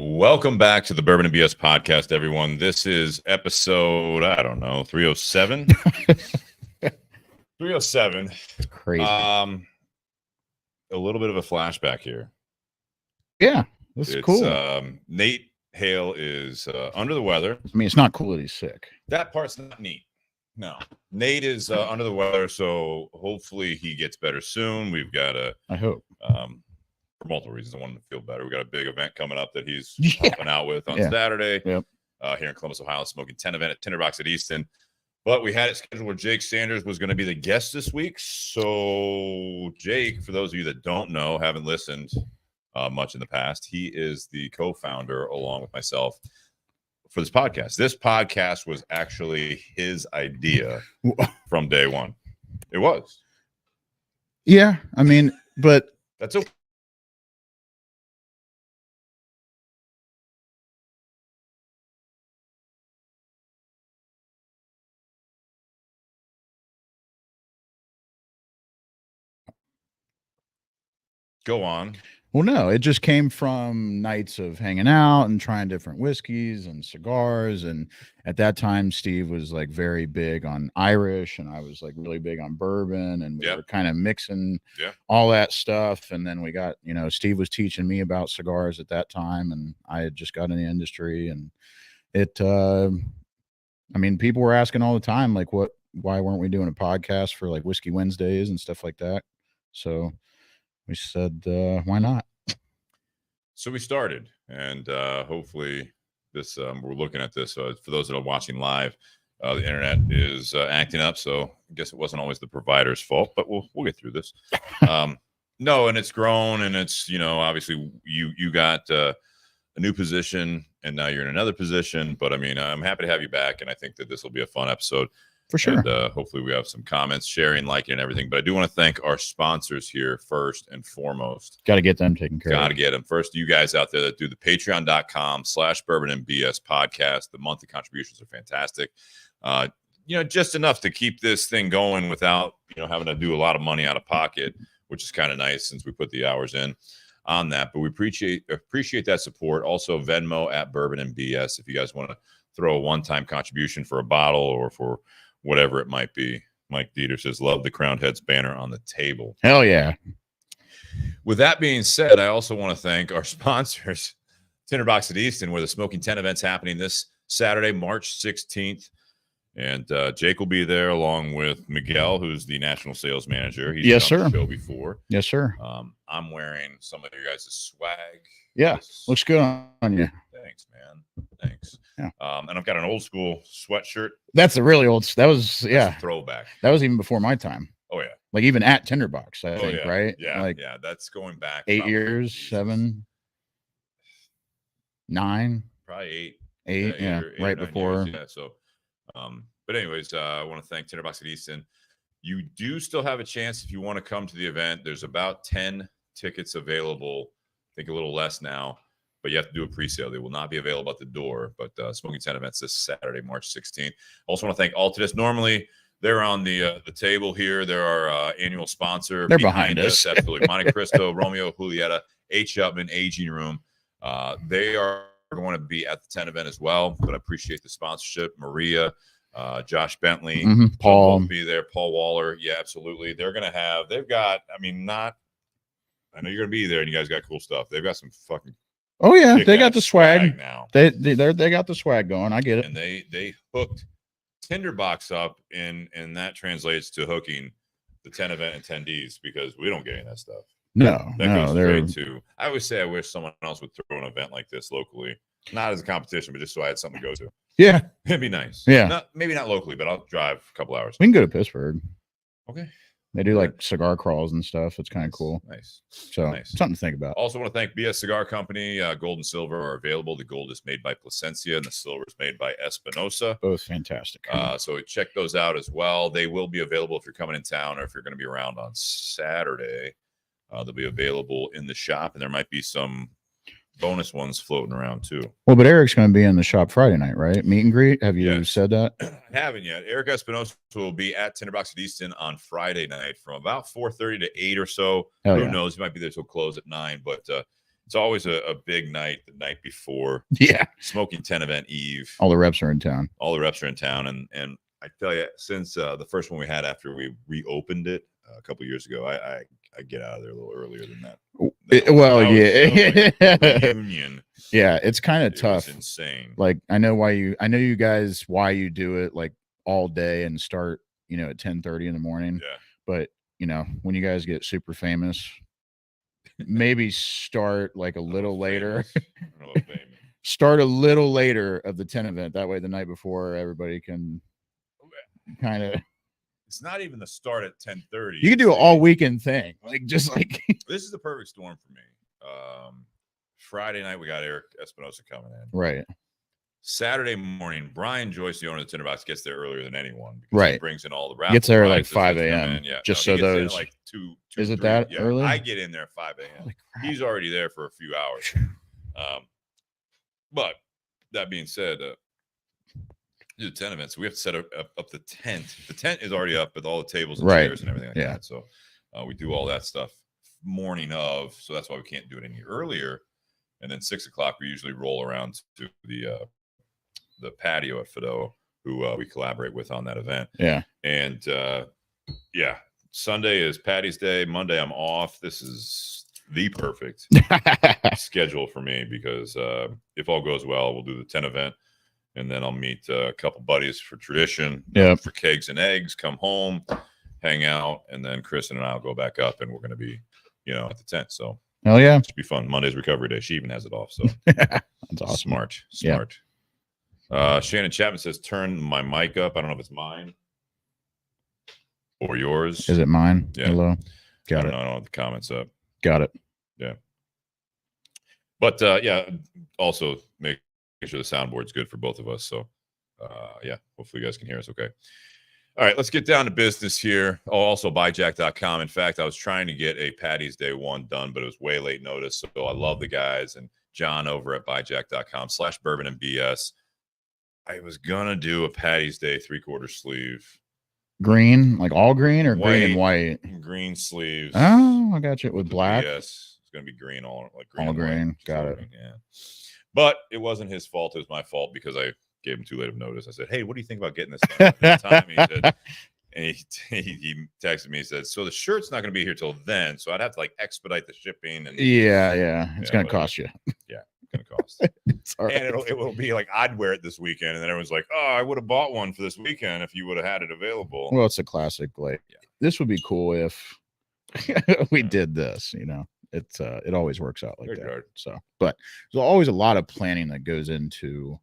Welcome back to the Bourbon and BS podcast, everyone. This is episode, 307. 307. It's crazy. A little bit of a flashback here. Yeah, this is cool. Nate Hale is under the weather. I mean, it's not cool that he's sick. That part's not neat. No. Nate is under the weather, so hopefully he gets better soon. We've got I hope. For multiple reasons, I want him to feel better. We got a big event coming up that he's helping out with on Saturday. Yep. Here in Columbus, Ohio, Smoking 10 event at Tinderbox at Easton. But we had it scheduled where Jake Sanders was going to be the guest this week. So Jake, for those of you that don't know, haven't listened much in the past, he is the co-founder along with myself for this podcast. This podcast was actually his idea from day one. It was. Yeah, I mean, but that's okay. Go on. Well, no, it just came from nights of hanging out and trying different whiskeys and cigars. And at that time, Steve was like very big on Irish, and I was like really big on bourbon, and we were kind of mixing all that stuff. And then we got, Steve was teaching me about cigars at that time, and I had just got in the industry, and I mean, people were asking all the time, like, why weren't we doing a podcast for like Whiskey Wednesdays and stuff like that? So we said, why not? So we started, and hopefully this, we're looking at this. For those that are watching live, the internet is acting up. So I guess it wasn't always the provider's fault, but we'll get through this. No, and it's grown, and it's, obviously you got a new position, and now you're in another position. But I mean, I'm happy to have you back, and I think that this will be a fun episode. For sure. And hopefully we have some comments, sharing, liking, and everything. But I do want to thank our sponsors here first and foremost. Got to get them taken care of. Got to get them. First, you guys out there that do the patreon.com/bourbon and BS podcast. The monthly contributions are fantastic. Just enough to keep this thing going without, having to do a lot of money out of pocket, which is kind of nice since we put the hours in on that. But we appreciate that support. Also, Venmo at Bourbon and BS if you guys want to throw a one-time contribution for a bottle or for whatever it might be. Mike Dieter says, love the Crowned Heads banner on the table. Hell yeah. With that being said, I also want to thank our sponsors, Tinderbox at Easton, where the Smoking 10 event's happening this Saturday, March 16th. And Jake will be there along with Miguel, who's the national sales manager. He's yes, been sir. on the show before. Yes, sir. I'm wearing some of your guys' swag. Yeah, looks good on you. Thanks, man. Thanks. Yeah. And I've got an old school sweatshirt. That's a really old. That was throwback. That was even before my time. Oh yeah. Like even at Tinderbox, I think, right? Yeah. Like That's going back 8 years, 7, 9, probably 8. Yeah, right before. Years, yeah. So, but anyways, I want to thank Tinderbox at Easton. You do still have a chance if you want to come to the event. There's about 10 tickets available. I think a little less now. But you have to do a pre-sale. They will not be available at the door. But Smoking 10 events this Saturday, March 16th. Also want to thank Altadis. Normally, they're on the table here. They're our annual sponsor. They're behind us. Absolutely. Monte Cristo, Romeo, Julieta, H. Upman, Aging Room. They are going to be at the 10 event as well. But I appreciate the sponsorship. Maria, Josh Bentley, Paul will be there. Paul Waller. Yeah, absolutely. They're going to have, I know you're going to be there and you guys got cool stuff. They've got some fucking. Oh yeah, they got the swag now. They got the swag going. I get it. And they hooked Tinderbox up, and that translates to hooking the 10 event attendees because we don't get any of that stuff. No, they're to. I always say I wish someone else would throw an event like this locally, not as a competition, but just so I had something to go to. Yeah, it'd be nice. Yeah, maybe not locally, but I'll drive a couple hours. We can go to Pittsburgh. Okay. They do like cigar crawls and stuff. It's kind of cool. Nice. So something to think about. Also want to thank BS Cigar Company. Gold and silver are available. The gold is made by Plasencia and the silver is made by Espinosa. Both fantastic. So check those out as well. They will be available if you're coming in town or if you're going to be around on Saturday. They'll be available in the shop, and there might be some bonus ones floating around too. Well, but Eric's going to be in the shop Friday night, right? Meet and greet. Have you said that? I haven't yet. Eric Espinosa will be at Tinderbox at Easton on Friday night from about 4:30 to 8 or so. Who knows? He might be there till close at 9, but It's always a big night the night before. Yeah. Smoking 10 event eve. All the reps are in town. All the reps are in town. And I tell you, since the first one we had after we reopened it a couple years ago, I get out of there a little earlier than that. Reunion. Yeah, it's kind of tough. It's insane. Like I know you guys why you do it like all day and start, at 10:30 in the morning. Yeah. But when you guys get super famous, maybe start like a little later. Start a little later of the 10 event. That way the night before everybody can kind of. It's not even the start at 10:30. You can do an all weekend thing. Like just like this is the perfect storm for me. Friday night we got Eric Espinosa coming in. Right. Saturday morning, Brian Joyce, the owner of the Tinderbox, gets there earlier than anyone. Right. He brings in all the raffle. Gets there like 5 a.m. Yeah. Just so those. Like 2. Is it that early? I get in there at 5 a.m. He's already there for a few hours. But that being said, do the 10 events. So we have to set up the tent. The tent is already up with all the tables and chairs and everything like that. So we do all that stuff morning of. So that's why we can't do it any earlier. And then 6 o'clock, we usually roll around to the patio at Fido, who we collaborate with on that event. Yeah. And Sunday is Patty's Day. Monday, I'm off. This is the perfect schedule for me because if all goes well, we'll do the 10 event. And then I'll meet a couple buddies for tradition, for kegs and eggs, come home, hang out. And then Kristen and I will go back up and we're going to be, at the tent. So, hell yeah. It should be fun. Monday's recovery day. She even has it off. So, that's awesome. Smart. Shannon Chapman says, turn my mic up. I don't know if it's mine or yours. Is it mine? Yeah. Hello. Got it. I don't have the comments up. Got it. Yeah. But also make sure the soundboard's good for both of us. So hopefully you guys can hear us okay. All right, let's get down to business here. Oh, also buyjack.com. In fact, I was trying to get a Patty's Day one done, but it was way late notice. So I love the guys and John over at buyjack.com/bourbon and BS. I was gonna do a Patty's Day 3/4 sleeve. Green, like all green or white, green and white? Green sleeves. Oh, I got you with black. Yes, it's gonna be green, all green. All green. Got it. Yeah. But it wasn't his fault. It was my fault because I gave him too late of notice. I said, "Hey, what do you think about getting this done at this time?" He said, and he texted me. He said, "So the shirt's not going to be here till then, so I'd have to like expedite the shipping." And it's going to cost you. Yeah, it's going to cost. And it will be like I'd wear it this weekend, and then everyone's like, "Oh, I would have bought one for this weekend if you would have had it available." Well, it's a classic. Like this would be cool if we did this. It always works out like that. Hard. So, but there's always a lot of planning that goes into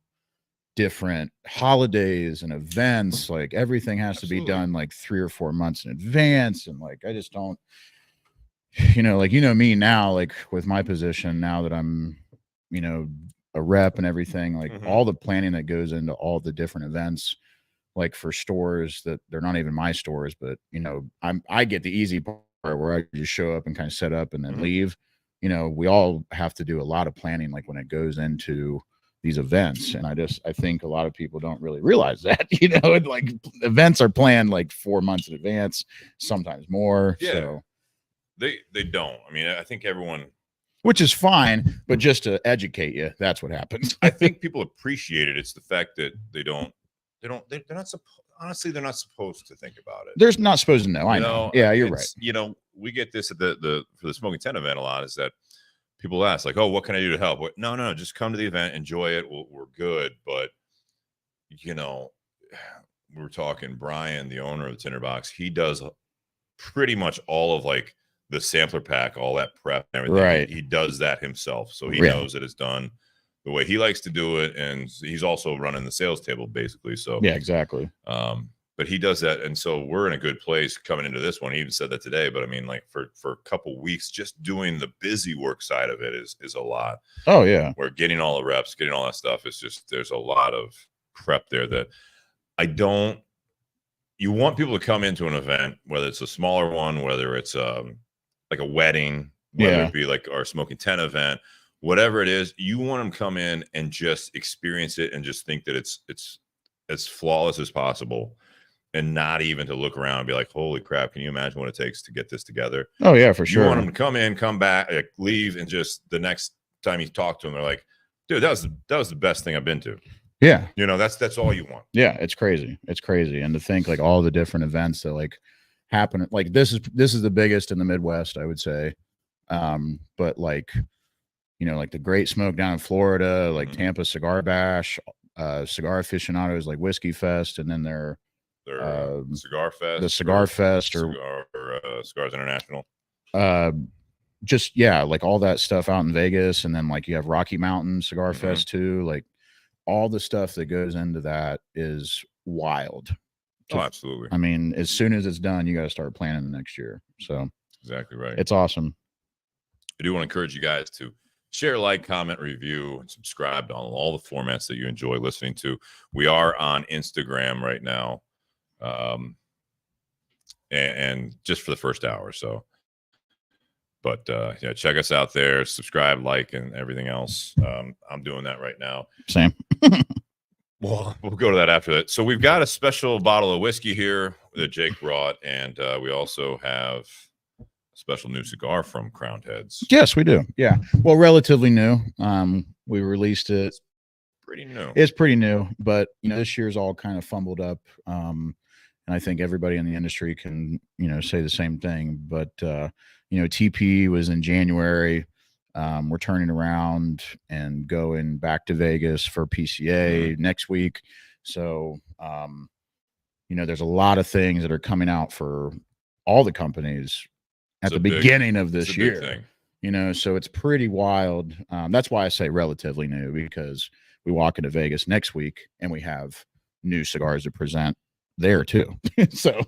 different holidays and events. Like everything has to be done like 3 or 4 months in advance. And like, I just don't, me now, like with my position now that I'm, a rep and everything, like all the planning that goes into all the different events, like for stores that they're not even my stores, but I get the easy part where I just show up and kind of set up and then leave. We all have to do a lot of planning, like when it goes into these events. And I think a lot of people don't really realize that, like events are planned like 4 months in advance, sometimes more. Yeah. So they don't. I mean, I think everyone, which is fine, but just to educate you, that's what happens. I think people appreciate it. It's the fact that they're not supposed, honestly, they're not supposed to think about it. They're not supposed to know. I know. Yeah, you're right. We get this at for the Smoking 10 event a lot, is that people ask like, "Oh, what can I do to help?" No, just come to the event, enjoy it. We're good. But we were talking, Brian, the owner of the Tinderbox, he does pretty much all of like the sampler pack, all that prep and everything. Right. He does that himself. So he knows that it's done the way he likes to do it. And he's also running the sales table basically. So yeah, exactly. But he does that. And so we're in a good place coming into this one. He even said that today, but I mean, like for a couple weeks, just doing the busy work side of it is a lot. Oh yeah. We're getting all the reps, getting all that stuff. It's just, there's a lot of prep there that you want people to come into an event, whether it's a smaller one, whether it's like a wedding, whether it be like our Smoking 10 event, whatever it is, you want them to come in and just experience it and just think that it's as flawless as possible. And not even to look around and be like, holy crap, can you imagine what it takes to get this together? Oh, yeah, for sure. You want them to come in, come back, leave, and just the next time you talk to them, they're like, dude, that was the best thing I've been to. Yeah. You know, that's all you want. Yeah. It's crazy. It's crazy. And to think like all the different events that like happen, like this is the biggest in the Midwest, I would say. But like, you know, like the Great Smoke down in Florida, like Tampa Cigar Bash, Cigar Aficionados, like Whiskey Fest, and then their Cigar Fest, the Cigar Fest, or Cigars International. Just like all that stuff out in Vegas, and then like you have Rocky Mountain Cigar Fest too. Like all the stuff that goes into that is wild. Oh, absolutely. I mean, as soon as it's done, you got to start planning the next year. So exactly right. It's awesome. I do want to encourage you guys to share, like, comment, review, and subscribe on all the formats that you enjoy listening to. We are on Instagram right now, and just for the first hour. So, but yeah, check us out there. Subscribe, like, and everything else. I'm doing that right now. Same. Well, we'll go to that after that. So we've got a special bottle of whiskey here that Jake brought, and we also have a special new cigar from Crowned Heads. Yes, we do. Yeah. Well, relatively new. We released it. Pretty new. It's pretty new, but you know, this year's all kind of fumbled up. And I think everybody in the industry can, you know, say the same thing. But you know, TP was in January. We're turning around and going back to Vegas for PCA next week. So, you know, there's a lot of things that are coming out for all the companies at the beginning of this year. You know, so it's pretty wild. That's why I say relatively new, because we walk into Vegas next week and we have new cigars to present there too. So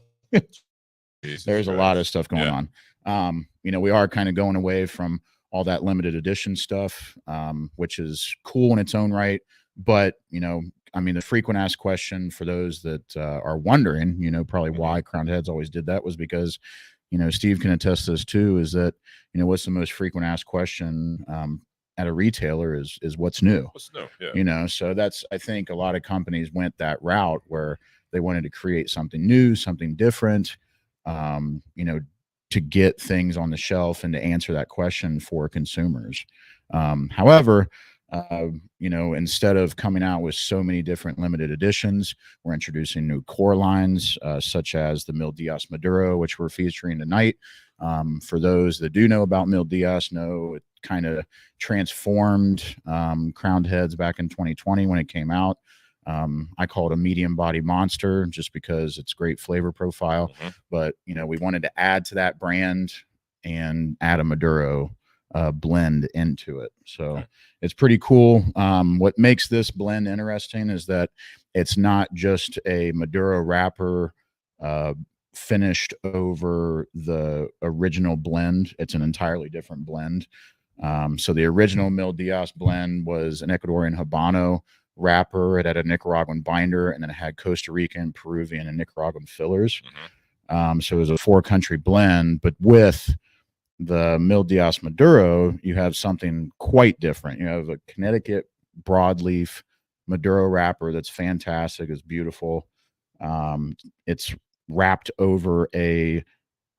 there's a lot of stuff going on. You know, we are kind of going away from all that limited edition stuff, which is cool in its own right. But, you know, I mean, the frequent asked question for those that are wondering, you know, probably why Crowned Heads always did that was because, you know, Steve can attest to this too, is that, you know, what's the most frequent asked question at a retailer is what's new? What's new? Yeah. You know, so that's, I think a lot of companies went that route where they wanted to create something new, something different, you know, to get things on the shelf and to answer that question for consumers. However, you know, instead of coming out with so many different limited editions, we're introducing new core lines, such as the Mil Dias Maduro, which we're featuring tonight. For those that do know about Mil Dias, know it kind of transformed Crowned Heads back in 2020 when it came out. I call it a medium body monster just because it's great flavor profile. But, you know, we wanted to add to that brand and add a Maduro blend into it. So it's pretty cool. What makes this blend interesting is that it's not just a Maduro wrapper finished over the original blend. It's an entirely different blend. So the original Mil Dias blend was an Ecuadorian Habano wrapper. It had a Nicaraguan binder, and then it had Costa Rican, Peruvian, and Nicaraguan fillers. So it was a 4-country blend, but with the Mil Dias Maduro, you have something quite different. You have a Connecticut broadleaf Maduro wrapper that's fantastic. It's beautiful. It's wrapped over a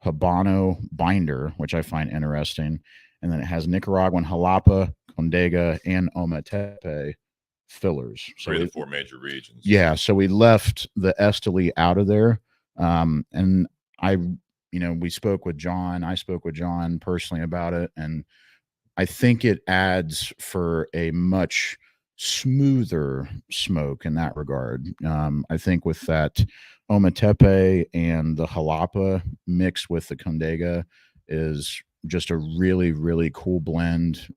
Habano binder, which I find interesting. And then it has Nicaraguan Jalapa, Condega, and Ometepe fillers. So the 4 major regions. Yeah. So we left the Esteli out of there. And you know, we spoke with John. I spoke with John personally about it. And I think it adds for a much smoother smoke in that regard. I think with that Ometepe and the Jalapa mixed with the Condega is just a really, really cool blend.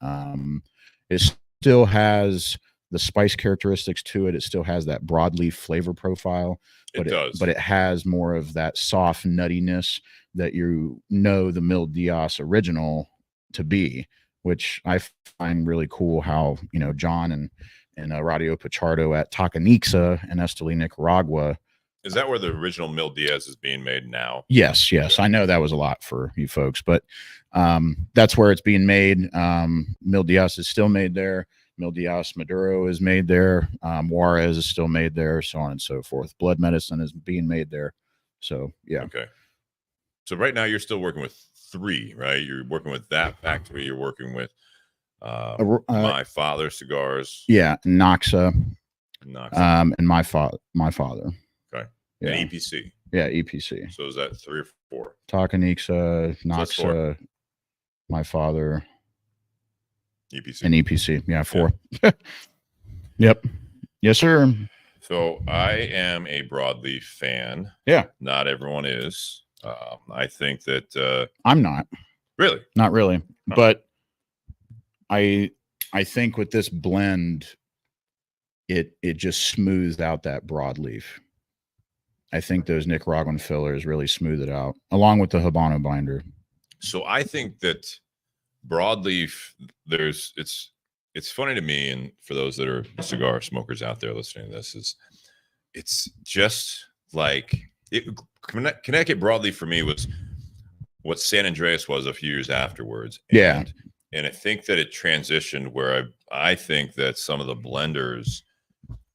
It still has the spice characteristics to it. It still has that broadleaf flavor profile, but it has more of that soft nuttiness that you know the Mil Dias original to be, which I find really cool. How, you know, John and Radio Pichardo at Tacanixa in Esteli, Nicaragua. Is that where the original Mil Dias is being made now? Yes. I know that was a lot for you folks, but that's where it's being made. Mil Dias is still made there. Mil Dias Maduro is made there. Juarez is still made there, so on and so forth. Blood Medicine is being made there. So, yeah. Okay. So right now you're still working with 3, right? You're working with that factory. You're working with My Father cigars. Yeah, Noxa. And my father. Okay. Yeah. And EPC. Yeah, EPC. So is that 3 or 4? Takanixa, Noxa, my father, EPC. and EPC. Yeah, 4. Yeah. Yep. Yes, sir. So I am a broadleaf fan. Yeah. Not everyone is. I think that I'm not. Really? Not really. Huh. But I think with this blend, it just smoothed out that broadleaf. I think those Nicaraguan fillers really smooth it out, along with the Habano binder. So I think that broadleaf, it's funny to me, and for those that are cigar smokers out there listening to this, is it's just like Connecticut broadleaf for me was what San Andreas was a few years afterwards. And I think that it transitioned where I think that some of the blenders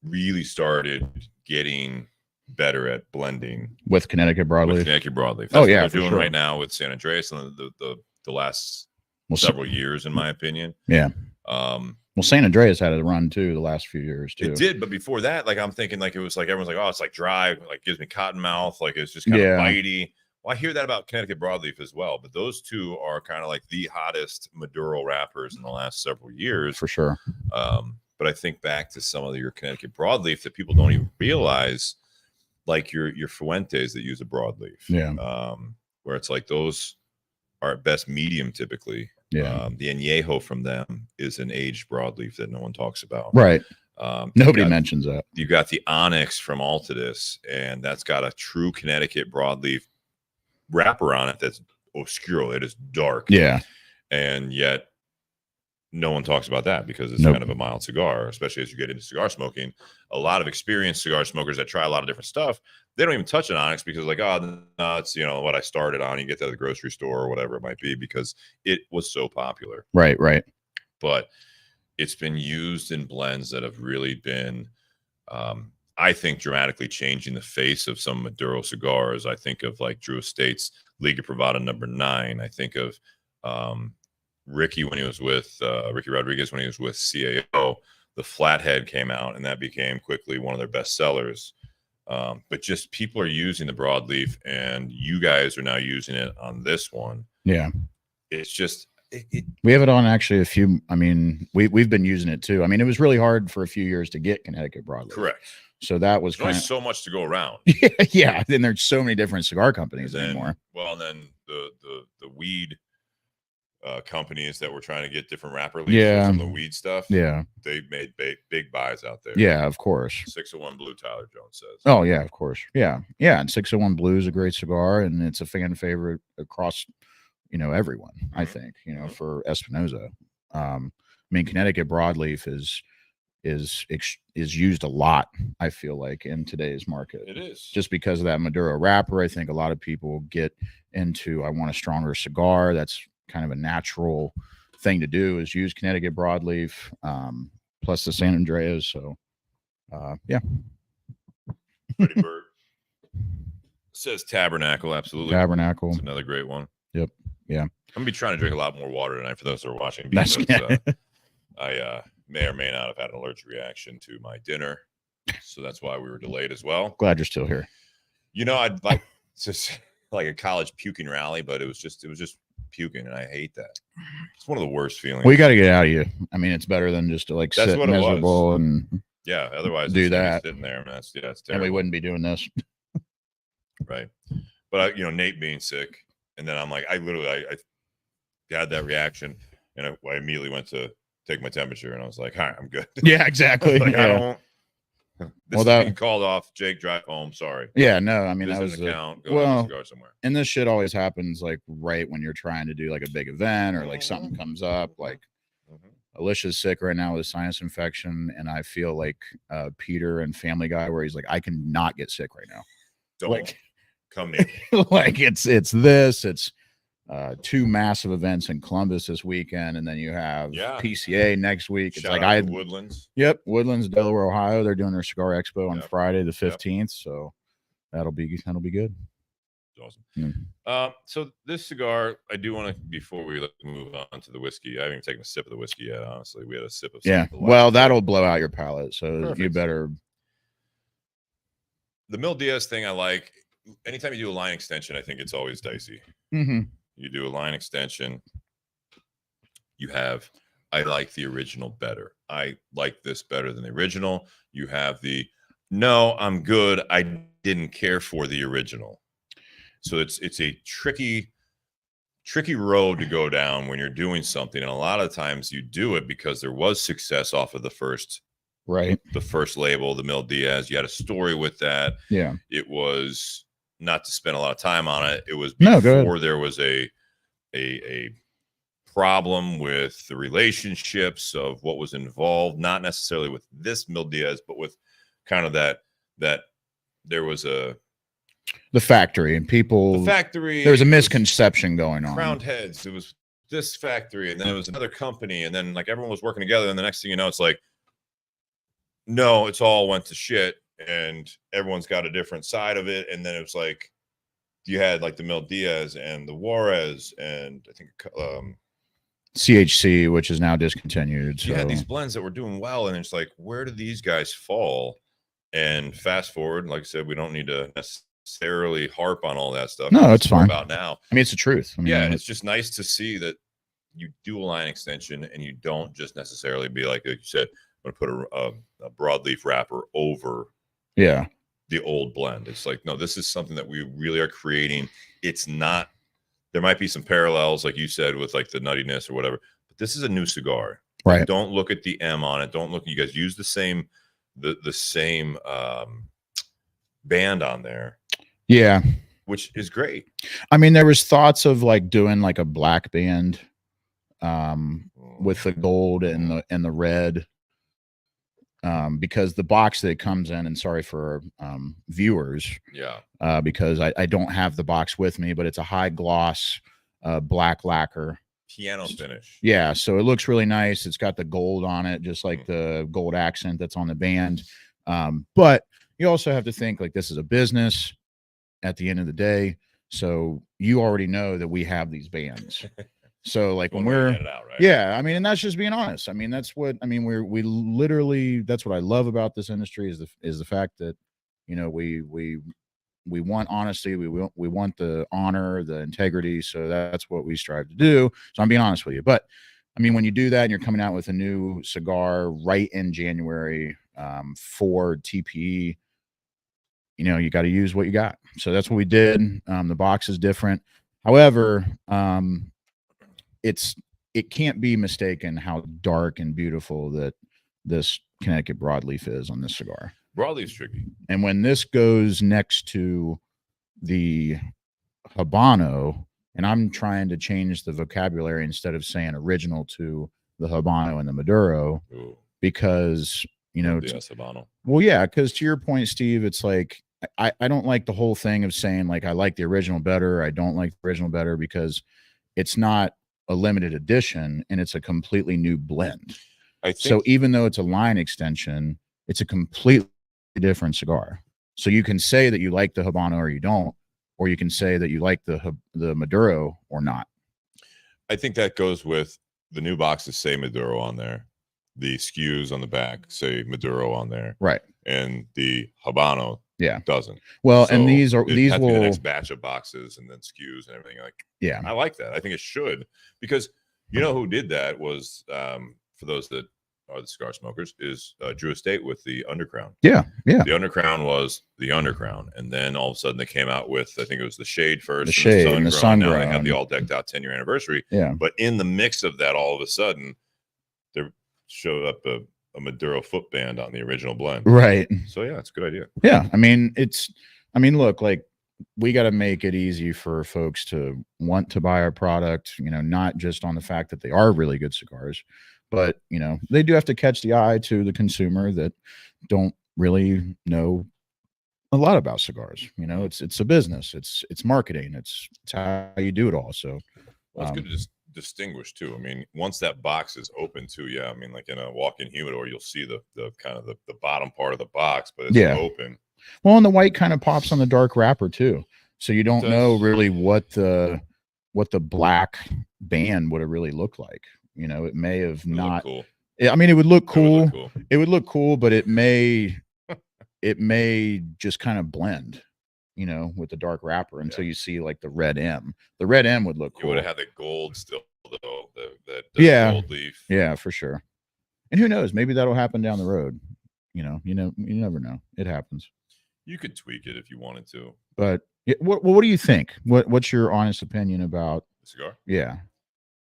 really started getting better at blending with Connecticut broadleaf. That's what they're doing right now with San Andreas and the last several years, in my opinion. Yeah. Well, San Andreas had a run too the last few years too. It did, but before that, like I'm thinking, like it was like everyone's like, oh, it's like dry, like gives me cotton mouth, like it's just kind of bitey. Well, I hear that about Connecticut broadleaf as well, but those two are kind of like the hottest Maduro wrappers in the last several years, for sure. But I think back to some of your Connecticut broadleaf that people don't even realize, like your Fuentes that use a broadleaf, where it's like those are at best medium typically. Yeah, the Añejo from them is an aged broadleaf that no one talks about. Right. Nobody mentions that. You got the Onyx from Altadis, and that's got a true Connecticut broadleaf wrapper on it that's obscure. It is dark. Yeah. And yet no one talks about that because it's kind of a mild cigar, especially as you get into cigar smoking. A lot of experienced cigar smokers that try a lot of different stuff, they don't even touch an Onyx because like, oh, no, it's, what I started on. You get that at the grocery store or whatever it might be because it was so popular. Right. But it's been used in blends that have really been, I think, dramatically changing the face of some Maduro cigars. I think of like Drew Estate's Liga Privada number 9. I think of Ricky when he was with Ricky Rodriguez when he was with CAO. The Flathead came out, and that became quickly one of their best sellers. But just people are using the broadleaf, and you guys are now using it on this one. Yeah, it's just we have it on actually a few. I mean, we've been using it too. I mean, it was really hard for a few years to get Connecticut broadleaf. Correct. So that was there's so much to go around. Yeah. Then there's so many different cigar companies anymore. Well, and then the weed companies that were trying to get different wrapper leaves for some of the weed stuff. Yeah. They made big buys out there. Yeah, of course. 601 Blue, Tyler Jones says. Oh, yeah, of course. Yeah. Yeah. And 601 Blue is a great cigar, and it's a fan favorite across, everyone, I think, for Espinosa. I mean, Connecticut broadleaf is used a lot, I feel like, in today's market. It is. Just because of that Maduro wrapper. I think a lot of people get into, I want a stronger cigar. That's kind of a natural thing to do, is use Connecticut broadleaf, plus the San Andreas. So yeah. Freddie Bird says Tabernacle. Absolutely. Tabernacle. It's another great one. Yep. Yeah. I'm gonna be trying to drink a lot more water tonight for those that are watching. Because, I may or may not have had an allergic reaction to my dinner, so that's why we were delayed as well. Glad you're still here. I'd like just like a college puking rally, but it was just puking, and I hate that. It's one of the worst feelings. We got to get out of you. I mean, it's better than just to like that's sit what miserable it was. And otherwise do that. Sitting there, man, that's terrible. And we wouldn't be doing this, right? But Nate being sick, and then I'm like, I had that reaction, and I immediately went to take my temperature, and I was like, "Hi, I'm good." Yeah, exactly. Like, yeah. I don't. This is being called off. Jake, drive home. Sorry. Yeah, no, I mean, that was go somewhere. And this shit always happens like right when you're trying to do like a big event or like something comes up. Like Alicia's sick right now with a sinus infection, and I feel like Peter and Family Guy, where he's like, I cannot get sick right now. Don't come near. Like it's 2 massive events in Columbus this weekend, and then you have PCA next week. It's like Woodlands. Yep, Woodlands, Delaware, Ohio. They're doing their Cigar Expo on Friday the 15th, so that'll be good. awesome. Mm. So this cigar, I do want to, before we move on to the whiskey, I haven't even taken a sip of the whiskey yet. Honestly, we had a sip of Yeah. the Well, last that'll blow out your palate. So you Perfect. better. The Mil Dias thing, I like. Anytime you do a line extension, I think it's always dicey. Mm-hmm. You do a line extension, you have, I like the original better. I like this better than the original. You have the, no, I'm good. I didn't care for the original. So it's a tricky road to go down when you're doing something. And a lot of times you do it because there was success off of the first label, the Mil Dias. You had a story with that. Yeah. It was, not to spend a lot of time on it, it was before there was a problem with the relationships of what was involved, not necessarily with this Mil Dias, but with kind of that there was the factory, and people, there was a misconception going on. Crowned heads. It was this factory, and then it was another company, and then like everyone was working together, and the next thing you know, it's like, no, it's all went to shit, and everyone's got a different side of it. And then it was like, you had like the Mil Dias and the Juarez, and I think CHC, which is now discontinued. So you had these blends that were doing well, and it's like, where do these guys fall? And fast forward, like I said, we don't need to necessarily harp on all that stuff. No, it's fine. About now. I mean, it's the truth. I mean, yeah, it's just nice to see that you do a line extension, and you don't just necessarily be like you said, I'm going to put a broadleaf wrapper over the old blend. It's like, no, this is something that we really are creating. It's not, there might be some parallels, like you said, with like the nuttiness or whatever, but this is a new cigar. Right. Don't look at the M on it. Don't look, you guys use the same band on there. Yeah. Which is great. I mean, there was thoughts of like doing like a black band with the gold and the red. Because the box that it comes in, and sorry for viewers, because I don't have the box with me, but it's a high gloss black lacquer piano finish. Yeah, so it looks really nice. It's got the gold on it, just like the gold accent that's on the band. But you also have to think like this is a business at the end of the day. So you already know that we have these bands. So like when we're out, right? Yeah, I mean, and that's just being honest. I mean, that's what I mean. We literally, that's what I love about this industry is the fact that, you know, we want honesty. We want the honor, the integrity. So that's what we strive to do. So I'm being honest with you. But I mean, when you do that and you're coming out with a new cigar right in January for TPE, you know, you got to use what you got. So that's what we did. The box is different. However, it can't be mistaken how dark and beautiful that this Connecticut broadleaf is on this cigar. Broadleaf's tricky. And when this goes next to the Habano, and I'm trying to change the vocabulary instead of saying original to the Habano and the Maduro. Ooh. Because, you know, Habano. Well, yeah, because to your point, Steve, it's like I don't like the whole thing of saying like I like the original better, I don't like the original better, because it's not a limited edition and it's a completely new blend. So even though it's a line extension, it's a completely different cigar. So you can say that you like the Habano or you don't, or you can say that you like the Maduro or not. I think that goes with the new boxes say Maduro on there. The SKUs on the back say Maduro on there. Right. And the Habano doesn't. Well, so and these will be the next batch of boxes and then SKUs and everything. Like, yeah, I like that. I think it should, because you know who did that was for those that are the cigar smokers is Drew Estate with the Undercrown. Yeah. The Undercrown was the Undercrown, and then all of a sudden they came out with, I think it was the Shade first, the Shade and the Sun Now Grown. they have the all decked out 10-year anniversary. Yeah. But in the mix of that, all of a sudden there showed up a Maduro foot band on the original blend. Right. So yeah, it's a good idea. Yeah. I mean, look, like we got to make it easy for folks to want to buy our product, you know, not just on the fact that they are really good cigars, but, you know, they do have to catch the eye to the consumer that don't really know a lot about cigars. You know, it's a business, it's marketing, it's how you do it all. So well, it's good to just distinguish too. I mean, once that box is open too, I mean, like in a walk-in humidor, you'll see the kind of the bottom part of the box, but it's open. Well, and the white kind of pops on the dark wrapper too. So you don't know really what the black band would have really looked like. You know, it may have not. Cool. I mean, it would look cool. It would look cool. It would look cool, but it may just kind of blend, you know, with the dark wrapper until you see like the red M. The red M would look cool. You would have had the gold still, though. That gold leaf. Yeah, for sure. And who knows? Maybe that'll happen down the road. You know, you never know. It happens. You could tweak it if you wanted to. But what do you think? What's your honest opinion about the cigar? Yeah.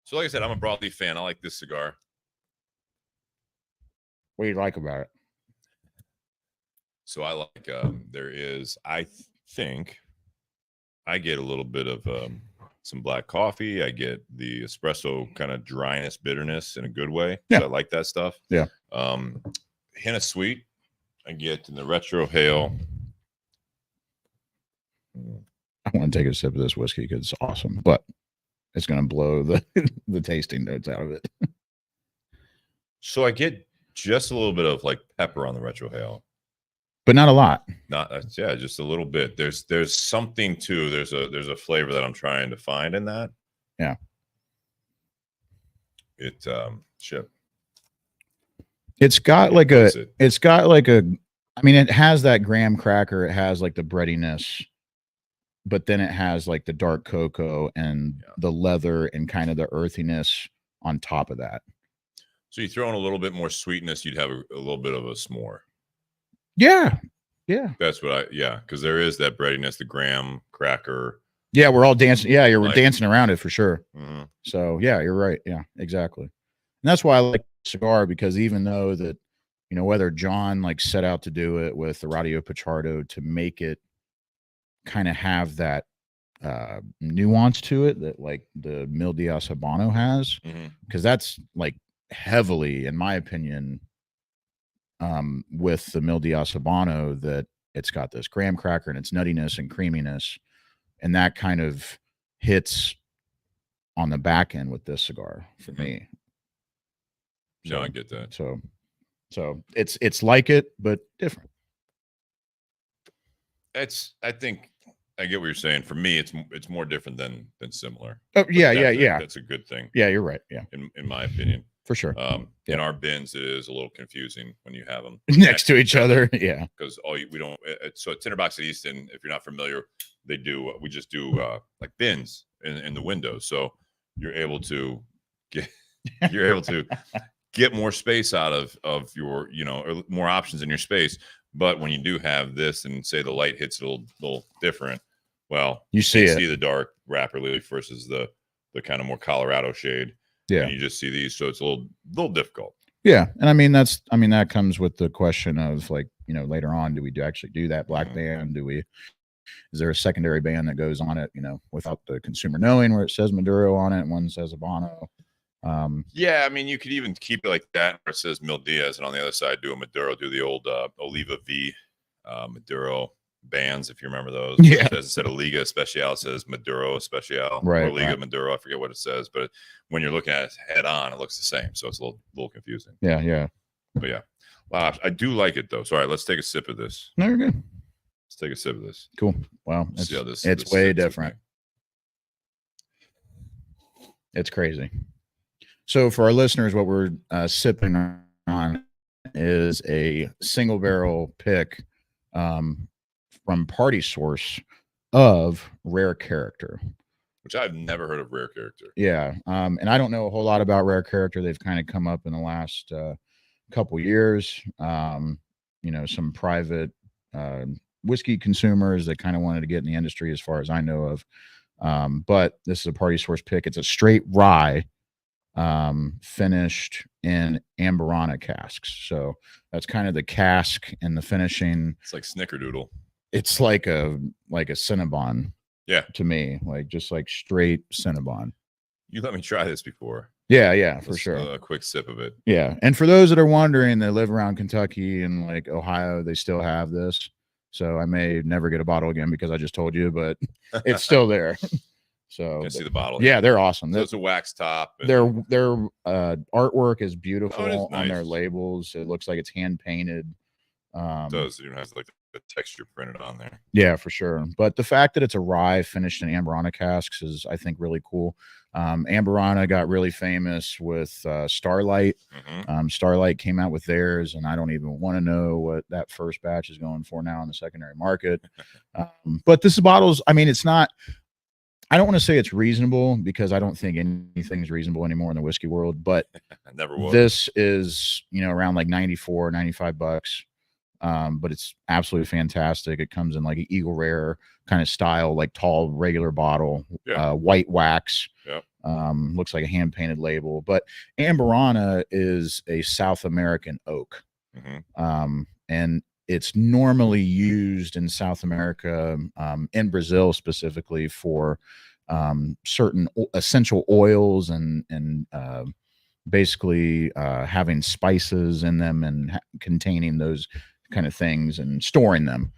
So, like I said, I'm a broadleaf fan. I like this cigar. What do you like about it? So I like there is, I think I get a little bit of some black coffee. I get the espresso kind of dryness, bitterness in a good way. Yeah. So I like that stuff. Yeah. Hint of sweet I get in the retro hail. I want to take a sip of this whiskey because it's awesome, but it's going to blow the tasting notes out of it. So I get just a little bit of like pepper on the retro hail, but not a lot. Just a little bit. There's something too. There's a flavor that I'm trying to find in that. Yeah. It's got like I mean, it has that graham cracker. It has like the breadiness, but then it has like the dark cocoa and the leather and kind of the earthiness on top of that. So you throw in a little bit more sweetness, you'd have a little bit of a s'more. Yeah. Yeah. That's what because there is that breadiness, the graham cracker. Yeah, we're all dancing. Yeah, we're dancing around it for sure. Mm-hmm. So yeah, you're right. Yeah, exactly. And that's why I like cigar, because even though that, you know, whether John like set out to do it with the Radio Pichardo to make it kind of have that nuance to it that like the Mil Dias Habano has, because that's like heavily, in my opinion, with the Mil Dias Habano, that it's got this graham cracker and its nuttiness and creaminess, and that kind of hits on the back end with this cigar for me. So I get that. So it's like it, but different. I think I get what you're saying. For me, it's more different than similar. Oh yeah. That's a good thing. Yeah, you're right. Yeah, in my opinion, for sure. In our bins, it is a little confusing when you have them next to each other. Yeah, because we don't. So at Tinderbox at Easton, if you're not familiar, we just do like bins in the windows, so you're able to get more space out of your, or more options in your space. But when you do have this, and say the light hits it a little different, well, you see the dark wrapper leaf versus the kind of more Colorado shade. Yeah, and you just see these, so it's a little difficult. Yeah, and I mean that comes with the question of like, later on, do we actually do that black band? Is there a secondary band that goes on it, without the consumer knowing, where it says Maduro on it and one says Habano? Yeah, I mean, you could even keep it like that, where it says Mil Dias, and on the other side do a Maduro, do the old Oliva V Maduro bands, if you remember those. Yeah, it says, instead of Liga Especial, it says Maduro Especial, right? Or Liga Maduro, I forget what it says, but when you're looking at it head on, it looks the same, so it's a little confusing. Yeah. But yeah, I do like it though. So all right, let's take a sip of this. No, you're good. Let's take a sip of this. Cool. Wow, it's way different. It's crazy. So for our listeners, what we're sipping on is a single barrel pick from Party Source of Rare Character, which I've never heard of Rare Character. Yeah, and I don't know a whole lot about Rare Character. They've kind of come up in the last couple years. Some private whiskey consumers that kind of wanted to get in the industry, as far as I know of. But this is a Party Source pick. It's a straight rye, finished in Amburana casks. So that's kind of the cask and the finishing. It's like Snickerdoodle. It's like a Cinnabon. Yeah, to me, just like straight Cinnabon. You let me try this before. Yeah, for sure. A quick sip of it. Yeah, and for those that are wondering, they live around Kentucky and like Ohio, they still have this. So I may never get a bottle again because I just told you, but it's still there. So you can see the bottle. Yeah, they're awesome. So it's a wax top. Their artwork is beautiful nice. on their labels. It looks like it's hand painted. It does. It even has like The texture printed on there. Yeah, for sure. But the fact that it's a rye finished in Amburana casks is, I think, really cool. Amburana got really famous with Starlight. Starlight came out with theirs, and I don't even want to know what that first batch is going for now in the secondary market. But this bottle's, I mean, it's not, I don't want to say it's reasonable because I don't think anything's reasonable anymore in the whiskey world, but never was. This is, around like 94, 95 bucks. But it's absolutely fantastic. It comes in like an Eagle Rare kind of style, like tall, regular bottle, white wax. Yeah. Looks like a hand painted label. But Amburana is a South American oak. And it's normally used in South America, in Brazil specifically, for certain essential oils and basically having spices in them and containing those kind of things and storing them.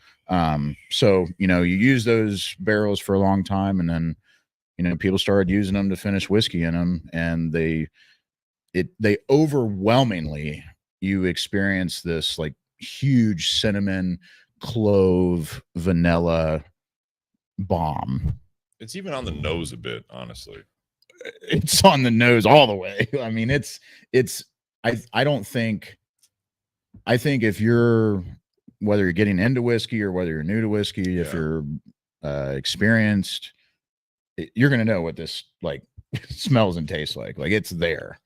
So, you use those barrels for a long time, and then, people started using them to finish whiskey in them, and they overwhelmingly, you experience this like huge cinnamon, clove, vanilla bomb. It's even on the nose a bit, honestly. It's on the nose all the way. I mean, I think if you're, whether you're getting into whiskey or whether you're new to whiskey, if you're experienced, you're going to know what this like smells and tastes like. Like, it's there.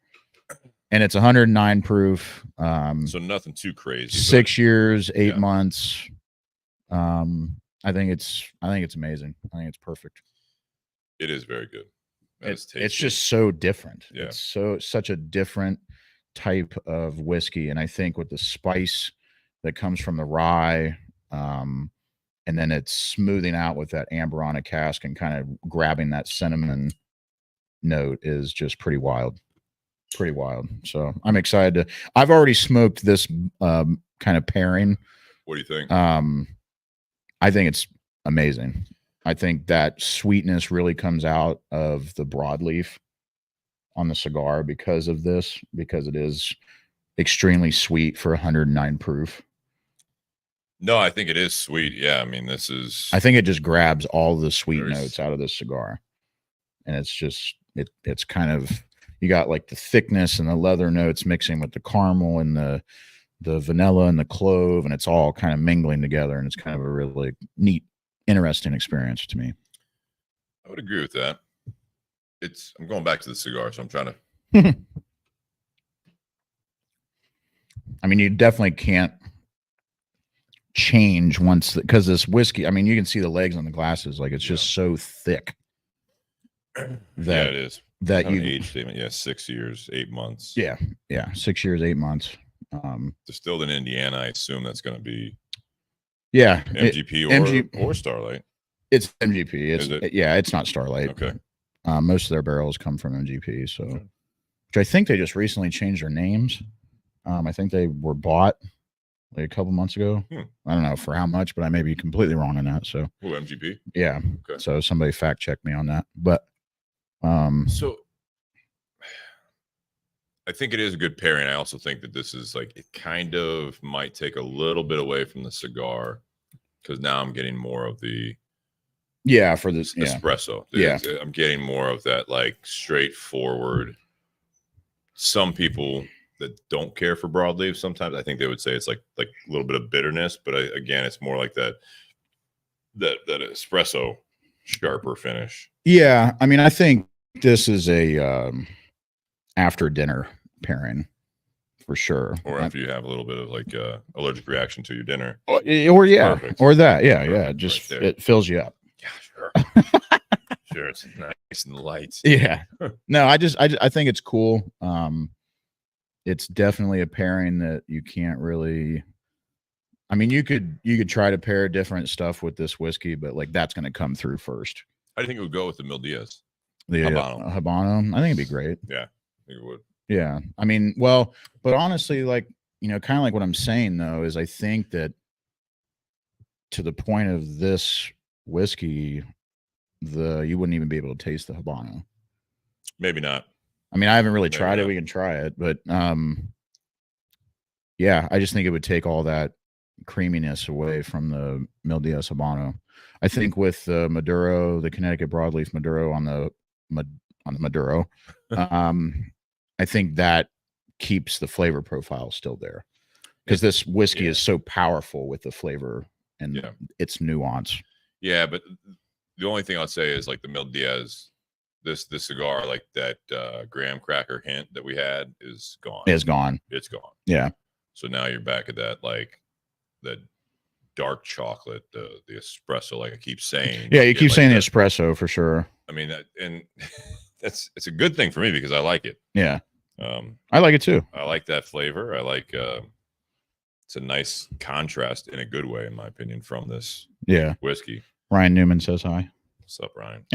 And it's 109 proof. So nothing too crazy. 6 years, 8 months. I think it's amazing. I think it's perfect. It is very good. It's just so different. Yeah. It's such a different type of whiskey, and I think with the spice that comes from the rye, and then it's smoothing out with that Amburana cask and kind of grabbing that cinnamon note is just pretty wild. So I'm excited I've already smoked this kind of pairing. What do you think? I think it's amazing. I think that sweetness really comes out of the broadleaf on the cigar because of this, because it is extremely sweet for 109 proof. No, I think it is sweet. Yeah, I mean, I think it just grabs all the sweet notes out of this cigar, and it's just it's kind of, you got like the thickness and the leather notes mixing with the caramel and the vanilla and the clove, and it's all kind of mingling together, and it's kind of a really neat, interesting experience to me. I would agree with that. I'm going back to the cigar, so I'm trying to. I mean, you definitely can't change once, because this whiskey, I mean, you can see the legs on the glasses, like it's just so thick that it is. That you age statement. 6 years, 8 months. Yeah 6 years, 8 months. Distilled in Indiana, I assume that's going to be MGP or Starlight. It's MGP. It's not Starlight. Okay. Most of their barrels come from MGP, so which I think they just recently changed their names. I think they were bought like a couple months ago. I don't know for how much, but I may be completely wrong on that. So MGP. Yeah. Okay. So somebody fact check me on that. But so I think it is a good pairing. I also think that this is like, it kind of might take a little bit away from the cigar, because now I'm getting more of the for this espresso. I'm getting more of that like straightforward. Some people that don't care for broadleaf, sometimes I think they would say it's like a little bit of bitterness, but again, it's more like that espresso sharper finish. Yeah, I mean, I think this is a after dinner pairing for sure. Or if you have a little bit of like allergic reaction to your dinner. Or Perfect. Or that. Yeah. Just right, it fills you up. Yeah, sure. Sure, it's nice and light. Yeah. No, I think it's cool. It's definitely a pairing that you can't really, I mean, you could try to pair different stuff with this whiskey, but like that's going to come through first. I think it would go with the Mil Dias. The Habano. I think it'd be great. Yeah, I think it would. Yeah. I mean, well, but honestly, like, kind of like what I'm saying though, is I think that to the point of this whiskey, you wouldn't even be able to taste the Habano. Maybe not. I mean, I haven't really tried it. We can try it, but yeah, I just think it would take all that creaminess away from the Mil Dias Habano. I think with the Maduro, the Connecticut broadleaf Maduro on the Maduro, I think that keeps the flavor profile still there, because this whiskey is so powerful with the flavor and its nuance. Yeah, but the only thing I'll say is like the Mil Dias, this cigar, like that graham cracker hint that we had is gone. It's gone. It's gone. Yeah. So now you're back at that, like the dark chocolate, the espresso, like I keep saying. Yeah, you keep saying the espresso for sure. I mean, and it's a good thing for me because I like it. Yeah. I like it too. I like that flavor. I like it's a nice contrast in a good way, in my opinion, from this whiskey. Ryan Newman says hi. What's up, Ryan?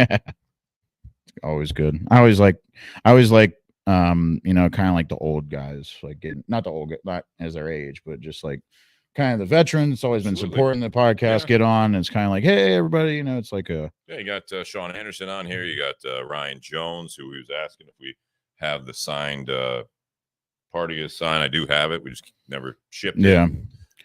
Always good. I always like you know, kind of like the old guys, like not the old, not as their age, but just like kind of the veterans. It's always been supporting the podcast. Get on. And it's kind of like, hey, everybody, you know, it's like you got Sean Anderson on here. You got Ryan Jones, who was asking if we have the signed party is signed. I do have it. We just never shipped it. Yeah.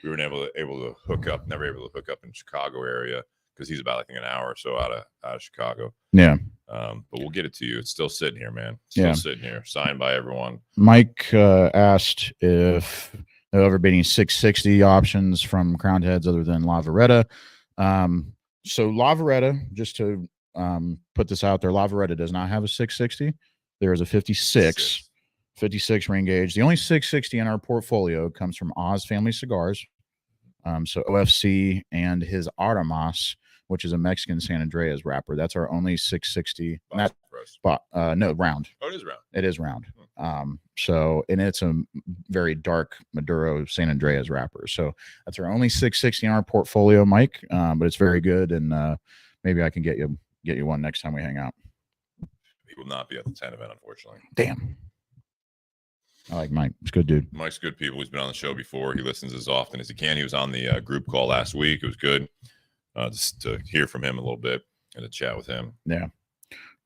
We were never able to hook up in Chicago area because he's about, I think, an hour or so out of Chicago. Yeah. But we'll get it to you. It's still sitting here, man. Still sitting here, signed by everyone. Mike asked if there'll ever be any 660 options from Crowned Heads other than Lavaretta. So Lavaretta, just to put this out there, Lavaretta does not have a 660. There is a 56 ring gauge. The only 660 in our portfolio comes from Oz Family Cigars. So OFC and his Artemas, which is a Mexican San Andreas wrapper. That's our only 660. No, round. Oh, it is round. It is round. So, and it's a very dark Maduro San Andreas wrapper. So that's our only 660 in our portfolio, Mike. But it's very good, and maybe I can get you one next time we hang out. He will not be at the 10 event, unfortunately. Damn. I like Mike. He's a good dude. Mike's good people. He's been on the show before. He listens as often as he can. He was on the group call last week. It was good just to hear from him a little bit and to chat with him. Yeah.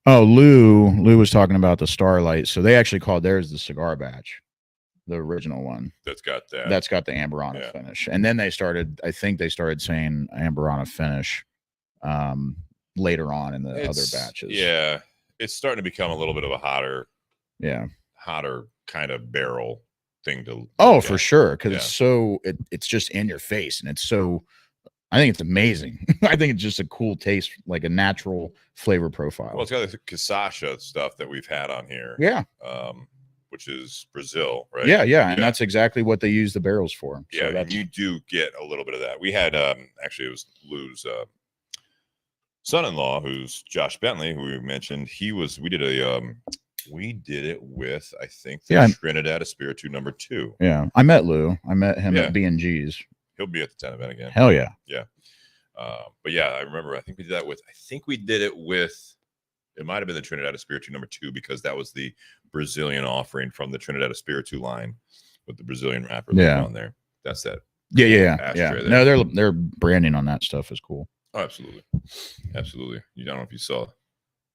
Oh, Lou was talking about the Starlight. So they actually called theirs the cigar batch, the original one. That's got the Amberana finish. And then I think they started saying Amberana finish later on in the other batches. Yeah. It's starting to become a little bit of a hotter kind of barrel thing to for sure, because it's just in your face, and it's so, I think it's amazing. I think it's just a cool taste, like a natural flavor profile. Well, it's got the Casacha stuff that we've had on here, which is Brazil, right? Yeah, and that's exactly what they use the barrels for. So you do get a little bit of that. We had actually, it was Lou's son-in-law, who's Josh Bentley, who we mentioned. We did it with, I think, the Trinidad Espiritu number 2. Yeah, I met Lou. I met him at B&G's. He'll be at the 10 event again. Hell yeah. Yeah. But yeah, I remember, I think we did it with, it might have been the Trinidad Espiritu number 2, because that was the Brazilian offering from the Trinidad Espiritu line with the Brazilian wrapper on there. That's that. Yeah. No, their branding on that stuff is cool. Oh, absolutely. Absolutely. You don't know if you saw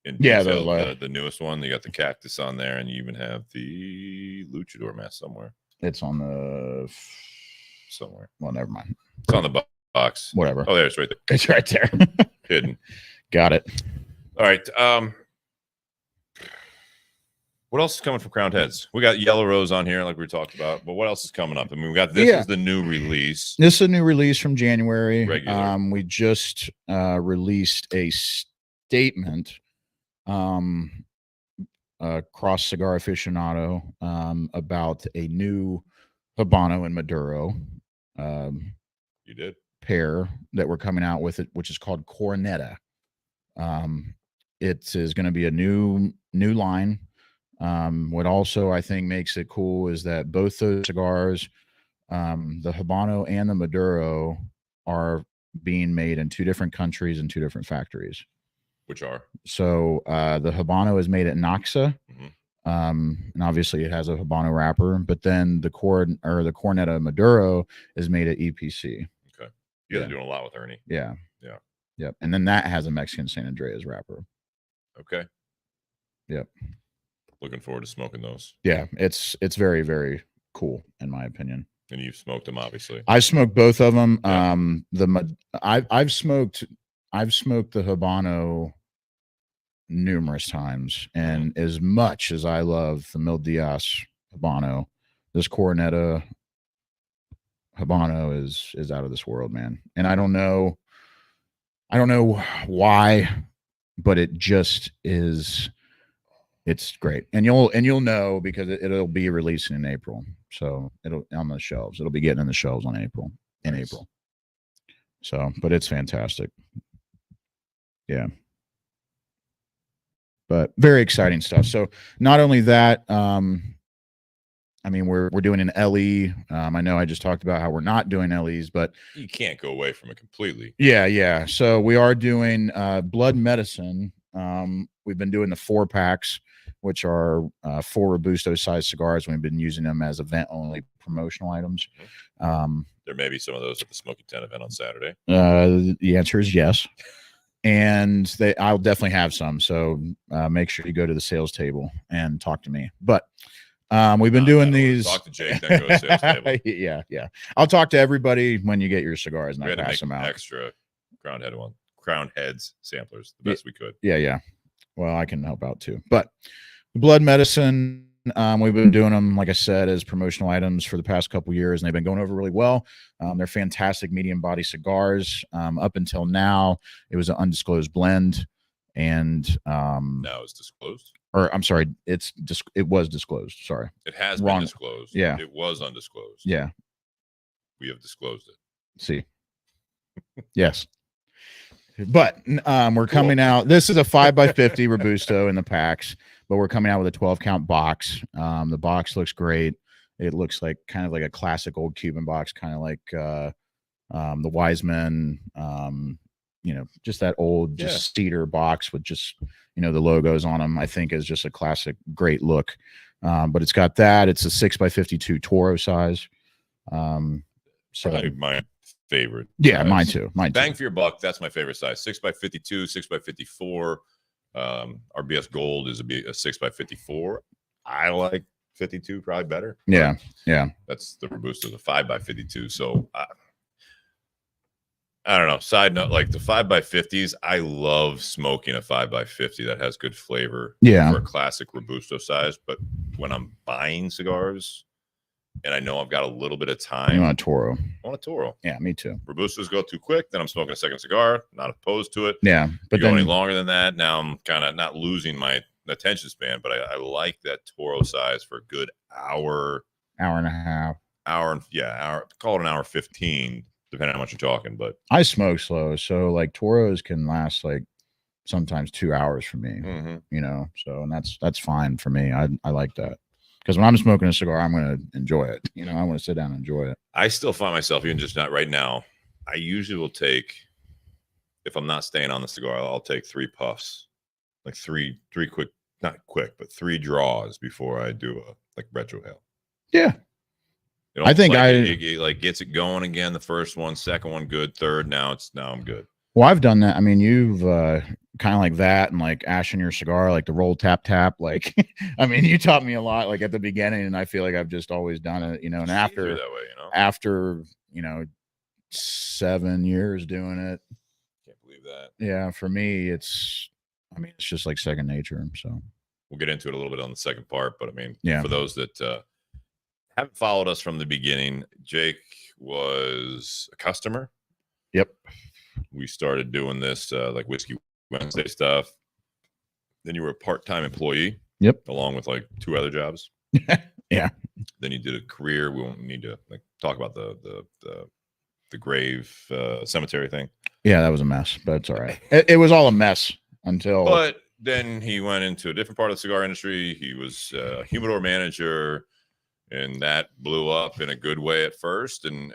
in detail, the newest one. You got the cactus on there, and you even have the luchador mask somewhere. It's on the somewhere. Well, never mind. It's on the box. Whatever. Oh, there it's right there. It's right there. Hidden. Got it. All right. What else is coming from Crowned Heads? We got Yellow Rose on here, like we talked about. But what else is coming up? I mean, we got this is the new release. This is a new release from January. Regular. We just released a statement. Cross Cigar Aficionado about a new Habano and Maduro you did pair that we're coming out with, it, which is called Cornetta. It is going to be a new line. What also I think makes it cool is that both those cigars, the Habano and the Maduro, are being made in 2 different countries and 2 different factories. Which are? So the Habano is made at Noxa, and obviously it has a Habano wrapper. But then the Cornetta Maduro is made at EPC. Okay, you guys are doing a lot with Ernie. Yeah. Yep. And then that has a Mexican San Andreas wrapper. Okay. Yep. Looking forward to smoking those. Yeah, it's very, very cool in my opinion. And you've smoked them, obviously. I smoked both of them. Yeah. I've smoked the Habano numerous times, and as much as I love the Mil Dias Habano, this Coronetta Habano is out of this world, man. And I don't know why, but it just is. It's great, and you'll know because it'll be releasing in April, so it'll on the shelves. It'll be getting in the shelves in April. So, but it's fantastic. Yeah. But very exciting stuff. So not only that, I mean, we're doing an LE. I know I just talked about how we're not doing LEs, but you can't go away from it completely. Yeah. So we are doing blood medicine. We've been doing the 4-packs, which are 4 Robusto size cigars. We've been using them as event only promotional items. There may be some of those at the Smoking Tent event on Saturday. The answer is yes. And I'll definitely have some. So make sure you go to the sales table and talk to me. But we've been doing these. Talk to Jake, then go to sales table. Yeah. I'll talk to everybody when you get your cigars, and I pass them out. Extra crown heads samplers, the best we could. Yeah. Well, I can help out too. But blood medicine, we've been doing them, like I said, as promotional items for the past couple years, and they've been going over really well. They're fantastic medium body cigars. Up until now, it was an undisclosed blend, and now it's disclosed. Or I'm sorry, it was disclosed. Sorry, it has been disclosed. Yeah, it was undisclosed. Yeah, we have disclosed it. See, yes. But we're coming out. This is a 5x50 Robusto in the packs, but we're coming out with a 12-count box. The box looks great. It looks like kind of like a classic old Cuban box, kind of like the Wiseman, just that old cedar box with just, the logos on them. I think is just a classic, great look. But it's got that. It's a 6x52 Toro size. So my favorite. Yeah, size. Mine too. Bang for your buck. That's my favorite size. 6x52, 6x54. RBS Gold is a 6x54. I like 52 probably better. Yeah. That's the Robusto, the 5x52. So I don't know. Side note, like the 5x50s, I love smoking a 5x50 that has good flavor. Yeah. For a classic Robusto size. But when I'm buying cigars, and I know I've got a little bit of time. You want a Toro? I want a Toro. Yeah, me too. Robustos go too quick. Then I'm smoking a second cigar. Not opposed to it. Yeah, but going any longer than that, now I'm kind of not losing my attention span. But I like that Toro size for a good hour and a half. Hour. Call it an hour 15, depending on how much you're talking. But I smoke slow, so like Toros can last like sometimes 2 hours for me. Mm-hmm. So and that's fine for me. I like that. Because when I'm smoking a cigar, I'm going to enjoy it. I want to sit down and enjoy it. I still find myself, even just not right now, I usually will take, if I'm not staying on the cigar, I'll take 3 puffs, like three quick, not quick, but 3 draws before I do a retrohale. Yeah. I think it like gets it going again. The first one, second one, good. Third, now I'm good. Well, I've done that. I mean, you've kind of like that and like ash in your cigar, like the roll tap. Like, I mean, you taught me a lot like at the beginning, and I feel like I've just always done it, and after that way, after 7 years doing it. Can't believe that. Yeah, for me, it's just like second nature. So we'll get into it a little bit on the second part, but I mean, for those that haven't followed us from the beginning, Jake was a customer. Yep. We started doing this like Whiskey Wednesday stuff. Then you were a part-time employee. Yep. Along with like 2 other jobs. Yeah. Then you did a career. We won't need to talk about the grave cemetery thing. Yeah, that was a mess, but it's all right. It was all a mess until. But then he went into a different part of the cigar industry. He was a humidor manager. And that blew up in a good way at first, and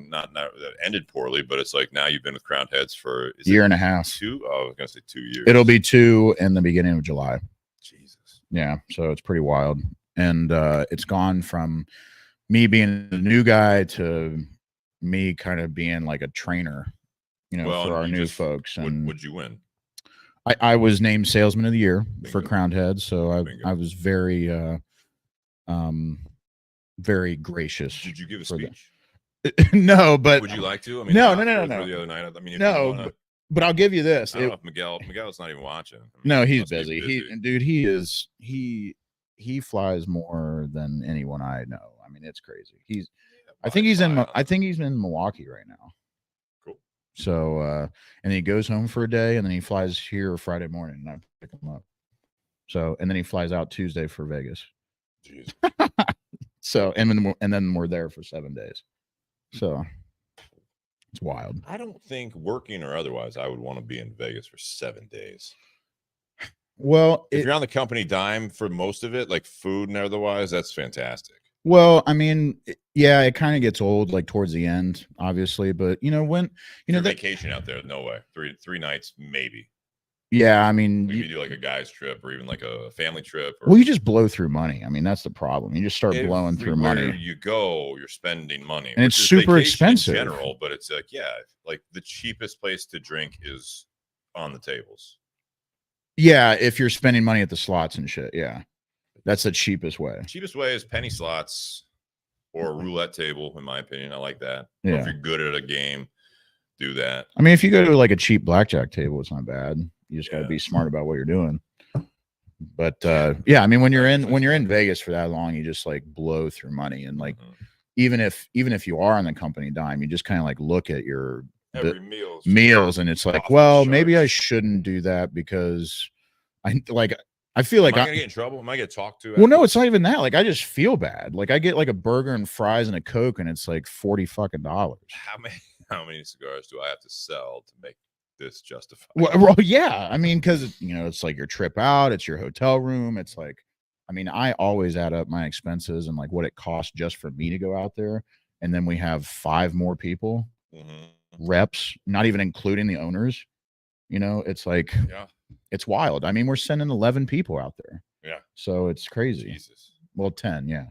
not that ended poorly. But it's like now you've been with Crowned Heads for a year and a half. 2? Oh, I was gonna say 2 years. It'll be 2 in the beginning of July. Jesus. Yeah, so it's pretty wild, and it's gone from me being the new guy to me kind of being like a trainer, for our new folks. And what'd you win? I was named Salesman of the Year Bingo. for Crowned Heads, so I was very very gracious. Did you give a for the- speech? No, but Would you like to? I mean, no, the no, no, Oscars no, were no. the other night. I mean, if No, you wanna, but I'll give you this. I don't know if Miguel's not even watching. I mean, No, he he's must be busy. Dude, he flies more than anyone I know. I mean, it's crazy. I think he's in Milwaukee right now. Cool. So and he goes home for a day and then he flies here Friday morning and I pick him up. So and then he flies out Tuesday for Vegas. Jeez. So and then we're there for 7 days. So it's wild. I don't think working or otherwise I would want to be in Vegas for 7 days. Well, if you're on the company dime for most of it, like food and otherwise, that's fantastic. Well, I mean, yeah, it kind of gets old like towards the end, obviously, but when vacation out there, no way. Three nights, maybe. Yeah, I mean, you do like a guy's trip or even like a family trip. Well, you just blow through money. I mean, that's the problem. You just start blowing through money. You go, you're spending money, and it's super expensive in general. But it's like the cheapest place to drink is on the tables. Yeah, if you're spending money at the slots and shit. Yeah, that's the cheapest way. Cheapest way is penny slots or a roulette table, in my opinion. I like that. Yeah. Or if you're good at a game, do that. I mean, if you go to like a cheap blackjack table, it's not bad. You just got to be smart about what you're doing. But yeah, I mean, when you're in Vegas for that long, you just like blow through money, and like even if you are on the company dime, you just kind of like look at your meals, and it's like, well, maybe I shouldn't do that because I feel like I'm gonna get in trouble. Am I gonna get talked to? Well, no, it's not even that. Like, I just feel bad. Like, I get like a burger and fries and a Coke, and it's like $40 fucking. How many cigars do I have to sell to make this justified? Well, yeah. I mean, because it's like your trip out, it's your hotel room. It's like, I mean, I always add up my expenses and like what it costs just for me to go out there, and then we have 5 more people, reps, not even including the owners. It's like, it's wild. I mean, we're sending 11 people out there. Yeah. So it's crazy. Jesus. Well, 10, yeah.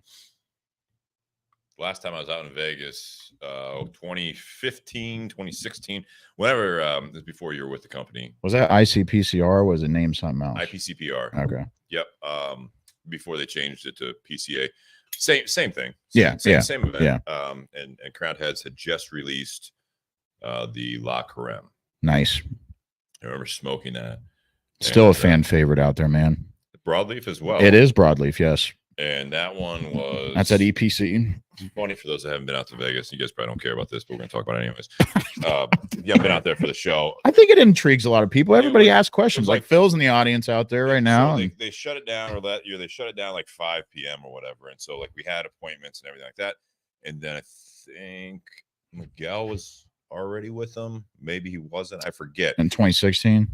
Last time I was out in Vegas, 2015, 2016, whenever, this is before you were with the company. Was that ICPCR or was it named something else? IPCPR. Okay. Yep. Before they changed it to PCA. Same thing. Same event. Yeah. And Crown Heads had just released the La Carême. Nice. I remember smoking that. Still a fan favorite out there, man. Broadleaf as well. It is broadleaf, yes. And that one was... That's at EPC. It's funny for those that haven't been out to Vegas. You guys probably don't care about this, but we're going to talk about it anyways. Yeah, I've been out there for the show. I think it intrigues a lot of people. Everybody asks questions. Like Phil's in the audience out there right now. So they shut it down, or that year they shut it down like 5 p.m. or whatever. And so like we had appointments and everything like that. And then I think Miguel was already with them. Maybe he wasn't. I forget. In 2016?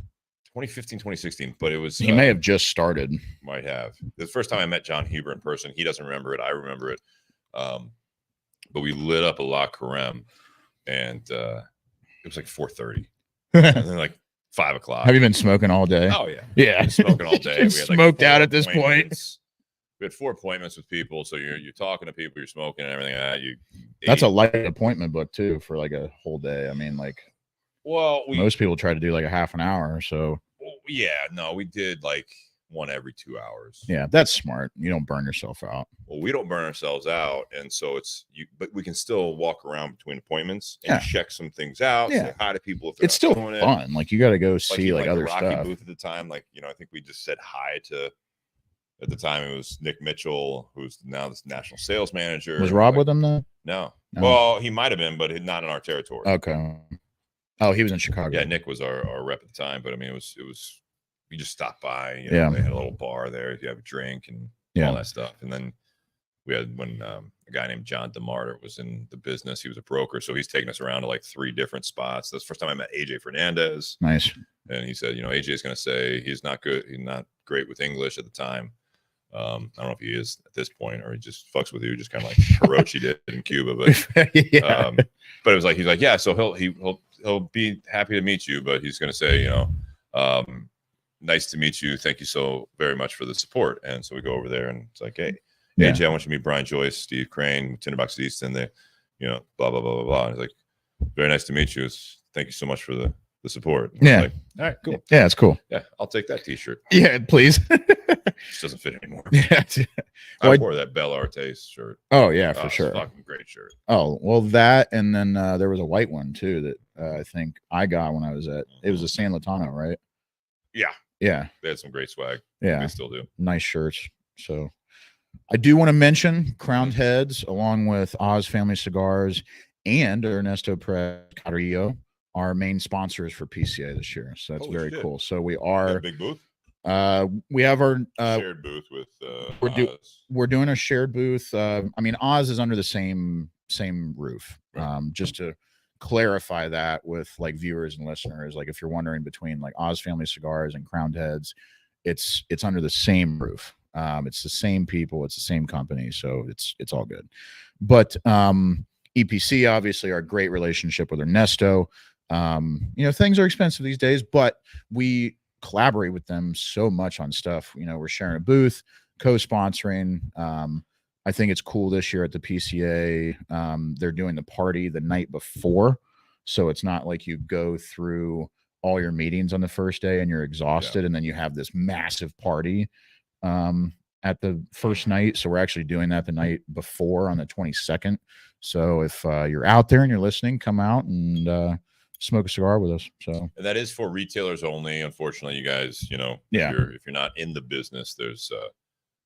2015, 2016, but it was... He may have just started. Might have. The first time I met John Huber in person, he doesn't remember it. I remember it. But we lit up a La Carême, and it was like 4:30. And then like 5 o'clock. Have you been smoking all day? Oh, yeah. Yeah. Smoking all day. We had smoked out at this point. We had 4 appointments with people. So you're talking to people, you're smoking and everything like that. That's a light appointment book, too, for like a whole day. I mean, like... Well, most people try to do like a half an hour or so. Yeah, no, we did like one every 2 hours. Yeah, that's smart. You don't burn yourself out. Well, we don't burn ourselves out, and so but we can still walk around between appointments and check some things out. Say hi to people. If it's still fun. Like you got to go see like other Rocky stuff. Booth at the time, I think we just said hi to. At the time, it was Nick Mitchell, who's now the national sales manager. Was Rob with him then? No. Well, he might have been, but not in our territory. Okay. Oh, he was in Chicago. Yeah, Nick was our rep at the time, but I mean, it was we just stopped by. They had a little bar there. You have a drink and all that stuff. And then we had when a guy named John DeMarter was in the business. He was a broker, so he's taking us around to like 3 different spots. That's the first time I met AJ Fernandez. Nice. And he said, AJ is going to say he's not good. He's not great with English at the time. I don't know if he is at this point or he just fucks with you, just kind of like Hiroshi did in Cuba. But but it was like he's like, yeah, so he'll be happy to meet you, but he's going to say, nice to meet you. Thank you so very much for the support. And so we go over there and it's like, hey, AJ, I want you to meet Brian Joyce, Steve Crane, Tinderbox East, and they, blah, blah, blah, blah, blah. And he's like, very nice to meet you. Thank you so much for the the support. Yeah. Like, all right, cool. Yeah, it's cool. Yeah, I'll take that T-shirt. Yeah, please. Just doesn't fit anymore. Yeah. I wore that Bel Artes shirt. Oh yeah, for sure. Fucking great shirt. Oh well, that and then there was a white one too that I think I got when I was at. It was a San Latano, right? Yeah. Yeah. They had some great swag. Yeah. They still do. Nice shirts. So I do want to mention Crowned Heads along with Oz Family Cigars and Ernesto Perez Carrillo, our main sponsors for PCA this year. So that's very cool. So we are big booth. We have our shared booth with we're doing a shared booth. I mean, Oz is under the same roof. Right. Just to clarify that with like viewers and listeners, like if you're wondering between like Oz Family Cigars and Crowned Heads, it's under the same roof. It's the same people, it's the same company, so it's all good. But EPC obviously our great relationship with Ernesto. Things are expensive these days, but we collaborate with them so much on stuff. We're sharing a booth, co-sponsoring. I think it's cool this year at the PCA. They're doing the party the night before, so it's not like you go through all your meetings on the first day and you're exhausted, and then you have this massive party at the first night. So we're actually doing that the night before on the 22nd. So if you're out there and you're listening, come out and smoke a cigar with us. So and that is for retailers only. Unfortunately, you guys, if you're not in the business, there's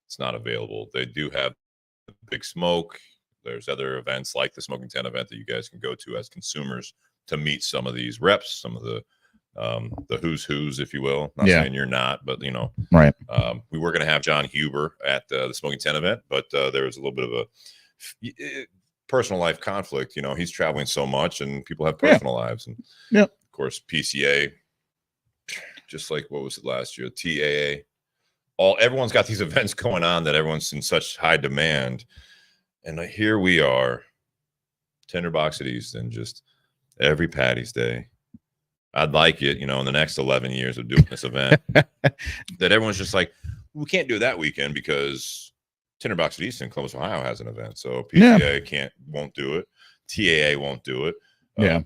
it's not available. They do have Big Smoke. There's other events like the Smoking Tent event that you guys can go to as consumers to meet some of these reps, some of the who's, if you will. Not saying you're not, but right. We were going to have John Huber at the Smoking Tent event, but there was a little bit of a personal life conflict. He's traveling so much, and people have personal lives, and of course PCA, just like what was it last year, TAA. Everyone's got these events going on that everyone's in such high demand, and here we are, Tinderbox at Easton, just every Patty's Day. I'd like it, in the next 11 years of doing this event, that everyone's just like, we can't do that weekend because Tinderbox at Easton, Columbus, Ohio has an event. So PCA won't do it. TAA won't do it.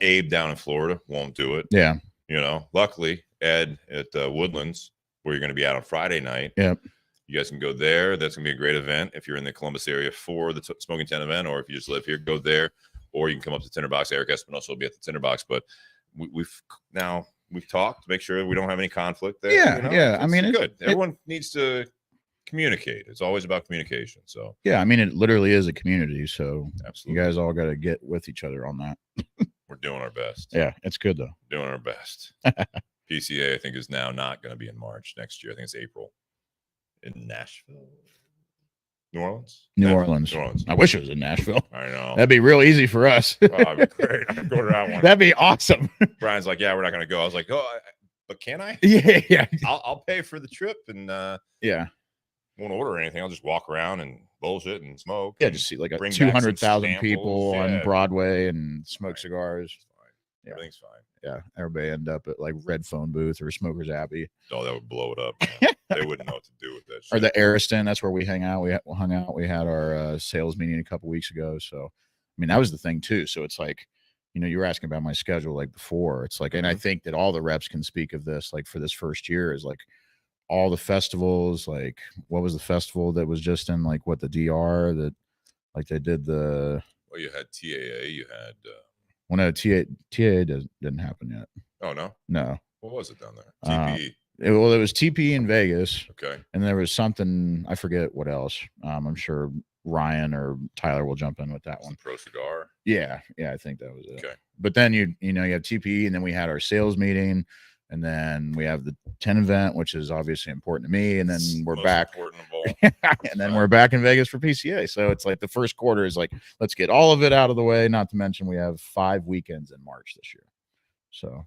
Abe down in Florida won't do it. Yeah. Luckily, Ed at Woodlands, where you're going to be out on Friday night. Yeah. You guys can go there. That's going to be a great event if you're in the Columbus area for the Smoking Tent event, or if you just live here, go there. Or you can come up to Tinderbox. Eric Espinosa will be at the Tinderbox. But we've talked to make sure we don't have any conflict there. Yeah. I mean, it's good. Everyone needs to communicate. It's always about communication. So yeah, I mean, it literally is a community. So absolutely, you guys all got to get with each other on that. We're doing our best. Yeah, it's good though. Doing our best. PCA, I think, is now not going to be in March next year. I think it's April in Nashville. New Orleans. I wish it was in Nashville. I know. That'd be real easy for us. That'd be great. I could go to that one. That'd be awesome. Brian's like, yeah, we're not going to go. I was like, oh, but can I? Yeah. I'll pay for the trip and won't order anything. I'll just walk around and bullshit and smoke. Yeah, just see like 200,000 people on Broadway and smoke cigars. Yeah. Everything's fine. Yeah, everybody end up at like Red Phone Booth or Smokers Abbey. Oh, that would blow it up. They wouldn't know what to do with that shit. Or the Ariston, that's where we hang out. We hung out. We had our sales meeting a couple weeks ago. So, I mean, that was the thing too. So it's like, you were asking about my schedule like before. It's like, and I think that all the reps can speak of this, like for this first year, is like all the festivals. Like, what was the festival that was just in like the DR that like they did the? Well, you had TAA. You had. Well, no, TAA didn't happen yet. Oh no. No. What was it down there? TPE. It was TPE in Vegas. Okay. And there was something, I forget what else. I'm sure Ryan or Tyler will jump in with that one. Pro Cigar. Yeah, I think that was it. Okay. But then you have TPE, and then we had our sales meeting, and then we have the 10 event, which is obviously important to me, and then we're back. And then we're back in Vegas for PCA. So it's like the first quarter is like, let's get all of it out of the way. Not to mention we have 5 weekends in March this year. So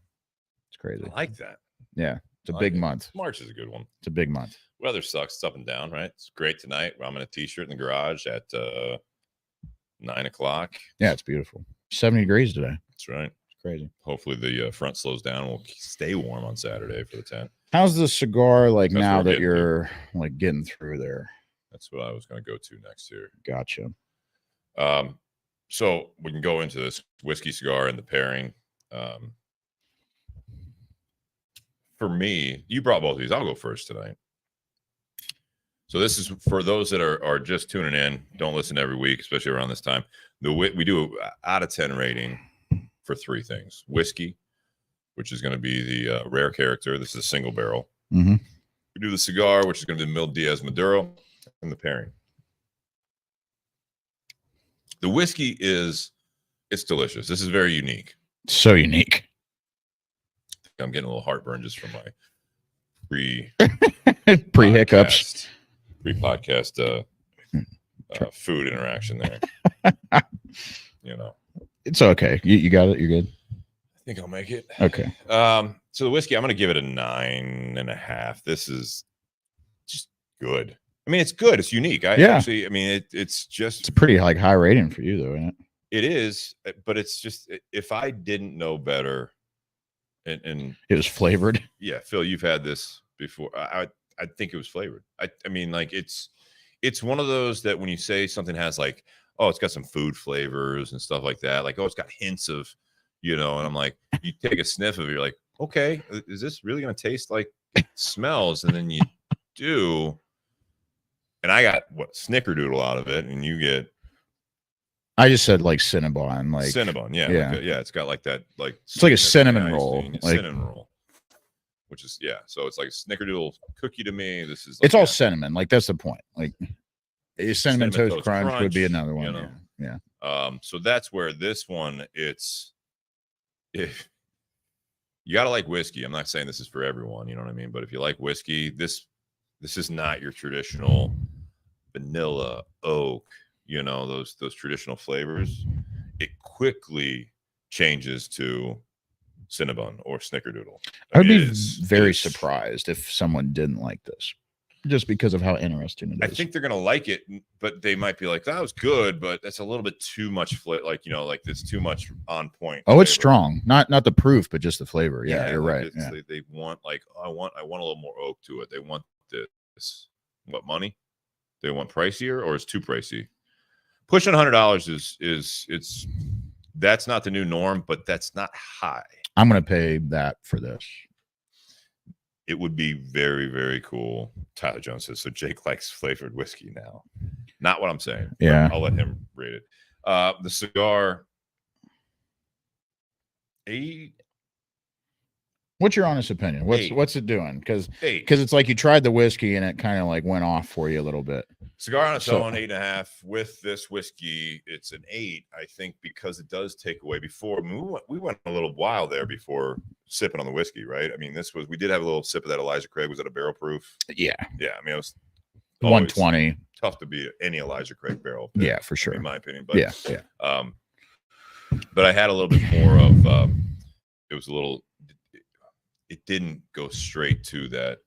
it's crazy. I like that. Yeah. It's a big month. March is a good one. It's a big month. Weather sucks. It's up and down, right? It's great tonight. I'm in a t-shirt in the garage at 9 o'clock. Yeah, it's beautiful. 70 degrees today. That's right. It's crazy. Hopefully the front slows down. We'll stay warm on Saturday for the 10th. How's the cigar like now that you're like getting through there? That's what I was going to go to next year. Gotcha. So we can go into this whiskey cigar and the pairing. for me, you brought both of these. I'll go first tonight. So this is for those that are just tuning in. Don't listen every week, especially around this time. We do an out of 10 rating for 3 things: whiskey, which is going to be the rare character. This is a single barrel. Mm-hmm. We do the cigar, which is going to be Mil Dias Maduro, and the pairing. The whiskey it's delicious. This is very unique. So unique. I'm getting a little heartburn just from my pre-hiccups. Pre-podcast food interaction there. It's okay. You got it. You're good. I think I'll make it. Okay. So the whiskey, I'm going to give it a 9.5. This is just good. I mean, it's good. It's unique. Actually, I mean, it's a pretty high rating for you though, isn't it? It is, but it's just, if I didn't know better, and it was flavored. Yeah, Phil, you've had this before. I think it was flavored. I mean, like it's one of those that when you say something has like, oh, it's got some food flavors and stuff like that, like, oh, it's got hints of, and I'm like, you take a sniff of it, you're like, okay, is this really going to taste like it smells? And then you do, and I got snickerdoodle out of it, and you get. I just said like Cinnabon, like Cinnabon, yeah. It's got like that, like it's like a cinnamon roll, cinnamon roll, which is So it's like a snickerdoodle cookie to me. This is. Like, it's all cinnamon, like that's the point. Like a cinnamon toast crunch would be another one. Yeah. So that's where this one. If you gotta like whiskey. I'm not saying this is for everyone. You know what I mean? But if you like whiskey, this is not your traditional vanilla, oak. Those traditional flavors. It quickly changes to Cinnabon or Snickerdoodle. I would be very surprised if someone didn't like this, just because of how interesting it is. I think they're gonna like it, but they might be like, "That was good, but that's a little bit too much flavor. Like like it's too much on point." Oh, flavor. It's strong. Not the proof, but just the flavor. Yeah, you're right. Yeah. They want I want a little more oak to it. They want this. What money? They want pricier, or is too pricey? Pushing $100 is that's not the new norm, but that's not high. I'm gonna pay that for this. It would be very, very cool. Tyler Jones says, so Jake likes flavored whiskey now. Not what I'm saying. Yeah. I'll let him rate it. The cigar, 8. What's your honest opinion? What's it doing? Because it's like you tried the whiskey and it kind of like went off for you a little bit. Cigar on its own, 8.5. With this whiskey, it's an 8. I think because it does take away. Before we went a little while there before sipping on the whiskey, right? I mean, we did have a little sip of that Elijah Craig. Was that a barrel proof? Yeah. Yeah. I mean, it was 120. Tough to beat any Elijah Craig barrel. Yeah, for sure. In my opinion, but yeah. But I had a little bit more of. It was a little. It didn't go straight to that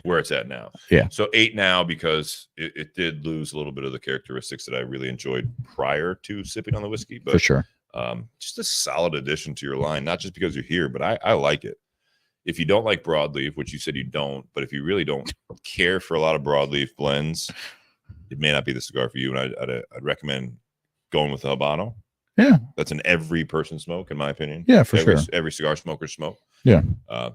where it's at now. Yeah. So 8 now because it did lose a little bit of the characteristics that I really enjoyed prior to sipping on the whiskey. But for sure. Just a solid addition to your line, not just because you're here, but I like it. If you don't like broadleaf, which you said you don't, but if you really don't care for a lot of broadleaf blends, it may not be the cigar for you. And I'd recommend going with the Habano. Yeah, that's an every person smoke, in my opinion. Yeah, for sure. Every cigar smoker smoke. Yeah,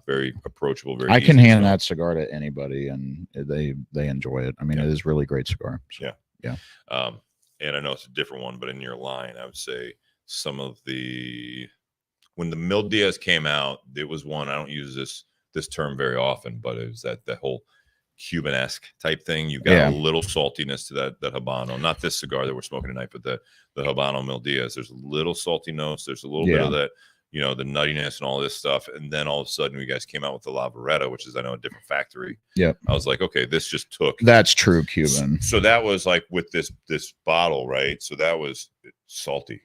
very approachable. Very. I can hand that cigar to anybody, and they enjoy it. I mean, it is really great cigar. So, yeah. And I know it's a different one, but in your line, I would say some of when the Mil Dias came out, it was one. I don't use this term very often, but it was that whole Cuban-esque type thing. You got a little saltiness to that Habano. Not this cigar that we're smoking tonight, but the Habano Mil Dias. There's a little salty notes. There's a little bit of that, the nuttiness and all this stuff. And then all of a sudden, you guys came out with the La Veretta, which is, I know, a different factory. Yeah. I was like, okay, this just took. That's true Cuban. So that was like with this bottle, right? So that was salty.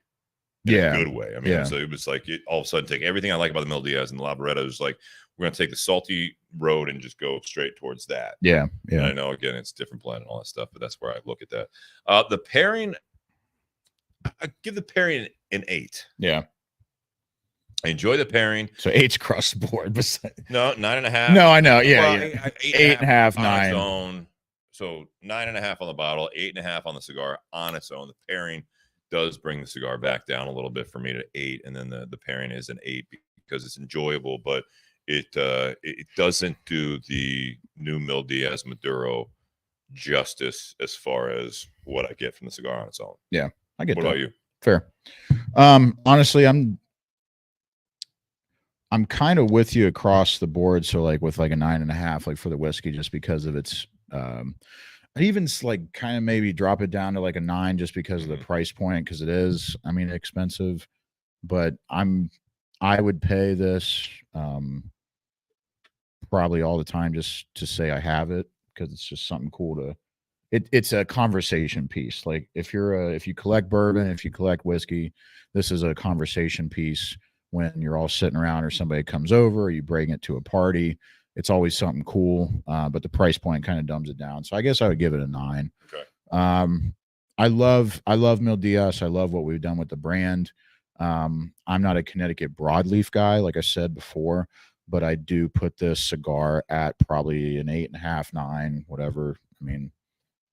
In a good way. I mean, so it was like all of a sudden take everything I like about the Mil Dias and the La Veretta is like, we're going to take the salty road and just go straight towards that. Yeah. And I know, again, it's different blend and all that stuff, but that's where I look at that. The pairing, I give the pairing an 8. Yeah. I enjoy the pairing. So 8's across the board. No, 9.5. No, I know. Yeah. Well, yeah. 8.5, 9. Own. So 9.5 on the bottle, 8.5 on the cigar on its own. The pairing does bring the cigar back down a little bit for me to 8. And then the pairing is an 8 because it's enjoyable, but it doesn't do the new Mil Dias Maduro justice as far as what I get from the cigar on its own. Yeah, I get What that. about you? Fair. Honestly, I'm kind of with you across the board. So like with like a 9.5, like for the whiskey, just because of its, I'd even like kind of maybe drop it down to like a 9 just because of the price point. Cause it is, I mean, expensive, but I would pay this, probably all the time just to say I have it. Cause it's just something cool to, it's a conversation piece. Like if you collect bourbon, if you collect whiskey, this is a conversation piece when you're all sitting around or somebody comes over or you bring it to a party. It's always something cool, but the price point kind of dumbs it down. So I guess I would give it a 9. Okay. I love Mil Dias. I love what we've done with the brand. I'm not a Connecticut broadleaf guy, like I said before, but I do put this cigar at probably an 8.5, 9, whatever. I mean,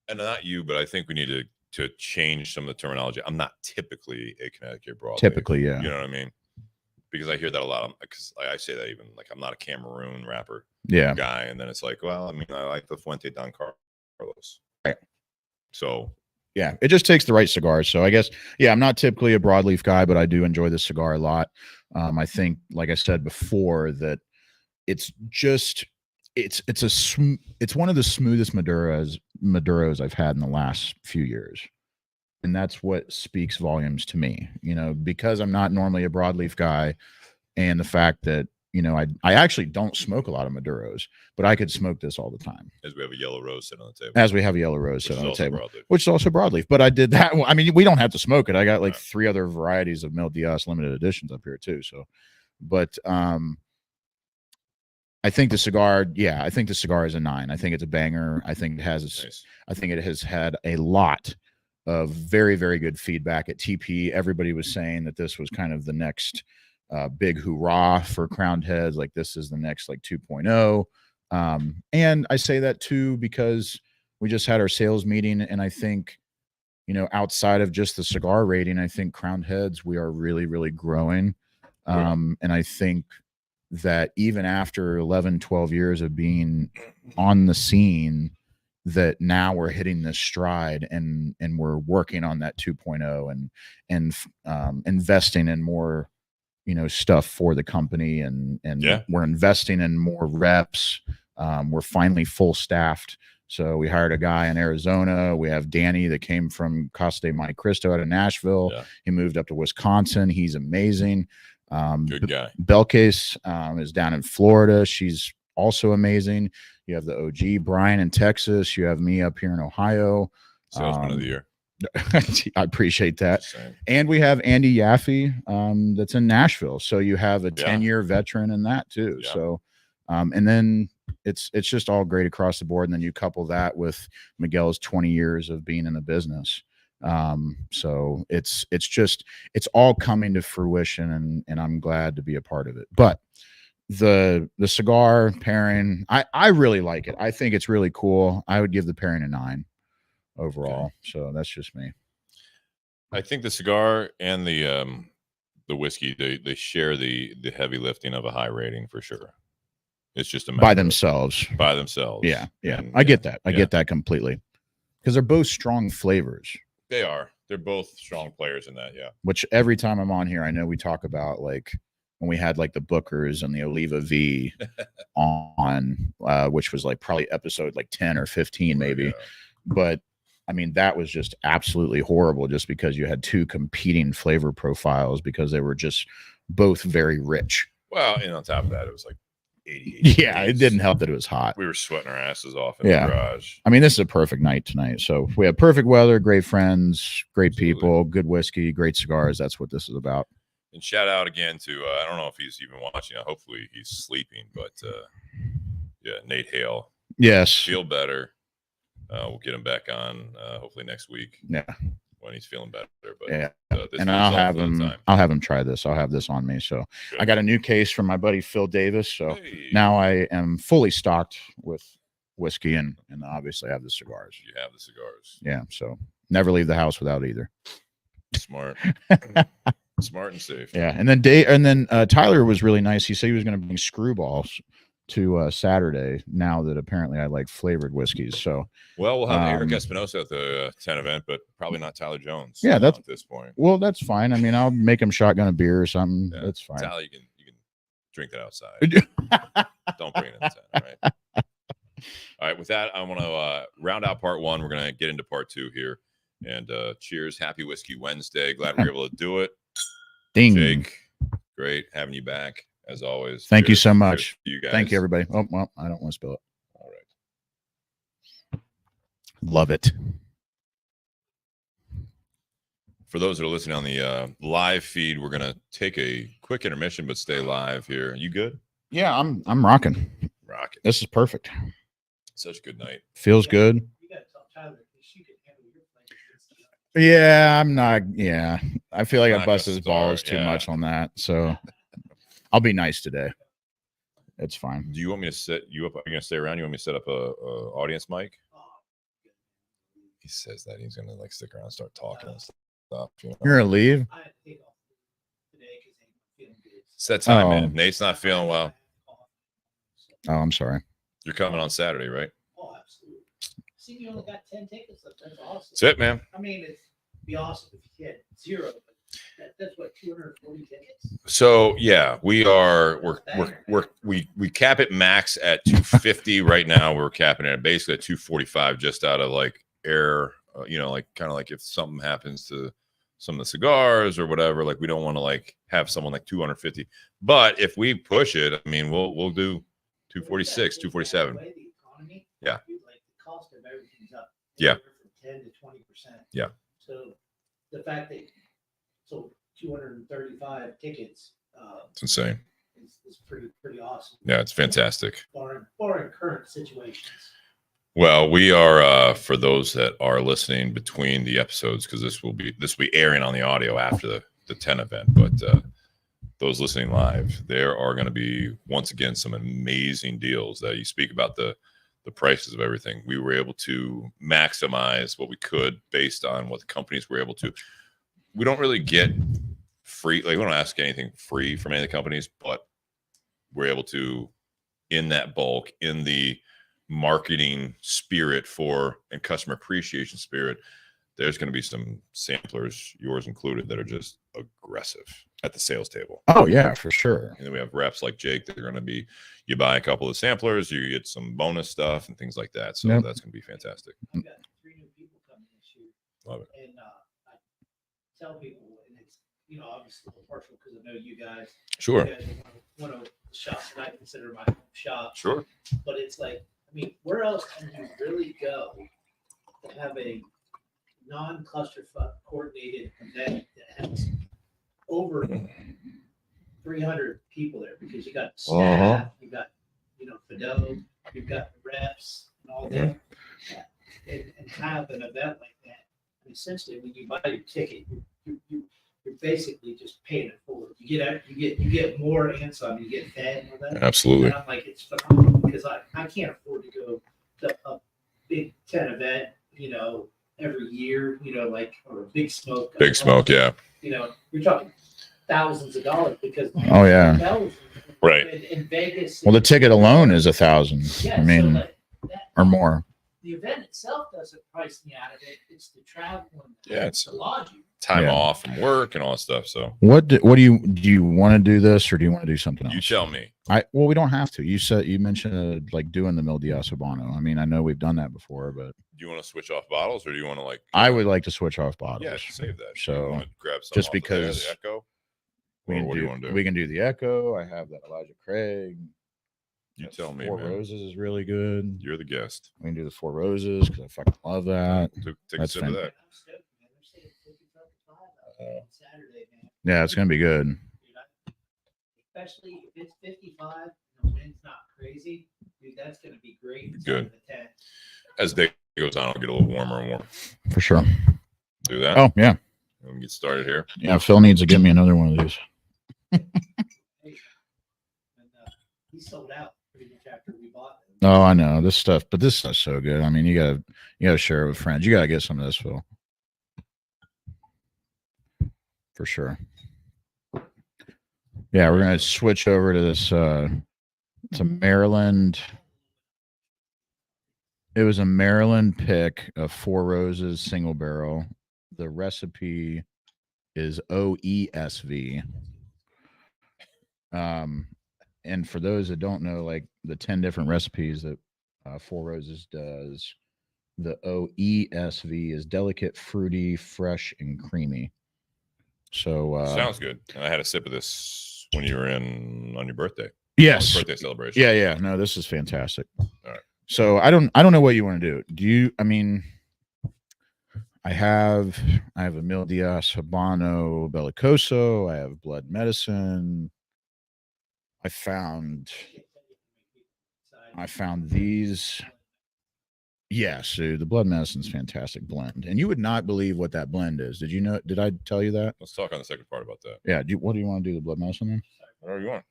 and not you, but I think we need to change some of the terminology. I'm not typically a Connecticut broadleaf. Typically, yeah. You know what I mean? Because I hear that a lot. Because I say that even like I'm not a Cameroon rapper guy, and then it's like, well, I mean, I like the Fuente Don Carlos. Right. So yeah, it just takes the right cigars. So I guess, yeah, I'm not typically a broadleaf guy, but I do enjoy this cigar a lot. I think, like I said before, that it's just it's one of the smoothest Maduros I've had in the last few years. And that's what speaks volumes to me, because I'm not normally a broadleaf guy, and the fact that, I actually don't smoke a lot of Maduros, but I could smoke this all the time. As we have a yellow rose sitting on the table. As we have a yellow rose sitting on the table, which is also broadleaf. But I did that. I mean, we don't have to smoke it. I got like 3 other varieties of Mil Dias limited editions up here too. So, but I think the cigar is a 9. I think it's a banger. I think it has nice. I think it has had a lot of very, very good feedback at TP. Everybody was saying that this was kind of the next big hoorah for Crowned Heads. Like this is the next like 2.0. And I say that too because we just had our sales meeting, and I think, outside of just the cigar rating, I think Crowned Heads, we are really, really growing. And I think that even after 11, 12 years of being on the scene, that now we're hitting this stride and we're working on that 2.0 and investing in more, stuff for the company. And we're investing in more reps. We're finally full staffed. So we hired a guy in Arizona. We have Danny that came from Casa de Monte Cristo out of Nashville. Yeah. He moved up to Wisconsin. He's amazing. Good guy. Belkis is down in Florida. She's also amazing. You have the OG Brian in Texas. You have me up here in Ohio. Salesman of the year. I appreciate that. And we have Andy Yaffe that's in Nashville. So you have a 10-year veteran in that too. Yeah. So and then it's just all great across the board. And then you couple that with Miguel's 20 years of being in the business. So it's all coming to fruition, and I'm glad to be a part of it. But the cigar pairing, I really like it. I think it's really cool. I would give the pairing a 9 overall. Okay. So that's just me. I think the cigar and the whiskey, they share the heavy lifting of a high rating for sure. It's just by themselves. Yeah. And, I get that. I get that completely. Because they're both strong flavors. They are. They're both strong players in that, yeah. Which every time I'm on here, I know we talk about like when we had like the Bookers and the Oliva V on, which was like probably episode like 10 or 15 maybe. Yeah. But I mean, that was just absolutely horrible just because you had 2 competing flavor profiles because they were just both very rich. Well, and on top of that, it was like 80 yeah, it didn't help that it was hot. We were sweating our asses off in the garage. I mean, this is a perfect night tonight. So we have perfect weather, great friends, great people, good whiskey, great cigars. That's what this is about. And shout out again to I don't know if he's even watching. Hopefully he's sleeping, but Nate Hale. Yes. Feel better. We'll get him back on hopefully next week. Yeah. When he's feeling better. But yeah. And I'll have him try this. I'll have this on me. So good. I got a new case from my buddy Phil Davis. So now I am fully stocked with whiskey and obviously I have the cigars. You have the cigars. Yeah. So never leave the house without either. Smart. Smart and safe. Yeah, and then Tyler was really nice. He said he was going to bring screwballs to Saturday. Now that apparently I like flavored whiskeys, so Well, we'll have Eric Espinosa at the 10 event, but probably not Tyler Jones. Yeah, that's at this point. Well, that's fine. I mean, I'll make him shotgun a beer or something. Yeah. That's fine. Tyler, you can drink that outside. Don't bring it in the tent. All right. All right. With that, I want to round out part one. We're going to get into part two here. And cheers. Happy Whiskey Wednesday. Glad we were able to do it. Ding. Jake, great having you back as always. Thank you so much. You guys. Thank you, everybody. Oh, well, I don't want to spill it. All right. Love it. For those that are listening on the live feed, we're gonna take a quick intermission, but stay live here. You good? Yeah, I'm rocking. Rocking. This is perfect. Such a good night. Feels good. You gotta tell Tyler she can handle your flavors. Yeah, I'm not. Yeah, I feel like I Not busted gonna his balls start, too much on that. So I'll be nice today. It's fine. Do you want me to set you up? Are you gonna stay around? You want me to set up a audience mic? He says that he's gonna like stick around and start talking and stuff. You know? You're gonna leave? I had to take off today because I'm feeling good. It's that time, Oh. man. Nate's not feeling well. Oh, I'm sorry. You're coming on Saturday, right? Oh, absolutely. See, you only got 10 tickets left. That's awesome. That's it, man. I mean, it'd be awesome if you had 0, but that's what 240 tickets. So yeah, we cap it max at 250 right now. We're capping it at basically at 245, just out of like air, like kind of like if something happens to some of the cigars or whatever, like we don't want to like have someone like 250. But if we push it, I mean, we'll do 246, 247. The economy, Yeah. like the cost of everything's up. Yeah. From 10 to 20%. Yeah. So the fact that sold 235 tickets It's insane. is pretty awesome. Yeah, it's fantastic. Barring current situations. Well, we are for those that are listening between the episodes, because this will be airing on the audio after the 10 event, but those listening live, there are going to be once again some amazing deals that you speak about the prices of everything. We were able to maximize what we could based on what the companies were able to. We don't really get free, like we don't ask anything free from any of the companies, but we're able to, in that bulk, in the marketing spirit and customer appreciation spirit, there's going to be some samplers, yours included, that are just aggressive at the sales table. Oh yeah, for sure. And then we have reps like Jake that are going to be, you buy a couple of samplers, you get some bonus stuff and things like that. So that's going to be fantastic. I've got 3 new people coming this year. Love it. And I tell people, and it's, obviously partial because I know you guys. Sure. You guys are one of the shops that I consider my home shop. Sure. But it's like, I mean, where else can you really go to have a non-cluster coordinated event that has over 300 people there? Because you got staff, you got, Fido, you've got the reps and all that. And have an event like that. And essentially, when you buy your ticket, you're basically just paying it forward. You get more and some. You get fed and all that. Absolutely. And I'm like, it's phenomenal because I can't afford to go to a Big 10 event, every year, or a Big Smoke. Big Smoke, yeah. You're talking thousands of dollars because Oh yeah. Right. In Vegas. Well, the ticket alone is $1,000. Yeah, I mean, so or more. the event itself doesn't price me out of it. It's the travel and it's the lodging. time off from work and all that stuff. So What do you want to do this, or do you want to do something else? you tell me. Well, we don't have to. You mentioned like doing the Mil Dias Maduro. I mean, I know we've done that before, but Do you want to switch off bottles, or do you want to like? I would like to switch off bottles. Yeah, save that. So, you want to grab some just off the because Echo. We Or can what do you want to do? We can do the Echo. I have that Elijah Craig. You That tell me, Four man. Roses is really good. You're the guest. We can do the Four Roses because I fucking love that. Take a That's sip of that. I'm stoked, man. They're saying 55 on Saturday, man. Yeah, it's gonna be good. Dude, especially if it's 55 and the wind's not crazy, dude, that's going to be great. inside Good. of the tent. As day goes on, it'll get a little warmer and warmer. For sure. Do that. Oh yeah, We can get started here. yeah. Phil needs to give me another one of these. Hey, and he sold out pretty much after we bought them. Oh, I know this stuff, but this stuff's so good. I mean, you gotta share it with friends. You gotta get some of this, Phil. For sure. Yeah, we're gonna switch over to this. It's a Maryland. It was a Maryland pick of Four Roses single barrel. The recipe is OESV. And for those that don't know, like the 10 different recipes that Four Roses does, the OESV is delicate, fruity, fresh, and creamy. So sounds good. And I had a sip of this when you were in on your birthday. Yes. Birthday celebration. Yeah. No, this is fantastic. All right. So I don't know what you want to do. Do you? I mean, I have a Mil Dias Habano Bellicoso. I have Blood Medicine. I found these. Yeah, so the Blood Medicine's fantastic blend, and you would not believe what that blend is. Did you know? Did I tell you that? Let's talk on the second part about that. Yeah. What do you want to do? The Blood Medicine then? Whatever you want.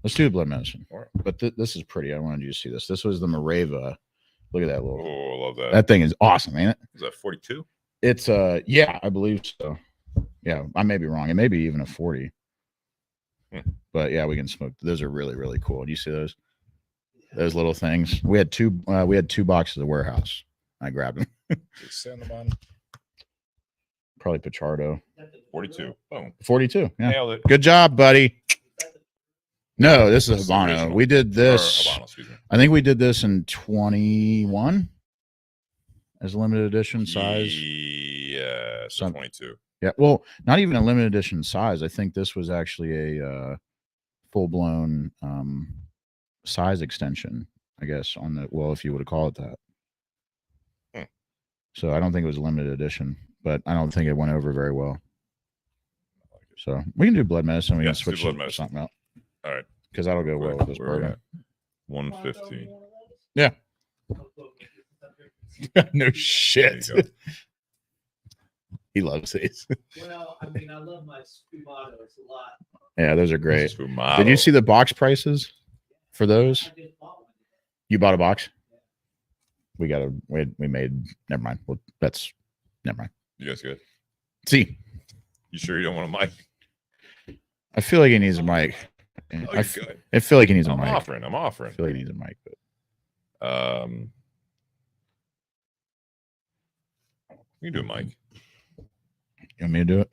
Let's do the Blood Medicine. All right. But this is pretty. I wanted you to see this. This was the Moreva. Look at that little. Oh, I love that. That thing is awesome, ain't it? Is that 42? It's yeah, I believe so. Yeah, I may be wrong. It may be even a 40. But yeah, we can smoke. Those are really, really cool. Do you see those? Those little things. We had two boxes of warehouse. I grabbed them. Probably Pichardo. 42. Boom. 42. Yeah. Nailed it. Good job, buddy. No, this is Habano. original. We did this. Habano, excuse me. I think we did this in 21 as a limited edition size. Yeah, so 22. Yeah, well, not even a limited edition size. I think this was actually a full blown size extension, I guess, on the, well, if you would have called it that. So I don't think it was a limited edition, but I don't think it went over very well. So we can do Blood Medicine. We can switch to something else. All right. Because that'll go well with this bourbon. 150. Yeah. No shit. He loves these. Well, I mean, I love my Sfumatos a lot. Yeah, those are great. Sfumato. Did you see the box prices for those? I just bought one. You bought a box? We made, never mind. Well, never mind. You guys good? See, You sure you don't want a mic? I feel like he needs a mic. Oh, I feel like he needs a mic. I'm I offering. feel like he needs a mic. But you can do a mic. you want me to do it?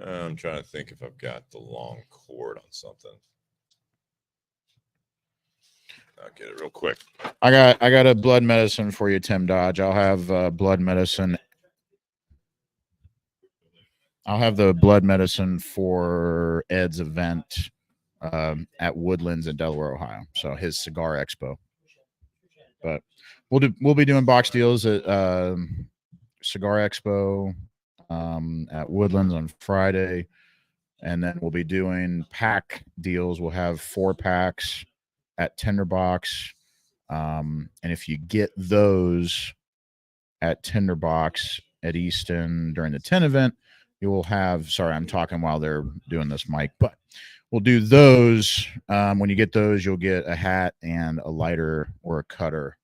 I'm trying to think if I've got the long cord on something. I'll get it real quick. I got a Blood Medicine for you, Tim Dodge. I'll have Blood Medicine. I'll have the Blood Medicine for Ed's event at Woodlands in Delaware, Ohio. So his cigar expo. But we'll be doing box deals at Cigar Expo at Woodlands on Friday, and then we'll be doing pack deals. We'll have 4 packs at Tinderbox, and if you get those at Tinderbox at Easton during the 10 event, you will have. Sorry, I'm talking while they're doing this, Mike, but we'll do those. When you get those, you'll get a hat and a lighter or a cutter,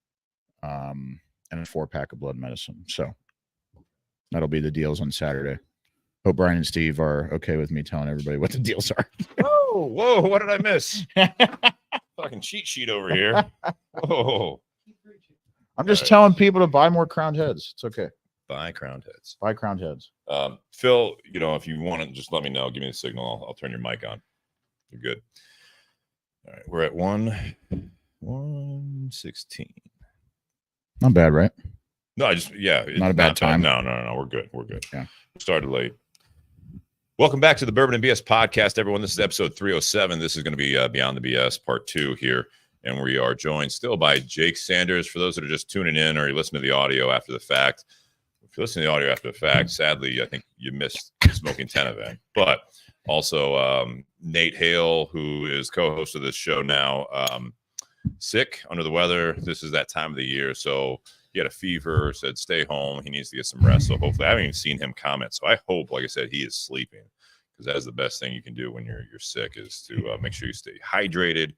and a 4-pack of Blood Medicine. So that'll be the deals on Saturday. Hope Brian and Steve are okay with me telling everybody what the deals are. Whoa, what did I miss? Fucking cheat sheet over here. Whoa. I'm just telling people to buy more crowned heads. It's okay. Buy crowned heads. Buy crowned heads. Phil, if you want to, just let me know. Give me the signal. I'll turn your mic on. You're good. All right, we're at 116. Not bad, right? No, not a bad time. No, we're good. Yeah, started late. Welcome back to the Bourbon and BS podcast, everyone. This is episode 307. This is going to be Beyond the BS part 2 here, and we are joined still by Jake Sanders. For those that are just tuning in or you listen to the audio after the fact, if you listen to the audio after the fact, sadly, I think you missed the Smoking 10 event. But also Nate Hale, who is co-host of this show now, sick, under the weather. This is that time of the year, so he had a fever, said stay home. He needs to get some rest. So hopefully, I haven't even seen him comment. So I hope, like I said, he is sleeping, because that is the best thing you can do when you're sick, is to make sure you stay hydrated.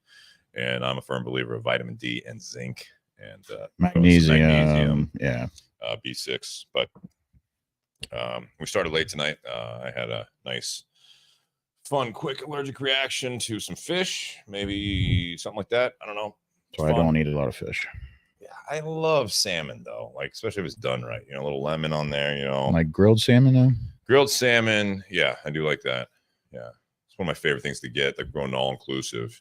And I'm a firm believer of vitamin D and zinc and magnesium. Yeah. B6. But we started late tonight. I had a nice fun, quick allergic reaction to some fish, maybe something like that. I don't know. So I don't eat a lot of fish. Yeah, I love salmon though, like especially if it's done right. You know, a little lemon on there. You know, Like grilled salmon though. grilled salmon. Yeah, I do like that. Yeah, it's one of my favorite things to get. Like going all inclusive,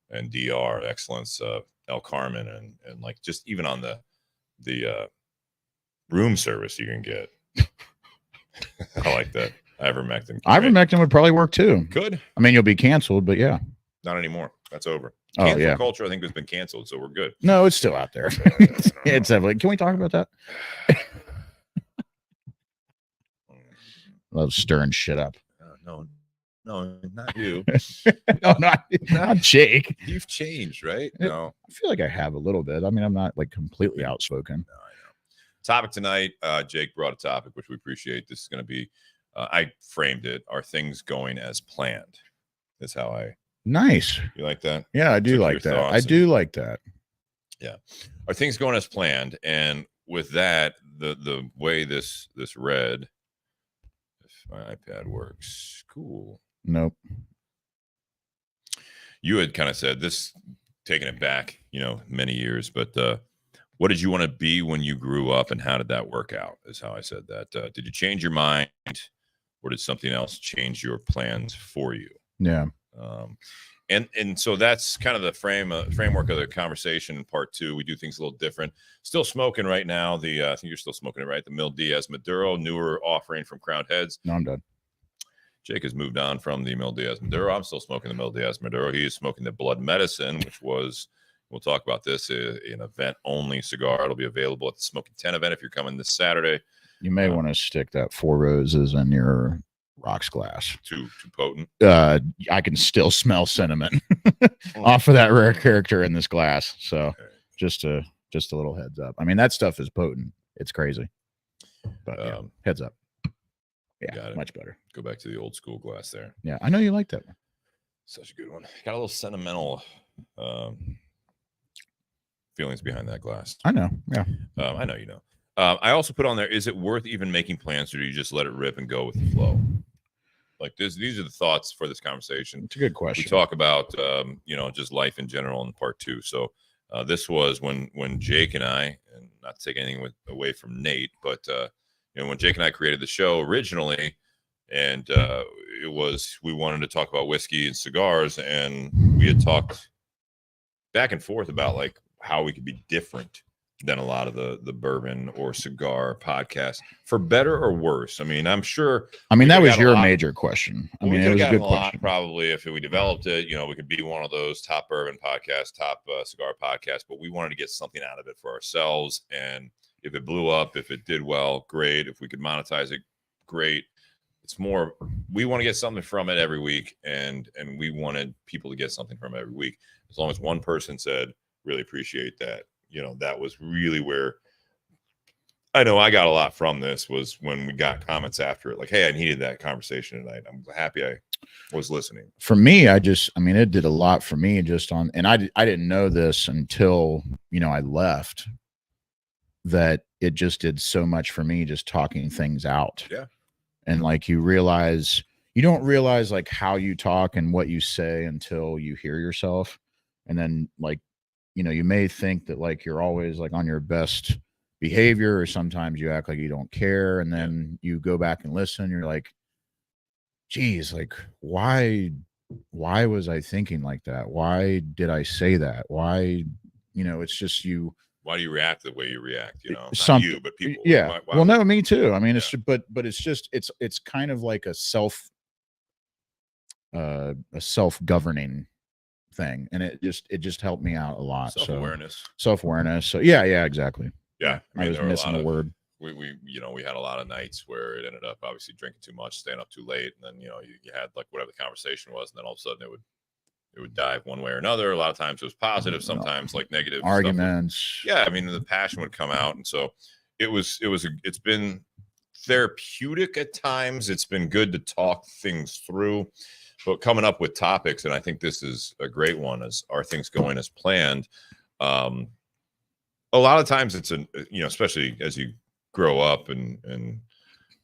and DR Excellence, El Carmen, and like just even on the room service you can get. I like that. Ivermectin. Ivermectin would probably work too. Good. I mean, you'll be canceled, but yeah. Not anymore. That's over. Oh, Cancel yeah. culture, I think, has been canceled, so we're good. No, it's still out there. It's definitely. Can we talk about that? Love stirring shit up. No, not you. No, not Jake. You've changed, right? No. I feel like I have a little bit. I mean, I'm not like completely outspoken. No, I know. Topic tonight, Jake brought a topic, which we appreciate. This is going to be, I framed it, are things going as planned? That's how I. Nice. You like that? Yeah, I do like that. I do like that. Yeah. Are things going as planned? And with that, the way this read, if my iPad works, cool. Nope. You had kind of said this, taking it back, many years, but what did you want to be when you grew up, and how did that work out? Is how I said that. Did you change your mind, or did something else change your plans for you? Yeah. And so that's kind of the framework of the conversation in part two. We do things a little different. Still smoking right now. I think you're still smoking it, right? The Mil Dias Maduro, newer offering from Crowned Heads. No, I'm done. Jake has moved on from the Mil Dias Maduro. I'm still smoking the Mil Dias Maduro. He is smoking the Blood Medicine, which was, we'll talk about this, an event-only cigar. It'll be available at the Smoking 10 event if you're coming this Saturday. You may want to stick that Four Roses in your rocks glass. Too potent. I can still smell cinnamon off of that rare character in this glass. So just a little heads up. I mean, that stuff is potent. It's crazy. But yeah, heads up. Yeah, much better. Go back to the old school glass there. Yeah, I know you like that one. Such a good one. Got a little sentimental feelings behind that glass. I know. Yeah. I know you know. I also put on there, is it worth even making plans, or do you just let it rip and go with the flow? Like these are the thoughts for this conversation. It's a good question. We talk about just life in general in part two. So this was when Jake and I, and not to take anything away from Nate, but when Jake and I created the show originally, and it was, we wanted to talk about whiskey and cigars, and we had talked back and forth about like how we could be different than a lot of the bourbon or cigar podcasts, for better or worse. I mean, I'm sure. I mean, that was your major question. I mean, it was a good question. Probably if we developed it, we could be one of those top bourbon podcasts, top cigar podcasts, but we wanted to get something out of it for ourselves. And if it blew up, if it did well, great. If we could monetize it, great. It's more, we want to get something from it every week, and we wanted people to get something from it every week. As long as one person said, really appreciate that. That was really where I know I got a lot from this, was when we got comments after it, like, hey, I needed that conversation tonight. I'm happy I was listening. For me, it did a lot for me and I didn't know this until, I left, that it just did so much for me, just talking things out. Yeah. And like, you don't realize like how you talk and what you say until you hear yourself. And then like, you may think that like you're always like on your best behavior, or sometimes you act like you don't care. And then you go back and listen, you're like, geez, like why was I thinking like that? Why did I say that? Why, it's just you. Why do you react the way you react? Not you, but people. Yeah. Well, no, me too. I mean, it's but it's just, it's kind of like a self-governing thing, and it just helped me out a lot. Self-awareness. So yeah, exactly. Yeah, I was missing a word. We had a lot of nights where it ended up obviously drinking too much, staying up too late, and then you had like whatever the conversation was, and then all of a sudden it would dive one way or another. A lot of times it was positive, sometimes like negative arguments. I mean, the passion would come out, and so it's been therapeutic at times. It's been good to talk things through. But coming up with topics, and I think this is a great one, are things going as planned? A lot of times it's especially as you grow up and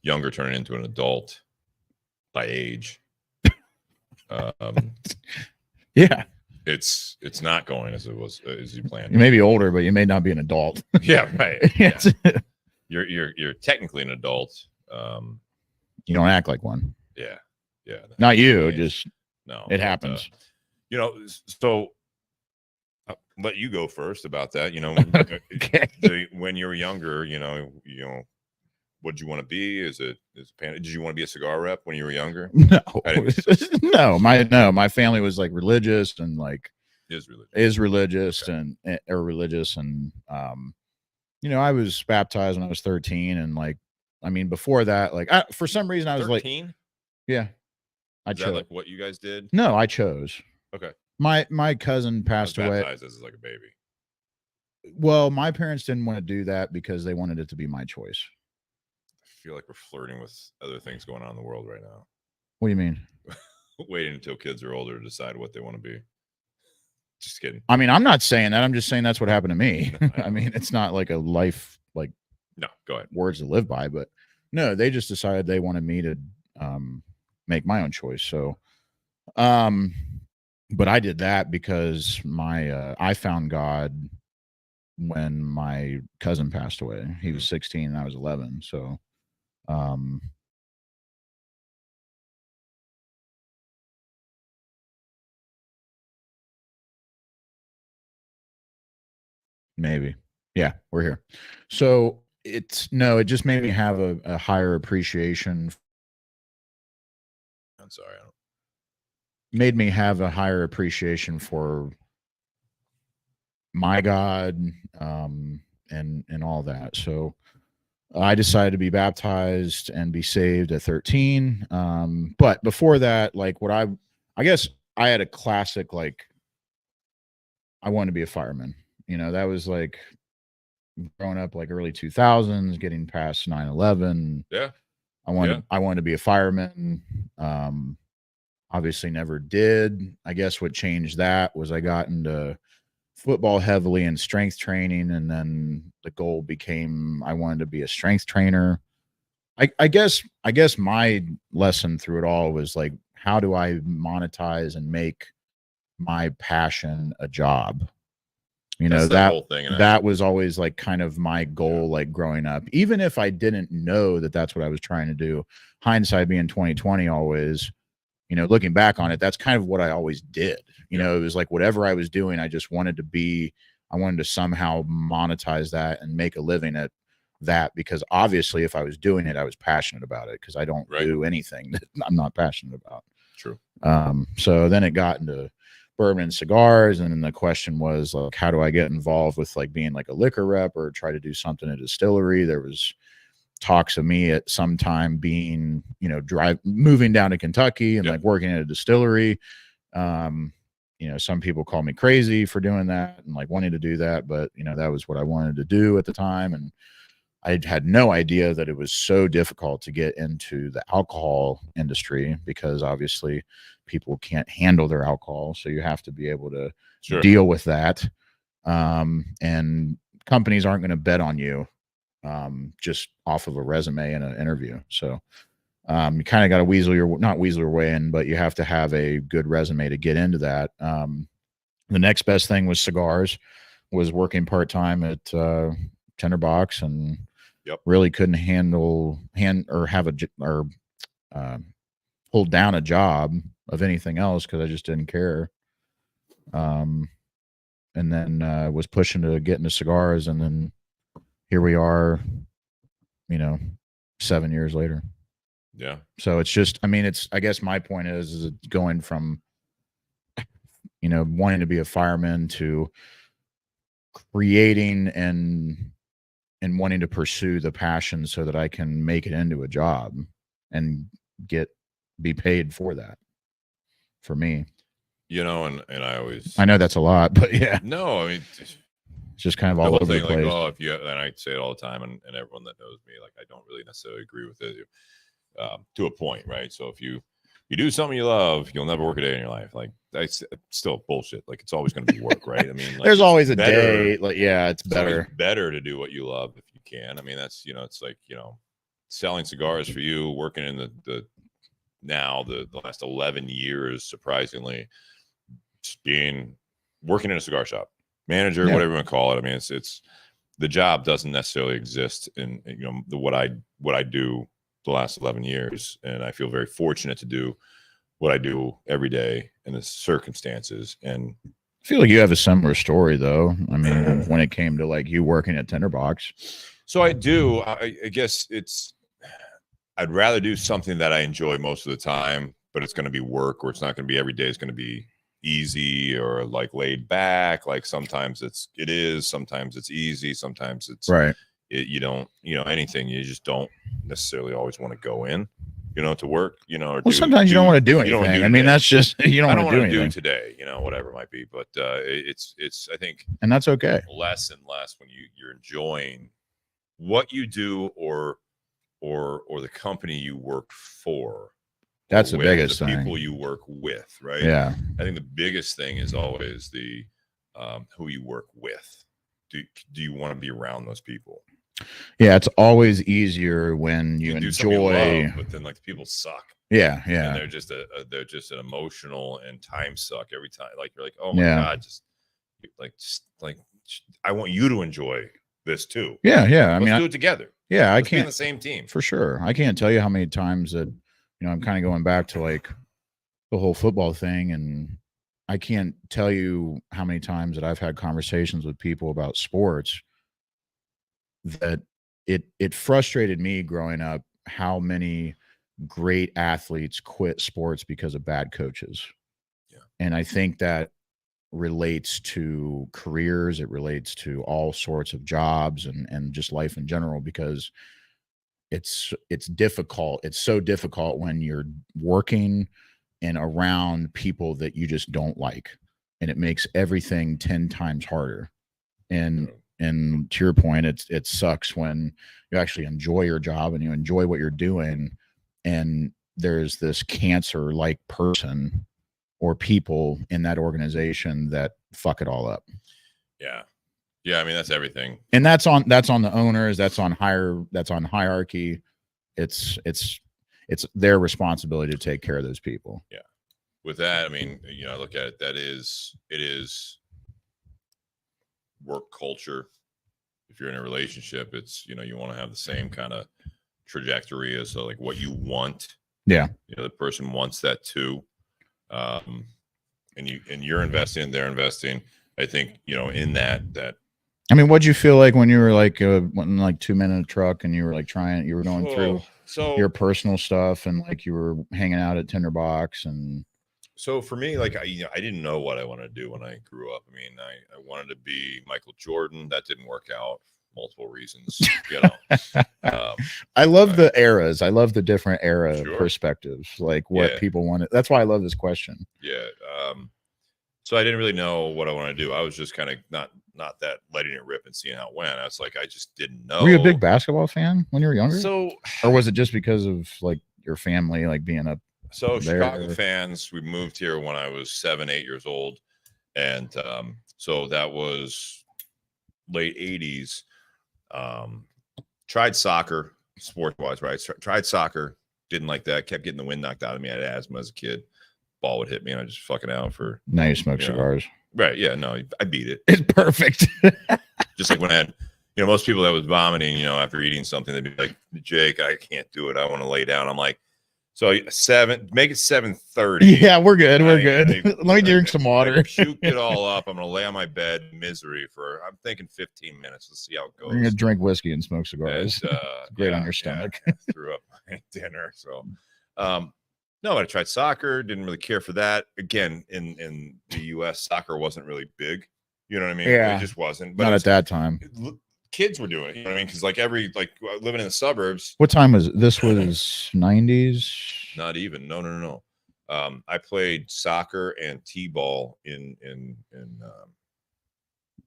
younger, turning into an adult by age. Yeah, it's not going as it was as you planned. you may be older, but you may not be an adult. Yeah, right. Yes. You're technically an adult. You don't act like one. Yeah. Not you, just no. it happens. So I'll let you go first about that. Okay. When you were younger, what did you want to be? Did you want to be a cigar rep when you were younger? No, my family was like religious and like is religious. Okay. and religious and I was baptized when I was 13 and like before that like for some reason I was 13? like yeah I Is chose that like what you guys did? No, I chose. Okay. My cousin passed away. Baptized as like a baby. Well, my parents didn't want to do that because they wanted it to be my choice. I feel like we're flirting with other things going on in the world right now. What do you mean? Waiting until kids are older to decide what they want to be. Just kidding. I'm not saying that. I'm just saying that's what happened to me. No, it's not like a life like no, go ahead. Words to live by, but no, they just decided they wanted me to make my own choice. So but I did that because I found God when my cousin passed away. He was 16 and I was 11. So maybe. Yeah, we're here. So it just made me have a higher appreciation. I'm sorry. Made me have a higher appreciation for my God and all that. So I decided to be baptized and be saved at 13. But before that, like I guess I had a classic, like I wanted to be a fireman. That was like growing up like early 2000s, getting past 9/11. Yeah. I wanted to be a fireman. Obviously never did. I guess what changed that was I got into football heavily and strength training, and then the goal became I wanted to be a strength trainer. I guess my lesson through it all was like, how do I monetize and make my passion a job? That whole thing, that was always like kind of my goal, like growing up, even if I didn't know that that's what I was trying to do. Hindsight being 2020 always, looking back on it, that's kind of what I always did. It was like whatever I was doing, I just wanted to somehow monetize that and make a living at that, because obviously if I was doing it, I was passionate about it, because I don't do anything that I'm not passionate about. True. So then it got into bourbon and cigars, and then the question was like, how do I get involved with like being like a liquor rep or try to do something at a distillery? There was talks of me at some time being, moving down to Kentucky and like working at a distillery. Some people call me crazy for doing that and like wanting to do that, but that was what I wanted to do at the time. And I had no idea that it was so difficult to get into the alcohol industry, because obviously people can't handle their alcohol. So you have to be able to deal with that. And companies aren't going to bet on you just off of a resume and an interview. So you kind of got to not weasel your way in, but you have to have a good resume to get into that. The next best thing was cigars, was working part-time at Tinderbox, and really couldn't hold down a job of anything else, because I just didn't care. And then was pushing to get into cigars, and then here we are, 7 years later. Yeah. So it's just, I guess my point is it's going from, wanting to be a fireman to creating and wanting to pursue the passion so that I can make it into a job and be paid for that, for me. And I know that's a lot, but yeah. No, it's just kind of all over the place. Like, and I say it all the time, and everyone that knows me, like, I don't really necessarily agree with it to a point, right? So if you do something you love, you'll never work a day in your life. Like, that's still bullshit. Like, it's always going to be work, right? Like, there's always a day. Like, it's better. It's better to do what you love if you can. That's, it's like, selling cigars for you, working in the now the last 11 years, surprisingly, just working in a cigar shop, manager, whatever you want to call it. I mean, it's the job doesn't necessarily exist in, you know, what I do the last 11 years. And I feel very fortunate to do what I do every day in the circumstances. And I feel like you have a similar story, though. I mean, when it came to like you working at Tinderbox. So I do. I guess I'd rather do something that I enjoy most of the time, but it's going to be work, or it's not going to be every day. It's going to be easy or like laid back. Like sometimes it is, sometimes it's easy, sometimes it's right. You don't, you know, anything. You just don't necessarily always want to go in, you know, to work, you know. Or well, sometimes you don't want to do anything. I mean, that's just you don't want to do anything. Do today, you know, whatever it might be. But it's I think, and that's okay. Less and less when you're enjoying what you do or the company you work for. That's the biggest thing. People you work with, right? Yeah. I think the biggest thing is always the who you work with. Do you want to be around those people? Yeah, it's always easier when you enjoy, love, but then like the people suck. Yeah. And they're just they're just an emotional and time suck every time. Like you're like, oh my god, just I want you to enjoy this too. Yeah. Let's do it together. Yeah, Let's be on the same team for sure. I can't tell you how many times that, you know, I'm kind of going back to like the whole football thing, and I can't tell you how many times that I've had conversations with people about sports that it frustrated me growing up how many great athletes quit sports because of bad coaches. Yeah. And I think that relates to careers, it relates to all sorts of jobs and just life in general, because it's difficult. It's so difficult when you're working and around people that you just don't like, and it makes everything 10 times harder. And to your point, it sucks when you actually enjoy your job and you enjoy what you're doing, and there's this cancer-like person or people in that organization that fuck it all up. Yeah. I mean, that's everything. And that's on the owners. That's on hierarchy. It's their responsibility to take care of those people. Yeah. With that, I mean, you know, I look at it. It is work culture. If you're in a relationship, it's, you know, you want to have the same kind of trajectory as like what you want. Yeah. You know, the person wants that too. And you're investing, they're investing. I think, you know, in that. I mean, what'd you feel like when you were like 2 men in a truck and you were like you were going through your personal stuff and like you were hanging out at Tinderbox? And so for me, like I didn't know what I wanted to do when I grew up. I mean, I wanted to be Michael Jordan. That didn't work out. Multiple reasons, you know. I love the eras. I love the different era perspectives, like what people wanted. That's why I love this question. Yeah. So I didn't really know what I wanted to do. I was just kind of not that letting it rip and seeing how it went. I was like, I just didn't know. Were you a big basketball fan when you were younger? So, or was it just because of like your family, like being up? So Chicago fans, we moved here when I was 7, 8 years old. And so that was late 80s. Tried soccer, sport-wise, right? Tried soccer, didn't like that. Kept getting the wind knocked out of me. I had asthma as a kid. Ball would hit me, and I just fucking out for. Now you smoke cigars, right? Yeah, no, I beat it. It's perfect. Just like when I had, you know, most people that was vomiting, you know, after eating something, they'd be like, "Jake, I can't do it. I want to lay down." I'm like, so make it 7:30. Yeah, we're good. We're good. Let me drink some water. Puke it all up. I'm gonna lay on my bed in misery for, I'm thinking 15 minutes. Let's see how it goes. You're gonna drink whiskey and smoke cigars. And, great on your stomach. Threw up my dinner. So, no, I tried soccer. Didn't really care for that. Again, in the U.S., soccer wasn't really big. You know what I mean? Yeah, it just wasn't. But not at that time. Kids were doing it. You know what I mean? Because like living in the suburbs. What time was it? This was 90s? Not even. No. I played soccer and t-ball in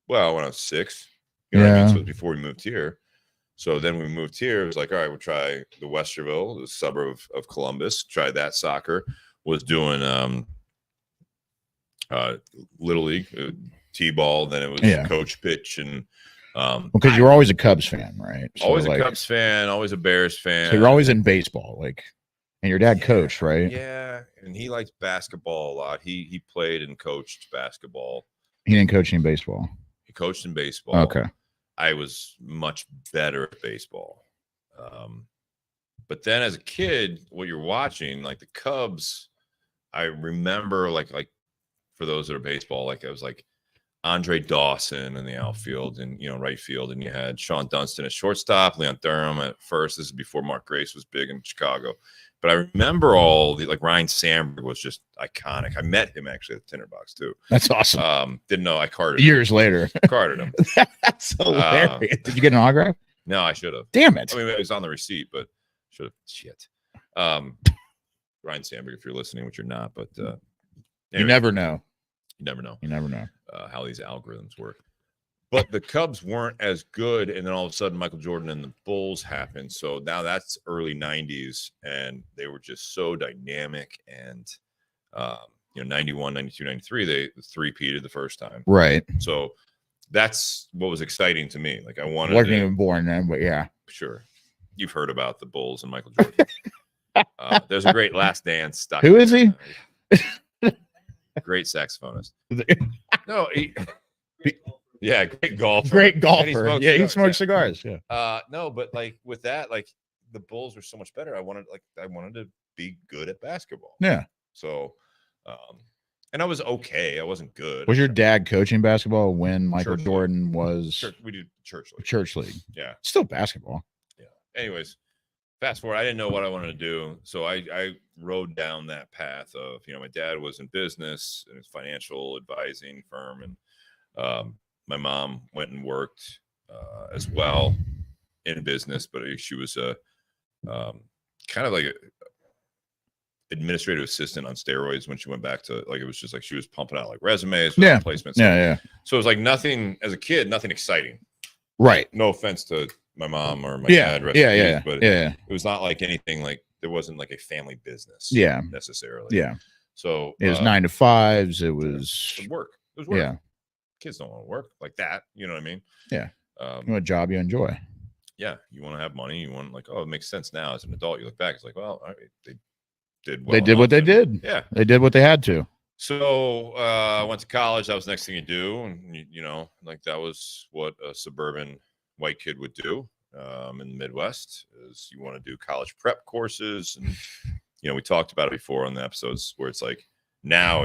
well, when I was 6. You know what I mean? So it was before we moved here. So then we moved here. It was like, all right, we'll try the Westerville, the suburb of Columbus. Tried that soccer. Was doing Little League, t-ball. Then it was coach pitch and. Because you were always a Cubs fan, right? So always a Cubs fan, always a Bears fan. So you're always in baseball, like. And your dad Yeah, coached, right? Yeah, and he liked basketball a lot. He played and coached basketball. He didn't coach any baseball. He coached in baseball. Okay. I was much better at baseball. But then as a kid, what you're watching, like the Cubs, I remember like for those that are baseball, like I was like Andre Dawson in the outfield and right field, and you had Sean Dunston at shortstop, Leon Durham at first. This is before Mark Grace was big in Chicago. But I remember all the Ryan Sandberg was just iconic. I met him actually at the Tinderbox too. That's awesome. Didn't know I carded years him. later. Carded him. That's hilarious. Did you get an autograph? No, I should have. Damn it. I mean, it was on the receipt, but should have. Shit. Ryan Sandberg, if you're listening, which you're not, but anyway, you never know. You never know. You never know how these algorithms work. But the Cubs weren't as good, and then all of a sudden Michael Jordan and the Bulls happened. So now that's early 90s, and they were just so dynamic. And 91, 92, 93, they three-peated the first time. Right. So that's what was exciting to me. Like I wanted wasn't even born then, but yeah. Sure. You've heard about the Bulls and Michael Jordan. There's a great Last Dance documentary. Who is he? Great saxophonist. No, yeah, great golfer. Great golfer. He smokes cigars. Yeah. No, but like with that, like the Bulls were so much better. I wanted to be good at basketball. Yeah. So, and I was okay. I wasn't good. Was your dad coaching basketball when Michael Jordan was? We did church league. Church league. Yeah. Still basketball. Yeah. Anyways, fast forward. I didn't know what I wanted to do, so I rode down that path of my dad was in business and his financial advising firm, and my mom went and worked as well in business, but she was a kind of like a administrative assistant on steroids when she went back to it was just like she was pumping out like resumes, placements. Yeah. So it was like nothing as a kid, nothing exciting. Right. No offense to my mom or my dad. But it was not like anything like there wasn't like a family business. Yeah. Necessarily. Yeah. So it was 9 to 5s. It was work. It was work. Yeah. Kids don't want to work like that. You know what I mean? Yeah. You want a job you enjoy. Yeah. You want to have money. You want it makes sense now as an adult. You look back, it's like, well, all right, they did well. They did what they did. Yeah. They did what they had to. So I went to college. That was the next thing you do. And, that was what a suburban white kid would do in the Midwest is you want to do college prep courses. And, we talked about it before on the episodes where it's like now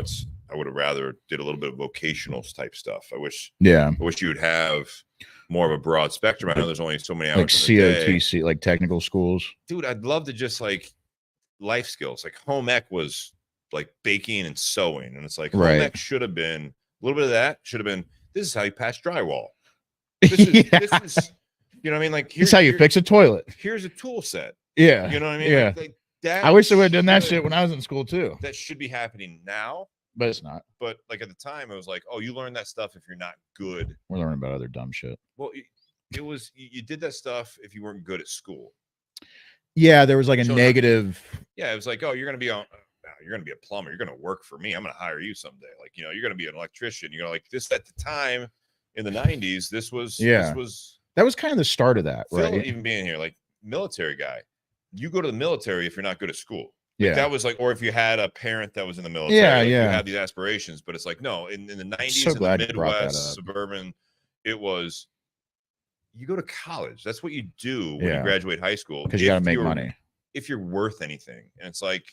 I would have rather did a little bit of vocational type stuff. I wish you would have more of a broad spectrum. I know there's only so many hours. Like COTC, like technical schools. Dude, I'd love to just like life skills. Like home ec was like baking and sewing. And it's like home ec should have been a little bit of that. Should have been, this is how you patch drywall. This is you know what I mean? Like here's how you fix a toilet. Here's a tool set. Yeah. You know what I mean? Yeah. Like that I wish they would have done that shit when I was in school too. That should be happening now. But it's not. But like at the time, it was like, oh, you learn that stuff if you're not good. We're learning about other dumb shit. Well, it was you did that stuff if you weren't good at school. Yeah, there was like a negative. Yeah, it was like, oh, you're gonna be a plumber. You're gonna work for me. I'm gonna hire you someday. Like you're gonna be an electrician. Like this at the time in the 90s. This was that was kind of the start of that, right? Even being here, like military guy, you go to the military if you're not good at school. Yeah, that was like, or if you had a parent that was in the military, you had these aspirations. But it's like, no, in the 90s, in the Midwest, suburban, it was you go to college. That's what you do when you graduate high school because you got to make money if you're worth anything. And it's like,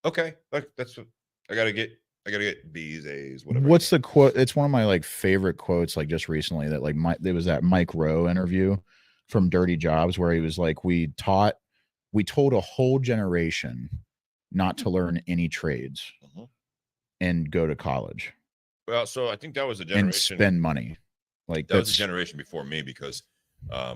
okay, that's what I gotta get. I gotta get B's, A's, whatever. What's the quote? It's one of my like favorite quotes. Like just recently, that like there was that Mike Rowe interview from Dirty Jobs where he was like, we told a whole generation not to learn any trades and go to college. Well, so I think that was a generation and spend money. Like that was a generation before me because I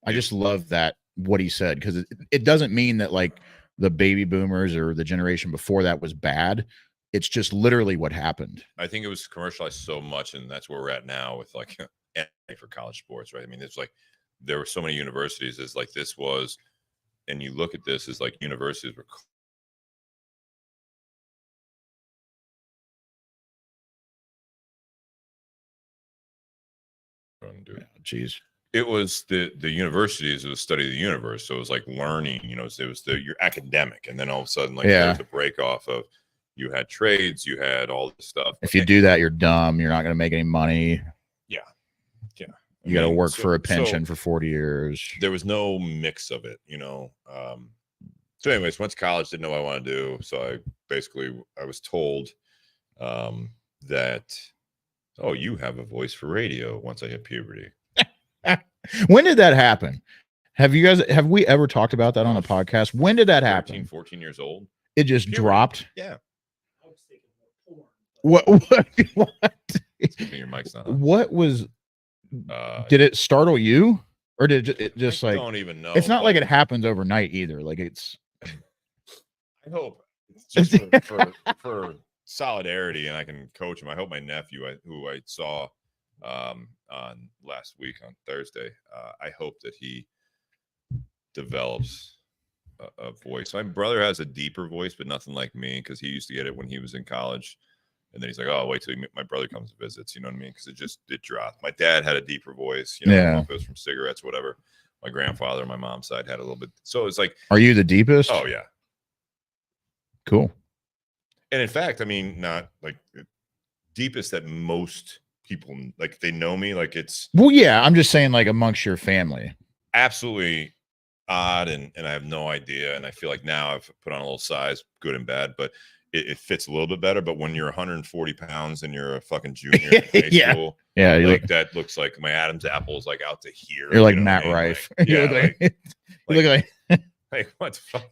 just love that what he said because it doesn't mean that like the baby boomers or the generation before that was bad. It's just literally what happened. I think it was commercialized so much, and that's where we're at now with like for college sports, right? I mean, it's like there were so many universities as like this was, and you look at this as like universities were. Jeez. It was the universities, it was study of the universe. So it was like learning, you know, it was your academic. And then all of a sudden, like there was a break off of you had trades, you had all this stuff. If you do that, you're dumb. You're not going to make any money. Yeah. Yeah. You got to work for a pension for 40 years. There was no mix of it, you know. So anyways, went to college, didn't know what I want to do. So I was told that, oh, you have a voice for radio once I hit puberty. When did that happen? Have we ever talked about that on the podcast? When did that happen? 14 years old. It just dropped. Yeah. I was thinking more porn. What? Your mic's not on. What was? Did it startle you, or did it just I like? don't even know. It's not like it happens overnight either. Like it's. I hope it's just for solidarity, and I can coach him. I hope my nephew, who I saw on last week on Thursday, I hope that he develops a voice. My brother has a deeper voice, but nothing like me, because he used to get it when he was in college, and then he's like, "Oh, wait till my brother comes and visits." You know what I mean? Because it dropped. My dad had a deeper voice. You know, I don't know if it was from cigarettes, whatever. My grandfather, on my mom's side, had a little bit. So it's like, are you the deepest? Oh yeah, cool. And in fact, I mean, not like deepest that most people like. They know me, like it's. Well, yeah, I'm just saying, like amongst your family. Absolutely odd, and I have no idea. And I feel like now I've put on a little size, good and bad, but it fits a little bit better. But when you're 140 pounds and you're a fucking junior in high school, like that looks like my Adam's apple is like out to here. You're like Matt Rife. Like, you look like like what the fuck?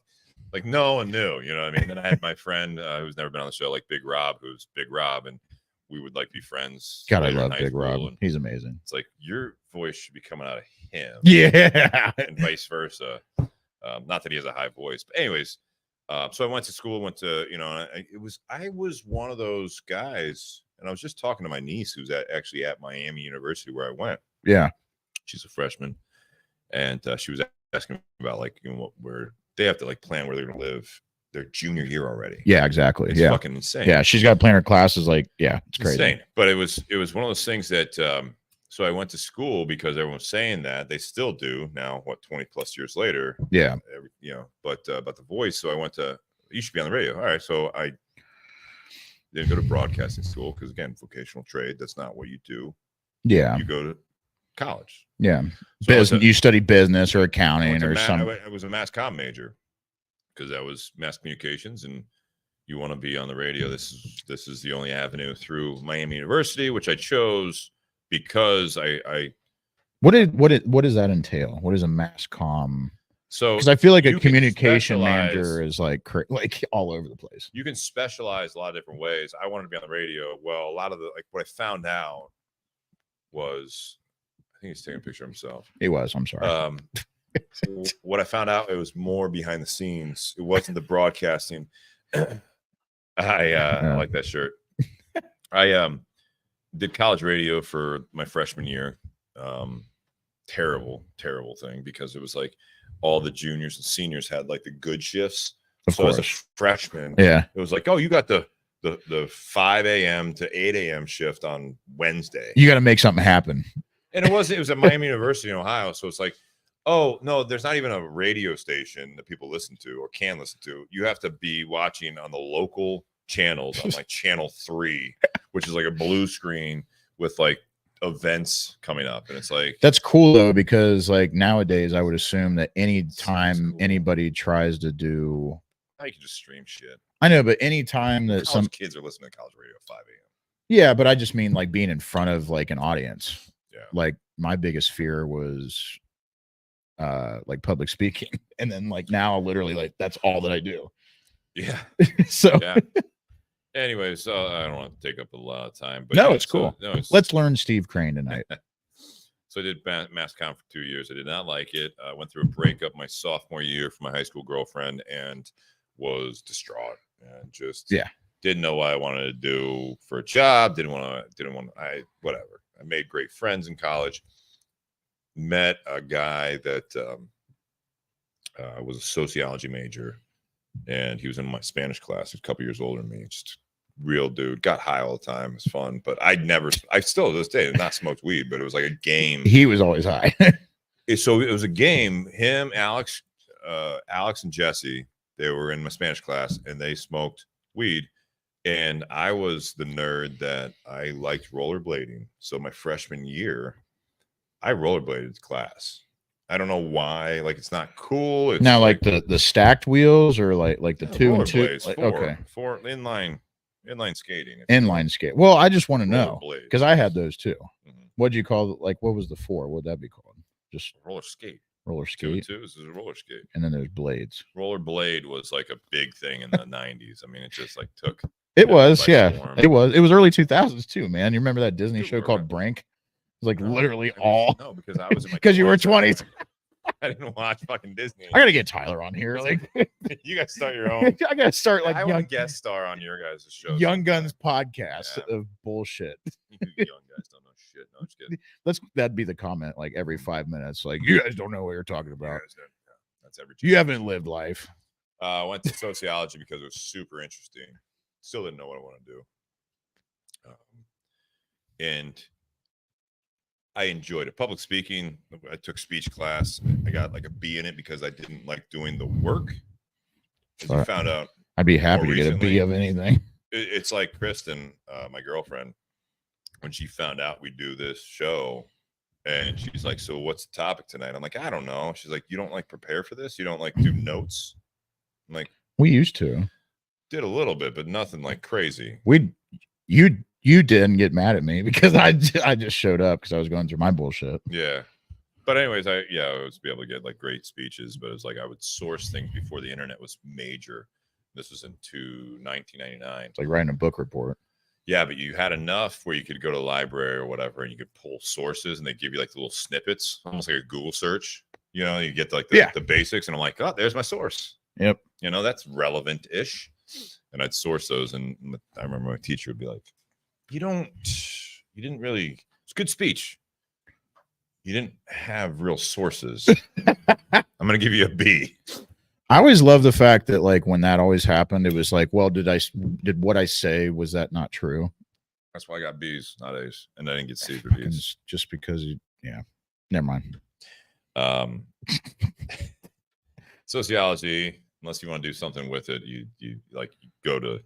Like no one knew, you know what I mean? Then I had my friend who's never been on the show, like Big Rob, who's Big Rob, and we would like be friends. God, I love Big Rob. He's amazing. It's like your voice should be coming out of him. Yeah. And vice versa. Not that he has a high voice, but anyways, so I went to school, I was one of those guys, and I was just talking to my niece who's actually at Miami University where I went. Yeah. She's a freshman, and she was asking about like, you know, where they have to like plan where they're going to live their junior year already. Yeah, exactly. It's fucking insane. Yeah, she's got to plan her classes. Like, yeah, it's crazy. Insane. But it was one of those things that. So I went to school because everyone was saying that. They still do now. What 20 plus years later? Yeah. But about the voice. So I went to. You should be on the radio. All right. So I didn't go to broadcasting school because again, vocational trade. That's not what you do. Yeah. You go to college. Yeah. So business. You study business or accounting or something. I was a mass comm major because that was mass communications, and you want to be on the radio. This is the only avenue through Miami University, which I chose because I. What does that entail? What is a mass comm? So because I feel like a communication manager is like all over the place. You can specialize a lot of different ways. I wanted to be on the radio. Well, a lot of what I found out was, I think he's taking a picture of himself. He was. I'm sorry. What I found out, it was more behind the scenes. It wasn't the broadcasting. I like that shirt. I did college radio for my freshman year. Terrible thing, because it was like all the juniors and seniors had like the good shifts. Of course. As a freshman, it was like, oh, you got the 5 a.m. to 8 a.m. shift on Wednesday. You got to make something happen. And it was at Miami University in Ohio. So it's like, oh, no, there's not even a radio station that people listen to or can listen to. You have to be watching on the local channels on like channel 3, which is like a blue screen with like events coming up. And it's like, that's cool though, because like nowadays I would assume that anytime anybody tries to do, I can just stream shit. I know, but anytime that some kids are listening to college radio at 5 a.m. Yeah, but I just mean like being in front of like an audience. Yeah. Like my biggest fear was like public speaking. And then like now literally like that's all that I do. Yeah. So yeah. Anyways, I don't want to take up a lot of time, but no, it's cool. Let's learn Steve Crane tonight. So I did mass comm for 2 years. I did not like it. I went through a breakup my sophomore year for my high school girlfriend and was distraught and just didn't know what I wanted to do for a job. Whatever. I made great friends in college. Met a guy that was a sociology major, and he was in my Spanish class. He was a couple years older than me. Just real dude. Got high all the time. It was fun, but I still to this day have not smoked weed, but it was like a game. He was always high. So it was a game. Him, Alex and Jesse, they were in my Spanish class and they smoked weed. And I was the nerd that I liked rollerblading. So my freshman year, I rollerbladed to class. I don't know why. Like, it's not cool. It's now, like the stacked wheels or like the two and two. rollerblades, Like, four, okay, four inline skating. inline skate. Well, I just want to know Rollerblades. because I had those too. Mhm. What'd you call it? Like, what was the four? What'd that be called? Just Roller skate. roller 2 and skate, 2 is a roller skate. and then there's blades. Rollerblade was like a big thing in the 90s. I mean, it just like took. It Yeah, was, by yeah, storm. it was. It was early 2000s too, man. You remember that Disney Dude, show we're called right. Brink? It was like No, literally I mean, all No, because I was in my 'Cause you were 20s. 20s. I didn't watch fucking Disney. I gotta get Tyler on here. Like, You guys start your own. I gotta start like I young, want to guest star on your guys' show. young Guns podcast Yeah. of bullshit. You young guys don't know shit. No, I'm just kidding. That'd be the comment like every 5 minutes. Like, you guys don't know what you're talking You about. guys don't- yeah, that's every. You haven't lived life. I went to sociology because it was super interesting. Still didn't know what I want to do. And I enjoyed it. Public speaking, I took speech class. I got like a B in it because I didn't like doing the work. As you Alright. found out, I'd be happy More to get a B recently- of anything. it's like Kristen, my girlfriend, when she found out we do this show, and she's like, "So what's the topic tonight?" I'm like, "I don't know." She's like, "You don't like prepare for this? You don't like do notes?" I'm like, We used to. "Did a little bit, but nothing like crazy." You didn't get mad at me because I just showed up because I was going through my bullshit. Yeah. But anyways, I was be able to get like great speeches, but it was like I would source things before the internet was major. This was in 1999. It's like writing a book report. Yeah, but you had enough where you could go to the library or whatever, and you could pull sources, and they give you like the little snippets, almost like a Google search. You know, you get like the basics, and I'm like, oh, there's my source. Yep. You know, that's relevant-ish. And I'd source those, and I remember my teacher would be like, you didn't really, it's a good speech. You didn't have real sources. I'm going to give you a B. I always love the fact that like when that always happened, it was like, well, did what I say, was that not true? That's why I got B's, not A's. And I didn't get C's or D's. Just because never mind. Sociology, unless you want to do something with it, you go to.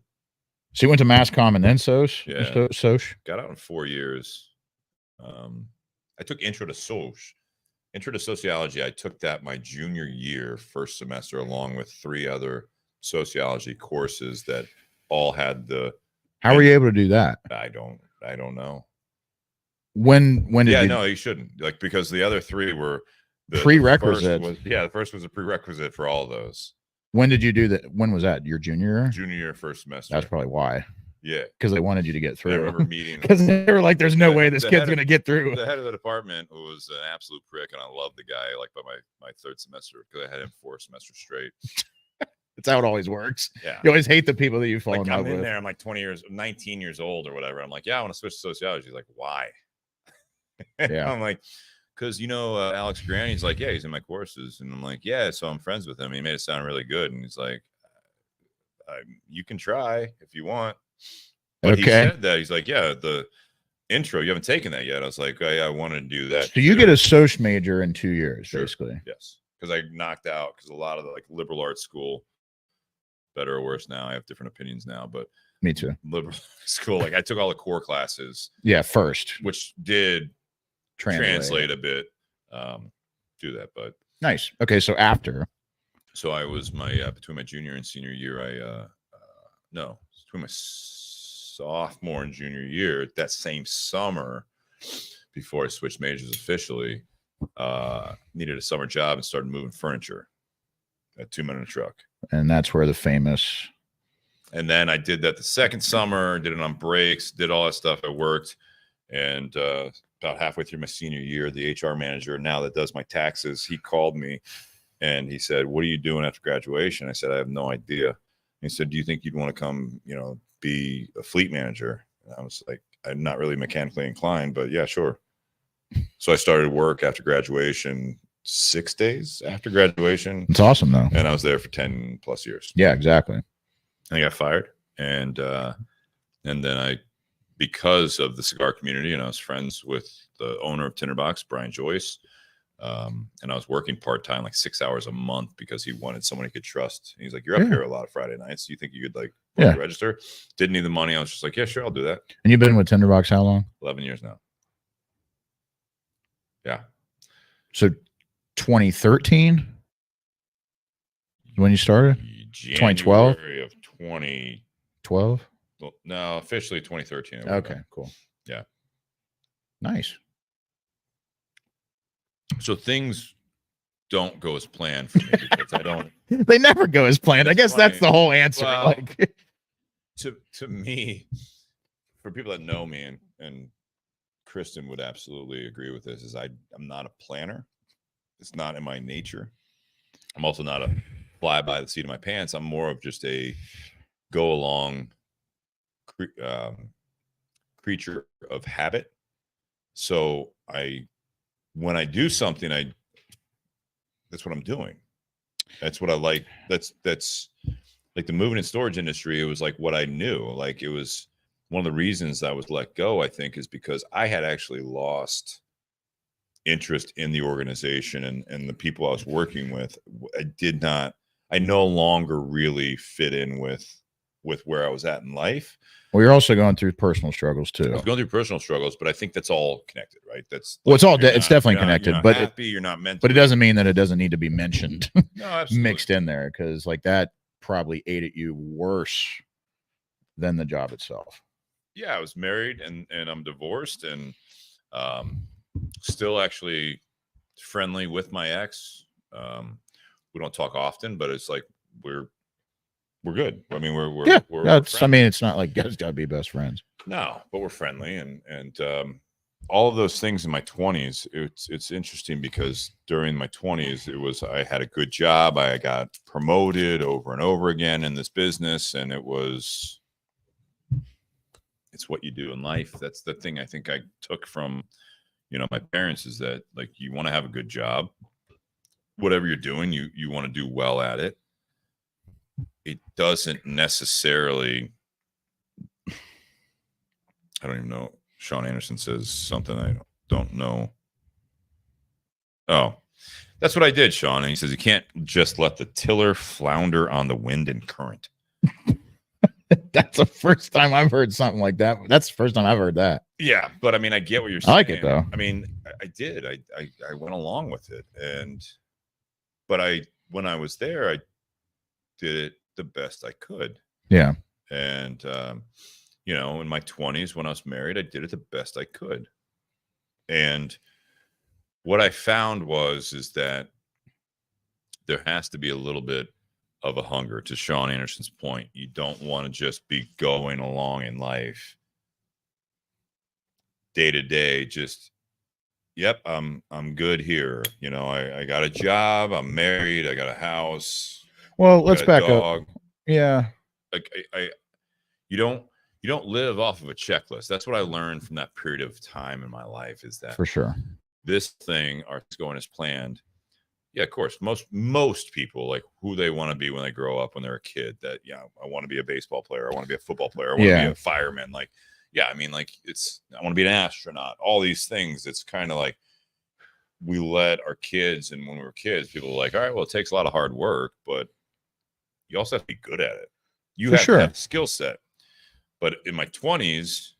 So you went to Mass Comm and then Soch? Yeah. Soch? Got out in 4 years. I took Intro to Sociology. I took that my junior year, first semester, along with 3 other sociology courses that all had the. How were you able to do that? I don't know. When did Yeah, you? no, you shouldn't. Like, because the other 3 were the Prerequisites. The first was a prerequisite for all of those. When did you do that? When was that? Your junior year? Junior year, first semester. That's probably why. Yeah. Because they wanted you to get I through. remember meeting Because they were like, "There's no way this the kid's head gonna get through." the head of the department, who was an absolute prick, and I loved the guy. Like, by my 3rd semester, because I had him 4 semesters straight. That's how it always works. Yeah. You always hate the people that you fall Like, in I'm love in with. there. I'm like 19 years old or whatever. I'm like, yeah, I want to switch to sociology. He's like, why? Yeah. I'm like, because Alex Grant. He's like, yeah, he's in my courses, and I'm like, yeah, so I'm friends with him. He made it sound really good, and he's like, you can try if you want. But he said that he's like, yeah, the intro, you haven't taken that yet. I was like, oh, yeah, I wanted to do that. So you get a Soch major in 2 years, Sure. basically. Yes, because I knocked out because a lot of the like liberal arts school, better or worse now. I have different opinions now, but Me too. liberal school, like I took all the core classes, Yeah, first which did translate a bit. Do that, but Nice. Okay, so after. so I was between my junior and senior year. No, between my sophomore and junior year, that same summer, before I switched majors officially, needed a summer job and started moving furniture at 2 Men in a Truck. And that's where the famous. And then I did that the second summer, did it on breaks, did all that stuff. I worked, and about halfway through my senior year, the HR manager now that does my taxes, he called me and he said, "What are you doing after graduation?" I said, "I have no idea." He said, "Do you think you'd want to come, be a fleet manager?" And I was like, "I'm not really mechanically inclined, but yeah, sure." So I started work after graduation, 6 days after graduation. It's awesome though. And I was there for 10 plus years. Yeah, exactly. I got fired, and And then because of the cigar community, and I was friends with the owner of Tinderbox, Brian Joyce, and I was working part-time, like 6 hours a month, because he wanted someone he could trust. He's like, you're up here a lot of Friday nights. You think you could register? Didn't need the money. I was just like, yeah, sure, I'll do that. And you've been with Tinderbox how long? 11 years now. Yeah. So 2013 when you started? 2012? Of 2012? Well, no, officially 2013. Okay, cool. Yeah. Nice. So things don't go as planned for me because I don't. They never go as planned. I guess that's the whole answer. Well, like to me, for people that know me, and Kristen would absolutely agree with this, is I'm not a planner. It's not in my nature. I'm also not a fly by the seat of my pants. I'm more of just a go along creature of habit. So when I do something, that's what I'm doing. That's what I like. That's like the moving and storage industry. It was like what I knew. Like, it was one of the reasons I was let go, I think, is because I had actually lost interest in the organization and the people I was working with. I no longer really fit in with where I was at in life. Well, you're also going through personal struggles too. I was going through personal struggles, but I think that's all connected, right? That's well, it's definitely connected, but you're not meant. But it doesn't mean that it doesn't need to be mentioned, no, mixed in there, because like that probably ate at you worse than the job itself. Yeah, I was married and I'm divorced and still actually friendly with my ex. We don't talk often, but it's like we're good. I mean, we're I mean, it's not like guys got to be best friends. No, but we're friendly, and all of those things in my 20s. It's interesting because during my 20s, I had a good job. I got promoted over and over again in this business, and it's what you do in life. That's the thing I think I took from, my parents, is that, like, you want to have a good job. Whatever you're doing, you want to do well at it. It doesn't necessarily, I don't even know. Sean Anderson says something I don't know. Oh, that's what I did, Sean. And he says, you can't just let the tiller flounder on the wind and current. That's the first time I've heard something like that. That's the first time I've heard that. Yeah, but I mean, I get what you're saying. I like it, though. I mean, I did. I went along with it. But when I was there, I did it the best I could. Yeah. And, in my 20s, when I was married, I did it the best I could. And what I found is that there has to be a little bit of a hunger, to Sean Anderson's point. You don't want to just be going along in life day to day, just, yep, I'm good here. I got a job, I'm married, I got a house. Well, let's back up. Yeah. Like you don't live off of a checklist. That's what I learned from that period of time in my life, is that for sure this thing are going as planned. Yeah, of course. Most people, like, who they want to be when they grow up, when they're a kid, that, I want to be a baseball player, I want to be a football player, I want to be a fireman. Like, yeah, I mean, like, I want to be an astronaut, all these things. It's kind of like we let our kids, and when we were kids, people were like, all right, well, it takes a lot of hard work, but you also have to be good at it. You have to have a skill set. But in my 20s,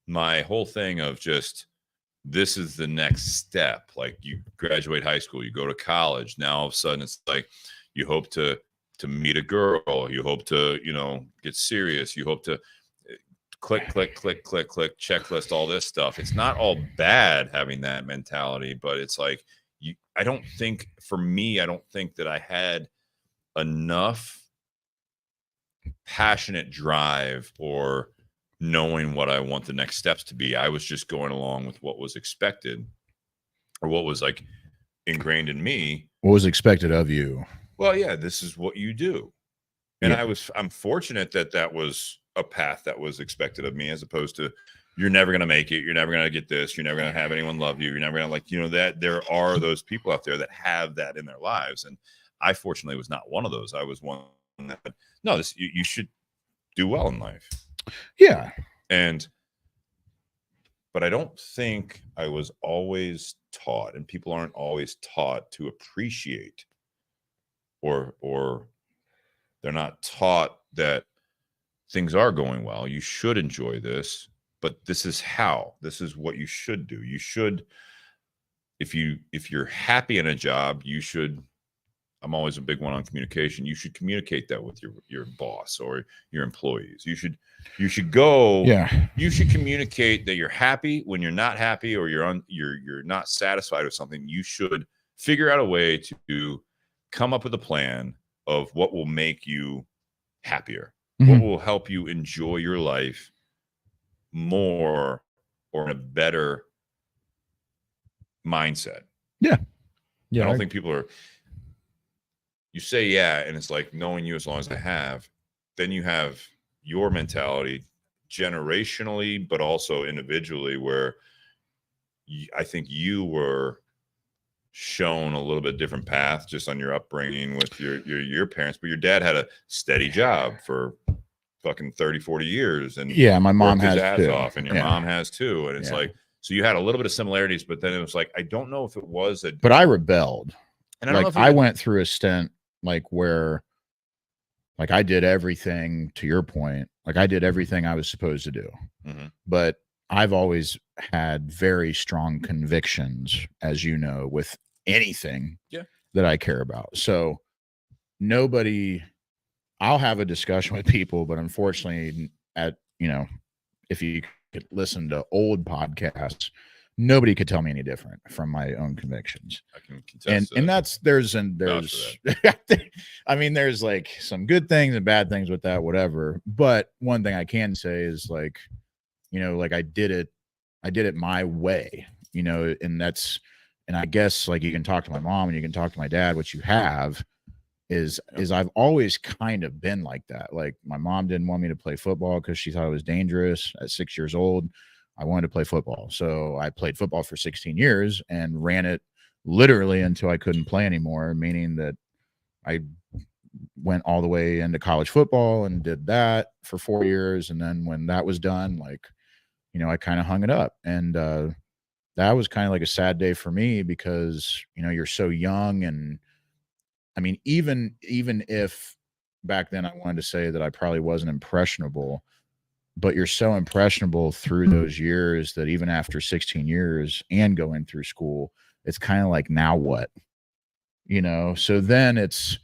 my whole thing of just, this is the next step. Like, you graduate high school, you go to college. Now all of a sudden it's like you hope to meet a girl, you hope to, get serious, you hope to click, checklist, all this stuff. It's not all bad having that mentality, but it's like, I don't think that I had enough passionate drive or knowing what I want the next steps to be. I was just going along with what was expected, or what was, like, ingrained in me. What was expected of you? Well, yeah, this is what you do. And I'm fortunate that was a path that was expected of me, as opposed to, you're never going to make it, you're never going to get this, you're never going to have anyone love you, you're never going to, that there are those people out there that have that in their lives. And I fortunately was not one of those. I was one that, no, you should do well in life. Yeah. But I don't think I was always taught, and people aren't always taught to appreciate, or they're not taught that things are going well. You should enjoy this, but this is what you should do. You should, if you're happy in a job, you should. I'm always a big one on communication. You should communicate that with your boss or your employees. You should go. Yeah. You should communicate that you're happy when you're not happy, or you're not satisfied with something. You should figure out a way to come up with a plan of what will make you happier, what will help you enjoy your life more, or in a better mindset. Yeah. I don't think people are. You say yeah, and it's like, knowing you as long as I have, then you have your mentality generationally, but also individually, where I think you were shown a little bit different path just on your upbringing with your parents, but your dad had a steady job for fucking 30-40 years, and my mom has too. Off, and your mom has too, and it's like, so you had a little bit of similarities, but then it was like, I don't know if it was but I rebelled, and I don't know I went through a stint where I did everything, to your point, I did everything I was supposed to do, but I've always had very strong convictions, as you know, with anything that I care about. So I'll have a discussion with people, but unfortunately, if you could listen to old podcasts, nobody could tell me any different from my own convictions. I can contest and there's I mean, there's some good things and bad things with that, whatever. But one thing I can say is I did it my way, and I guess you can talk to my mom and you can talk to my dad. What you have is I've always kind of been like that. My mom didn't want me to play football because she thought it was dangerous. At 6 years old, I wanted to play football. So I played football for 16 years and ran it literally until I couldn't play anymore, meaning that I went all the way into college football and did that for 4 years. And then when that was done, I kind of hung it up. And that was kind of a sad day for me because, you're so young. And I mean, even if back then I wanted to say that I probably wasn't impressionable, but you're so impressionable through those years that even after 16 years and going through school, it's kind of now what, so then it's,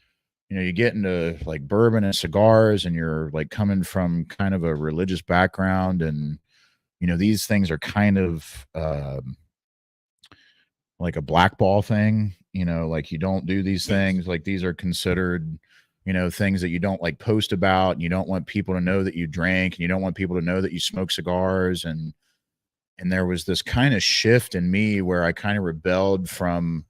you get into bourbon and cigars, and you're coming from kind of a religious background, and, these things are kind of a blackball thing, you don't do these things, these are considered, things that you don't post about, and you don't want people to know that you drank, and you don't want people to know that you smoke cigars. And there was this kind of shift in me where I kind of rebelled from,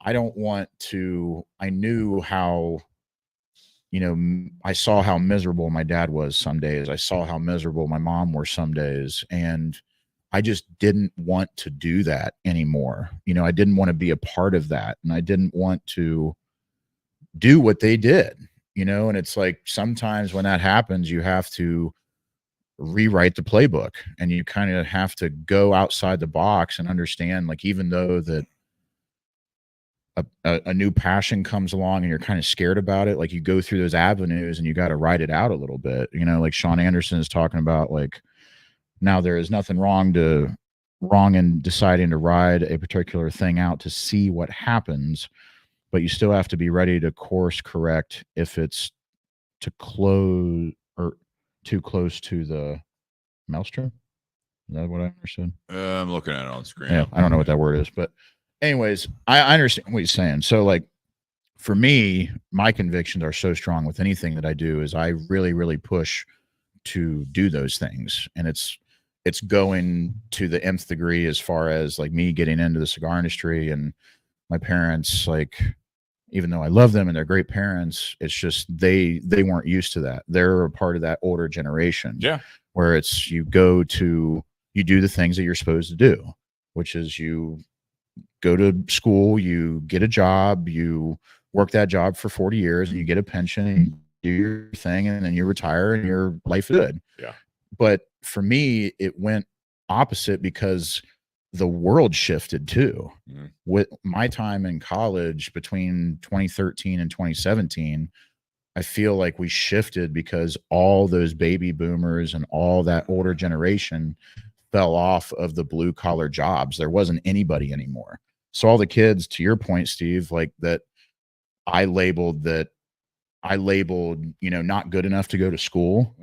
I knew how, I saw how miserable my dad was some days. I saw how miserable my mom were some days. And I just didn't want to do that anymore. I didn't want to be a part of that. And I didn't want to do what they did, and it's sometimes when that happens, you have to rewrite the playbook, and you kind of have to go outside the box and understand, even though that a new passion comes along and you're kind of scared about it, you go through those avenues and you got to ride it out a little bit, Sean Anderson is talking about, now there is nothing wrong in deciding to ride a particular thing out to see what happens, but you still have to be ready to course correct if it's too close to the maelstrom. Is that what I understood? I'm looking at it on screen. Yeah, I don't know what that word is, but anyways, I understand what he's saying. So for me, my convictions are so strong with anything that I do, is I really, really push to do those things. And it's going to the nth degree as far as me getting into the cigar industry, and my parents, even though I love them and they're great parents, it's just they weren't used to that. They're a part of that older generation, where it's you do the things that you're supposed to do, which is you go to school, you get a job, you work that job for 40 years, and you get a pension, and do your thing, and then you retire and your life is good. Yeah. But for me, it went opposite because the world shifted too. Mhm. With my time in college between 2013 and 2017, I feel like we shifted because all those baby boomers and all that older generation fell off of the blue collar jobs. There wasn't anybody anymore. So all the kids, to your point, Steve, like that I labeled, not good enough to go to school.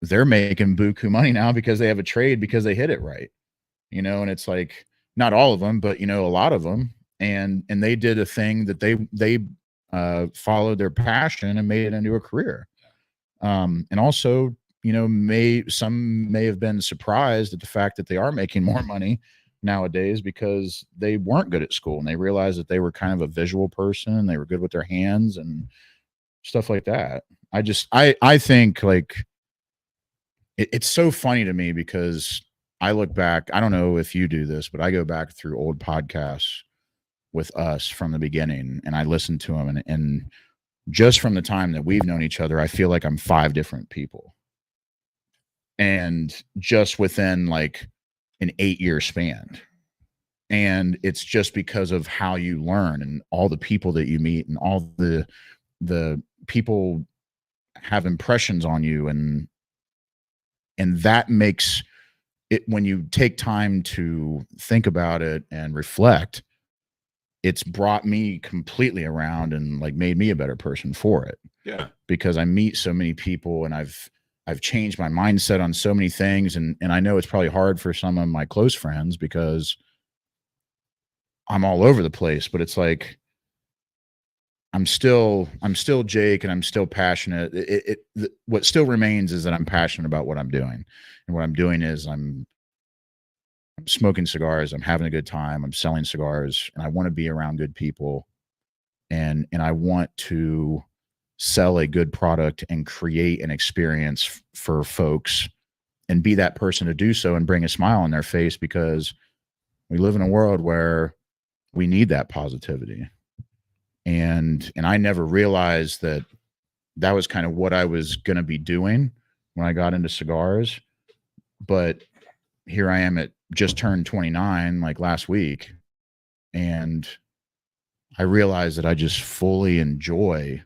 They're making buku money now because they have a trade because they hit it right. And it's like, not all of them, but a lot of them. And they did a thing that they followed their passion and made it into a career. And also, some may have been surprised at the fact that they are making more money nowadays because they weren't good at school and they realized that they were kind of a visual person and they were good with their hands and stuff like that. I think like it's so funny to me because I look back, I don't know if you do this, but I go back through old podcasts with us from the beginning and I listen to them and just from the time that we've known each other, I feel like I'm 5 different people. And just within like an 8-year span. And it's just because of how you learn and all the people that you meet and all the people have impressions on you. And that makes it, when you take time to think about it and reflect, it's brought me completely around and like made me a better person for it. Yeah. Because I meet so many people and I've changed my mindset on so many things. And I know it's probably hard for some of my close friends because I'm all over the place, but it's like, I'm still Jake and I'm still passionate. What still remains is that I'm passionate about what I'm doing. And what I'm doing is I'm smoking cigars. I'm having a good time. I'm selling cigars and I want to be around good people. And I want to sell a good product and create an experience for folks and be that person to do so and bring a smile on their face because we live in a world where we need that positivity. And I never realized that was kind of what I was going to be doing when I got into cigars. But here I am at just turned 29 like last week. And I realized that I just fully enjoy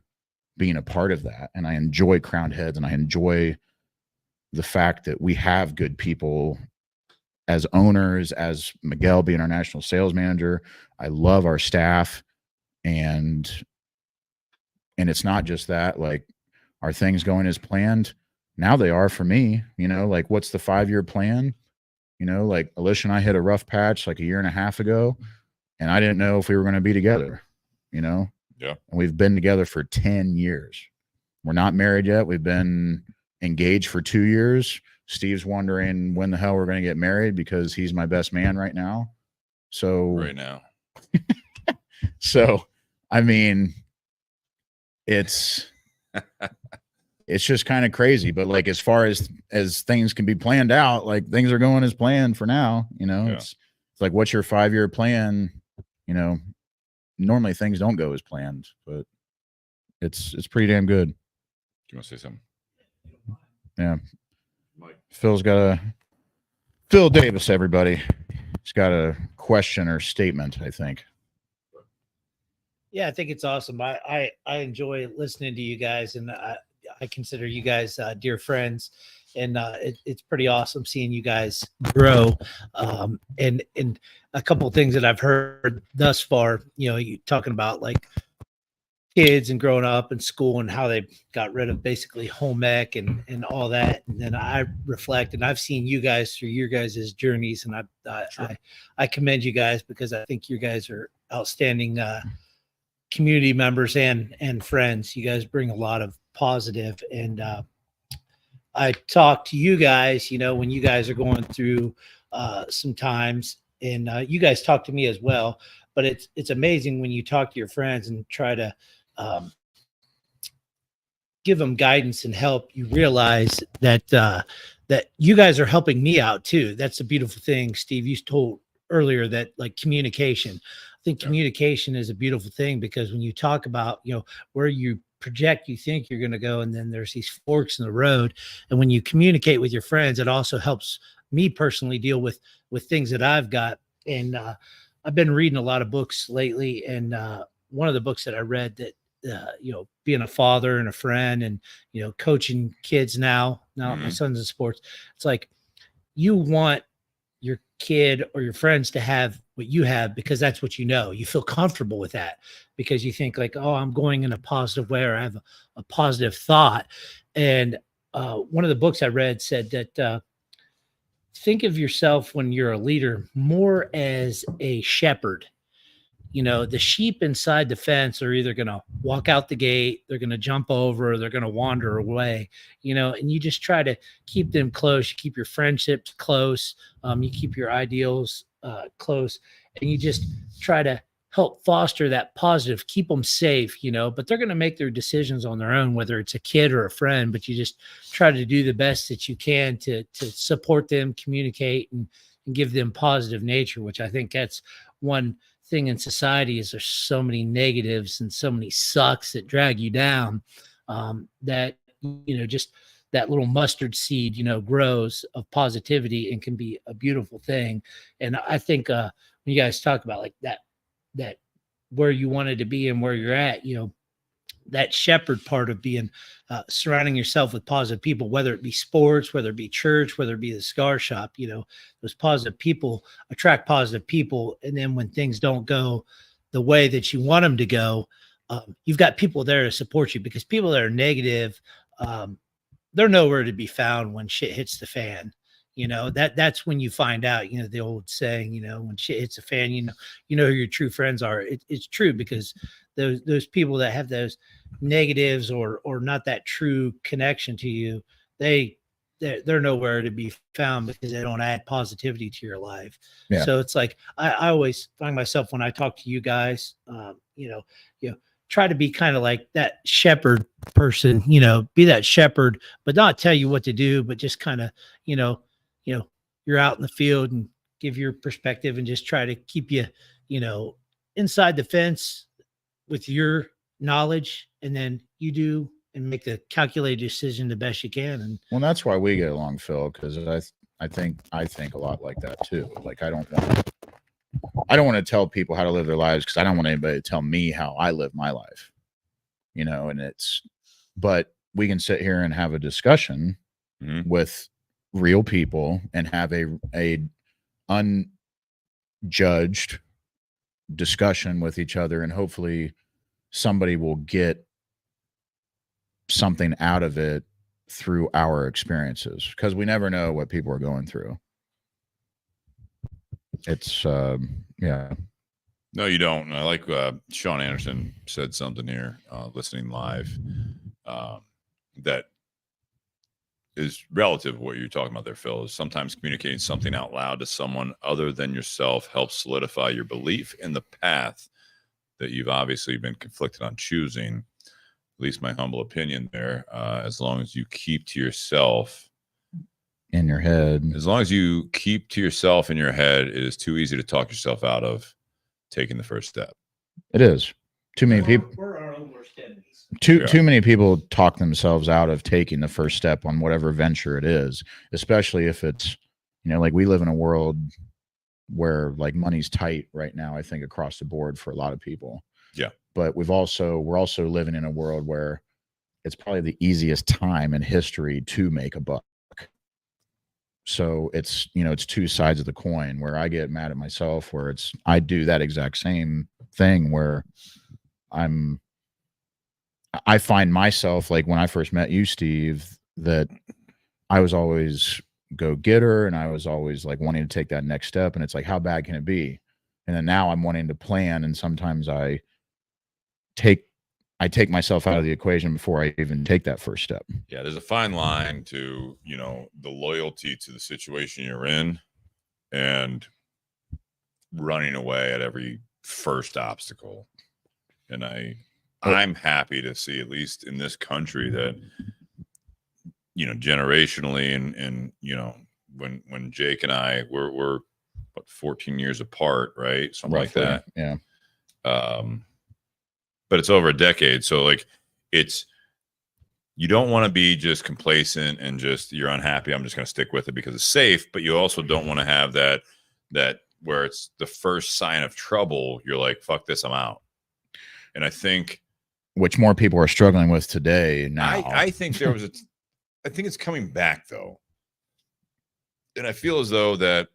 being a part of that. And I enjoy Crowned Heads and I enjoy the fact that we have good people as owners, as Miguel being our national sales manager. I love our staff and it's not just that, like, are things going as planned? Now they are for me, like what's the 5-year plan? Like Alicia and I hit a rough patch like a year and a half ago and I didn't know if we were going to be together, Yeah. And we've been together for 10 years. We're not married yet. We've been engaged for 2 years. Steve's wondering when the hell we're going to get married because he's my best man right now. So right now. So, I mean, it's just kind of crazy, but like, as far as things can be planned out, like things are going as planned for now, it's like, what's your 5-year plan? Normally things don't go as planned, but it's pretty damn good. Do you want to say something? Yeah. Mike. Phil Davis, everybody. He's got a question or statement, I think. Yeah, I think it's awesome. I enjoy listening to you guys, and I consider you guys dear friends, and it's pretty awesome seeing you guys grow. And a couple of things that I've heard thus far, you talking about like kids and growing up in school and how they got rid of basically home ec and all that. And then I reflect, and I've seen you guys through your guys' journeys, and I commend you guys because I think you guys are outstanding community members and friends. You guys bring a lot of positive, and I talk to you guys, when you guys are going through some times, and you guys talk to me as well, but it's amazing when you talk to your friends and try to give them guidance and help. You realize that that you guys are helping me out too. That's a beautiful thing. Steve, you told earlier that like communication, think communication is a beautiful thing, because when you talk about, where you project, you think you're going to go, and then there's these forks in the road. And when you communicate with your friends, it also helps me personally deal with things that I've got. And I've been reading a lot of books lately, and one of the books that I read that, being a father and a friend, and coaching kids now my son's in sports, it's like, you want your kid or your friends to have what you have, because that's what you feel comfortable with that, because you think like, oh, I'm going in a positive way, or I have a positive thought. And one of the books I read said that think of yourself when you're a leader more as a shepherd. The sheep inside the fence are either going to walk out the gate, they're going to jump over, or they're going to wander away, and you just try to keep them close. You keep your friendships close. You keep your ideals close, and you just try to help foster that positive, keep them safe, but they're going to make their decisions on their own, whether it's a kid or a friend, but you just try to do the best that you can to support them, communicate, and give them positive nature, which I think that's one thing in society, is there's so many negatives and so many sucks that drag you down, that just that little mustard seed grows of positivity and can be a beautiful thing. And I think when you guys talk about like that where you wanted to be and where you're at, that shepherd part of being surrounding yourself with positive people, whether it be sports, whether it be church, whether it be the cigar shop, those positive people attract positive people. And then when things don't go the way that you want them to go, you've got people there to support you, because people that are negative, they're nowhere to be found when shit hits the fan. That's when you find out, the old saying, when shit hits the fan, you know who your true friends are. It's true, because those people that have those negatives or not that true connection to you, they're nowhere to be found, because they don't add positivity to your life. Yeah. So it's like, I always find myself, when I talk to you guys, try to be kind of like that shepherd person, be that shepherd, but not tell you what to do, but just kind of, you're out in the field and give your perspective, and just try to keep you, inside the fence with your knowledge, and then you do and make the calculated decision the best you can. And well, that's why we get along, Phil, because I think a lot like that too. Like I don't want to tell people how to live their lives, because I don't want anybody to tell me how I live my life. But we can sit here and have a discussion with real people and have a unjudged discussion with each other, and hopefully somebody will get something out of it through our experiences, because we never know what people are going through. It's yeah. No, you don't. And I like Sean Anderson said something here, listening live, that is relative to what you're talking about there, Phil. Is sometimes communicating something out loud to someone other than yourself helps solidify your belief in the path that you've obviously been conflicted on choosing. At least my humble opinion there. As long as you keep to yourself in your head, as long as you keep to yourself in your head, it is too easy to talk yourself out of taking the first step. It is. Too many people. We're our own worst enemies. Too many people talk themselves out of taking the first step on whatever venture it is, especially if it's, like we live in a world where like money's tight right now, I think across the board for a lot of people. Yeah. But we're also living in a world where it's probably the easiest time in history to make a buck. So it's, it's two sides of the coin, where I get mad at myself, where I do that exact same thing, where I find myself, like when I first met you, Steve, that I was always go-getter, and I was always like wanting to take that next step. And it's like, how bad can it be? And then now I'm wanting to plan. And sometimes I take myself out of the equation before I even take that first step. Yeah. There's a fine line to, the loyalty to the situation you're in and running away at every first obstacle. And I'm happy to see, at least in this country, that, generationally and when Jake and I we're what, 14 years apart, right? Something roughly, like that. Yeah. But it's over a decade. So like you don't want to be just complacent and just you're unhappy. I'm just going to stick with it because it's safe. But you also don't want to have that where it's the first sign of trouble. You're like, fuck this, I'm out. And I think which more people are struggling with today now. I think there was I think it's coming back though. And I feel as though that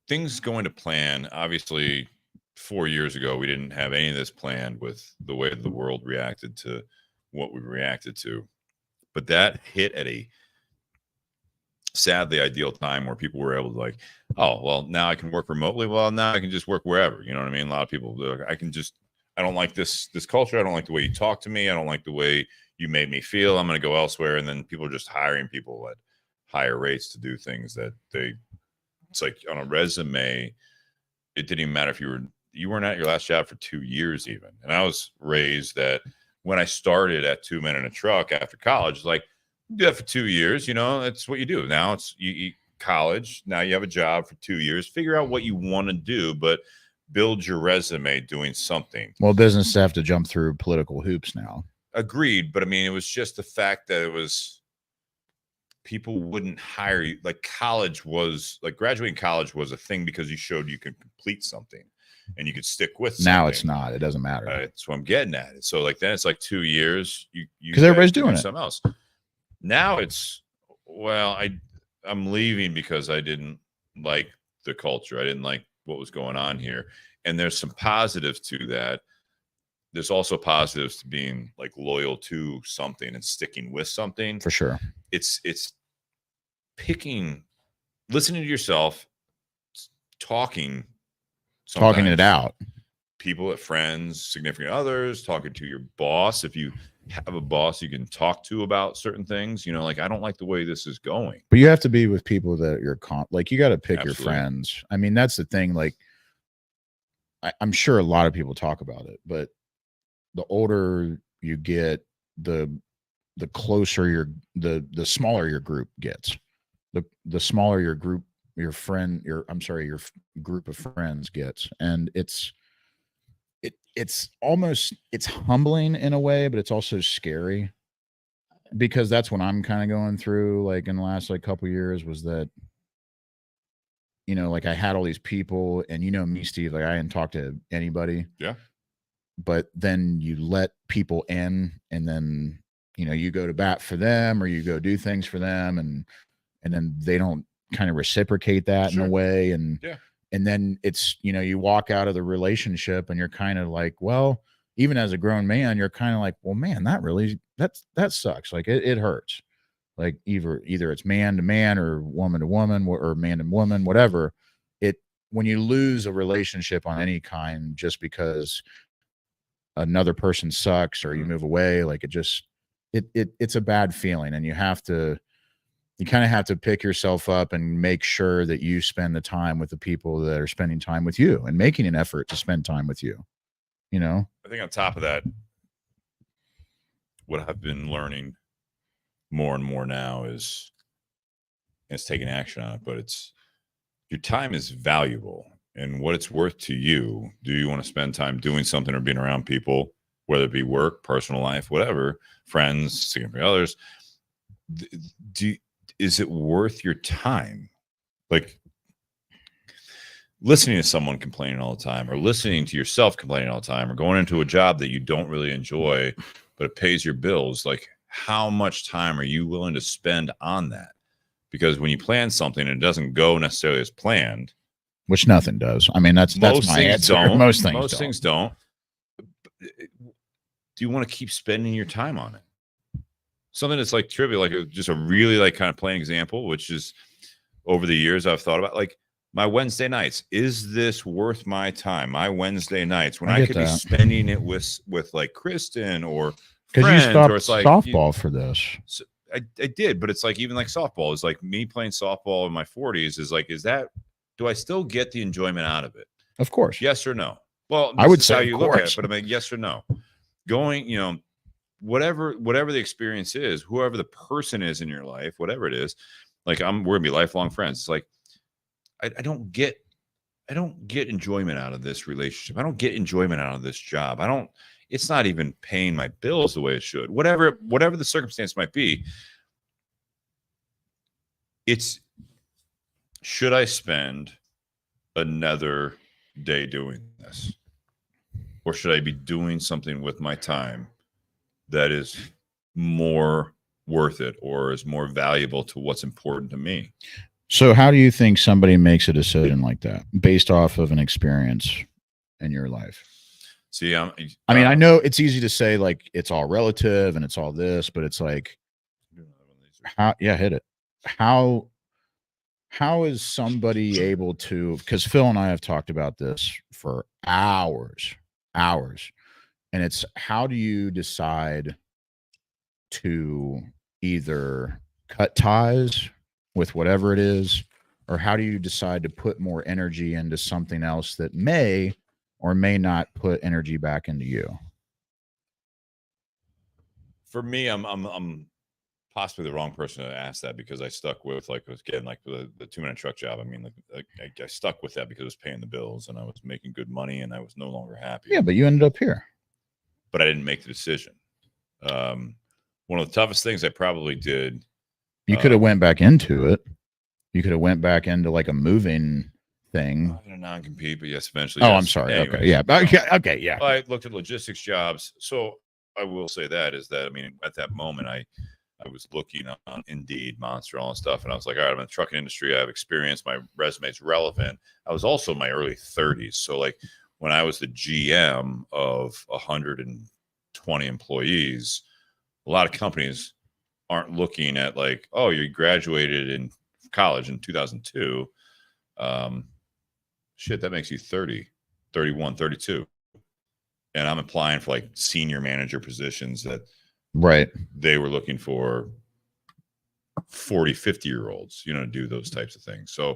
things going to plan, obviously 4 years ago, we didn't have any of this planned with the way the world reacted to what we reacted to. But that hit at a sadly ideal time where people were able to like, oh, well, now I can work remotely. Well, now I can just work wherever. You know what I mean? A lot of people, I don't like this culture. I don't like the way you talk to me. I don't like the way you made me feel. I'm going to go elsewhere. And then people are just hiring people at higher rates to do things that it's like on a resume, it didn't even matter if you weren't at your last job for 2 years even. And I was raised that when I started at 2 Men in a Truck after college, like do that for 2 years, that's what you do. Now it's you college. Now you have a job for 2 years, figure out what you want to do, but build your resume doing something. Well, businesses have to jump through political hoops now. Agreed. But I mean, it was just the fact that people wouldn't hire you. Like graduating college was a thing because you showed you could complete something and you could stick with something. Now it's not. It doesn't matter. That's what I'm getting at. So like then it's like 2 years. Because everybody's doing it. Something else. Now it's, well, I'm leaving because I didn't like the culture. I didn't like what was going on here. And there's some positives to that. There's also positives to being like loyal to something and sticking with something. For sure. It's listening to yourself, talking it out. People at friends, significant others, talking to your boss. If you have a boss you can talk to about certain things, like I don't like the way this is going. But you have to be with people that you're like you got to pick Absolutely. your friends. I mean, that's the thing. Like I'm sure a lot of people talk about it, but the older you get, the closer the smaller your group gets. The smaller your group, your group of friends gets. And it's humbling in a way, but it's also scary because that's what I'm kind of going through. Like in the last couple of years was that, like I had all these people and me, Steve, like I didn't talk to anybody. Yeah. But then you let people in and then, you go to bat for them or you go do things for them and then they don't kind of reciprocate that in a way. And, yeah. And then it's, you walk out of the relationship and you're kind of like, well, even as a grown man, you're kind of like, well, man, that sucks. Like it hurts. Like either it's man to man or woman to woman or man to woman, whatever. When you lose a relationship on any kind, just because another person sucks or you move away, like it's a bad feeling. And you kind of have to pick yourself up and make sure that you spend the time with the people that are spending time with you and making an effort to spend time with you. I think on top of that, what I've been learning more and more now is it's taking action on it, but your time is valuable and what it's worth to you. Do you want to spend time doing something or being around people, whether it be work, personal life, whatever, friends, significant others? Is it worth your time? Like listening to someone complaining all the time or listening to yourself complaining all the time or going into a job that you don't really enjoy, but it pays your bills. Like how much time are you willing to spend on that? Because when you plan something and it doesn't go necessarily as planned, which nothing does. I mean, that's my answer. Most things don't. Do you want to keep spending your time on it? Something that's like trivial, like just a really like kind of plain example, which is over the years I've thought about, like my Wednesday nights. Is this worth my time? My Wednesday nights when I could be spending it with like Kristen or friends, you stopped or it's like softball for this. So I did, but it's like even like softball is like me playing softball in my 40s do I still get the enjoyment out of it? Of course. Yes or no? Well, I would say how you look at it, but I mean, yes or no? Going, whatever the experience is, whoever the person is in your life, whatever it is, like we're gonna be lifelong friends. It's like I don't get I don't get enjoyment out of this relationship. I don't get enjoyment out of this job. It's not even paying my bills the way it should. Whatever the circumstance might be, should I spend another day doing this? Or should I be doing something with my time that is more worth it or is more valuable to what's important to me? So how do you think somebody makes a decision like that based off of an experience in your life? See, I mean, I know it's easy to say like it's all relative and it's all this, but it's like, hit it. How is somebody able to, because Phil and I have talked about this for hours, and it's how do you decide to either cut ties with whatever it is, or how do you decide to put more energy into something else that may or may not put energy back into you? For me, I'm possibly the wrong person to ask that, because I stuck with like the 2-minute truck job. I mean, I stuck with that because it was paying the bills and I was making good money and I was no longer happy. Yeah, but you ended up here. But I didn't make the decision. One of the toughest things I probably did. You could have went back into it. You could have went back into like a moving thing. A non-compete, but yes, eventually. Oh, yes. I'm sorry. Anyways, okay, yeah. Okay, yeah. I looked at logistics jobs. So I will say that I mean, at that moment, I was looking on Indeed, Monster, all that stuff, and I was like, all right, I'm in the trucking industry. I have experience. My resume's relevant. I was also in my early 30s. So like when I was the GM of 120 employees, a lot of companies aren't looking at like, oh, you graduated in college in 2002. Shit, that makes you 30, 31, 32. And I'm applying for like senior manager positions that they were looking for 40, 50-year-olds, to do those types of things. So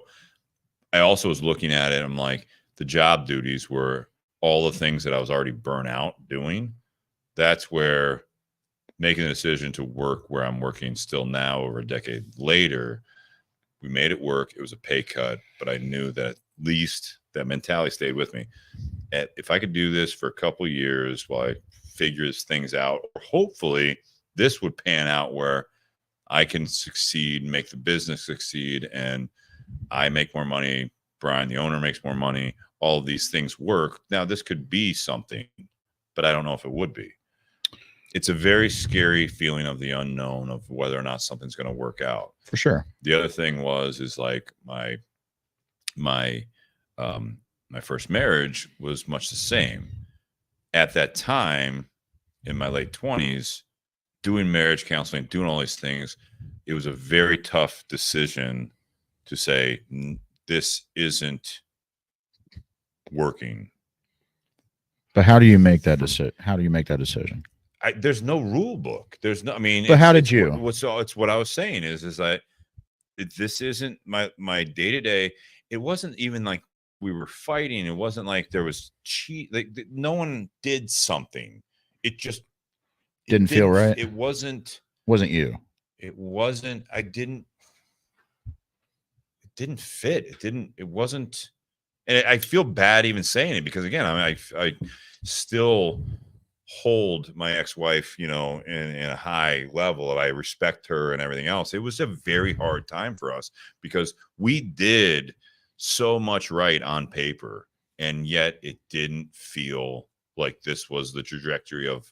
I also was looking at it. I'm like, the job duties were all the things that I was already burnt out doing. That's where making the decision to work where I'm working still now over a decade later, we made it work. It was a pay cut, but I knew that at least that mentality stayed with me. If I could do this for a couple of years while I figure things out, hopefully this would pan out where I can succeed, make the business succeed, and I make more money. Brian, the owner, makes more money. All of these things work. Now, this could be something, but I don't know if it would be. It's a very scary feeling of the unknown of whether or not something's going to work out. For sure. The other thing is like my first marriage was much the same. At that time, in my late 20s, doing marriage counseling, doing all these things, it was a very tough decision to say, this isn't working. But how do you make that decision? There's no rule book. There's no, I mean, but how did you? It's what I was saying is that this isn't my day-to-day. It wasn't even like we were fighting. It wasn't like there was like no one did something. It just didn't feel right. It wasn't you. It wasn't. It didn't fit. It wasn't. And I feel bad even saying it, because again, I still hold my ex-wife, in a high level. I respect her and everything else. It was a very hard time for us because we did so much right on paper, and yet it didn't feel like this was the trajectory of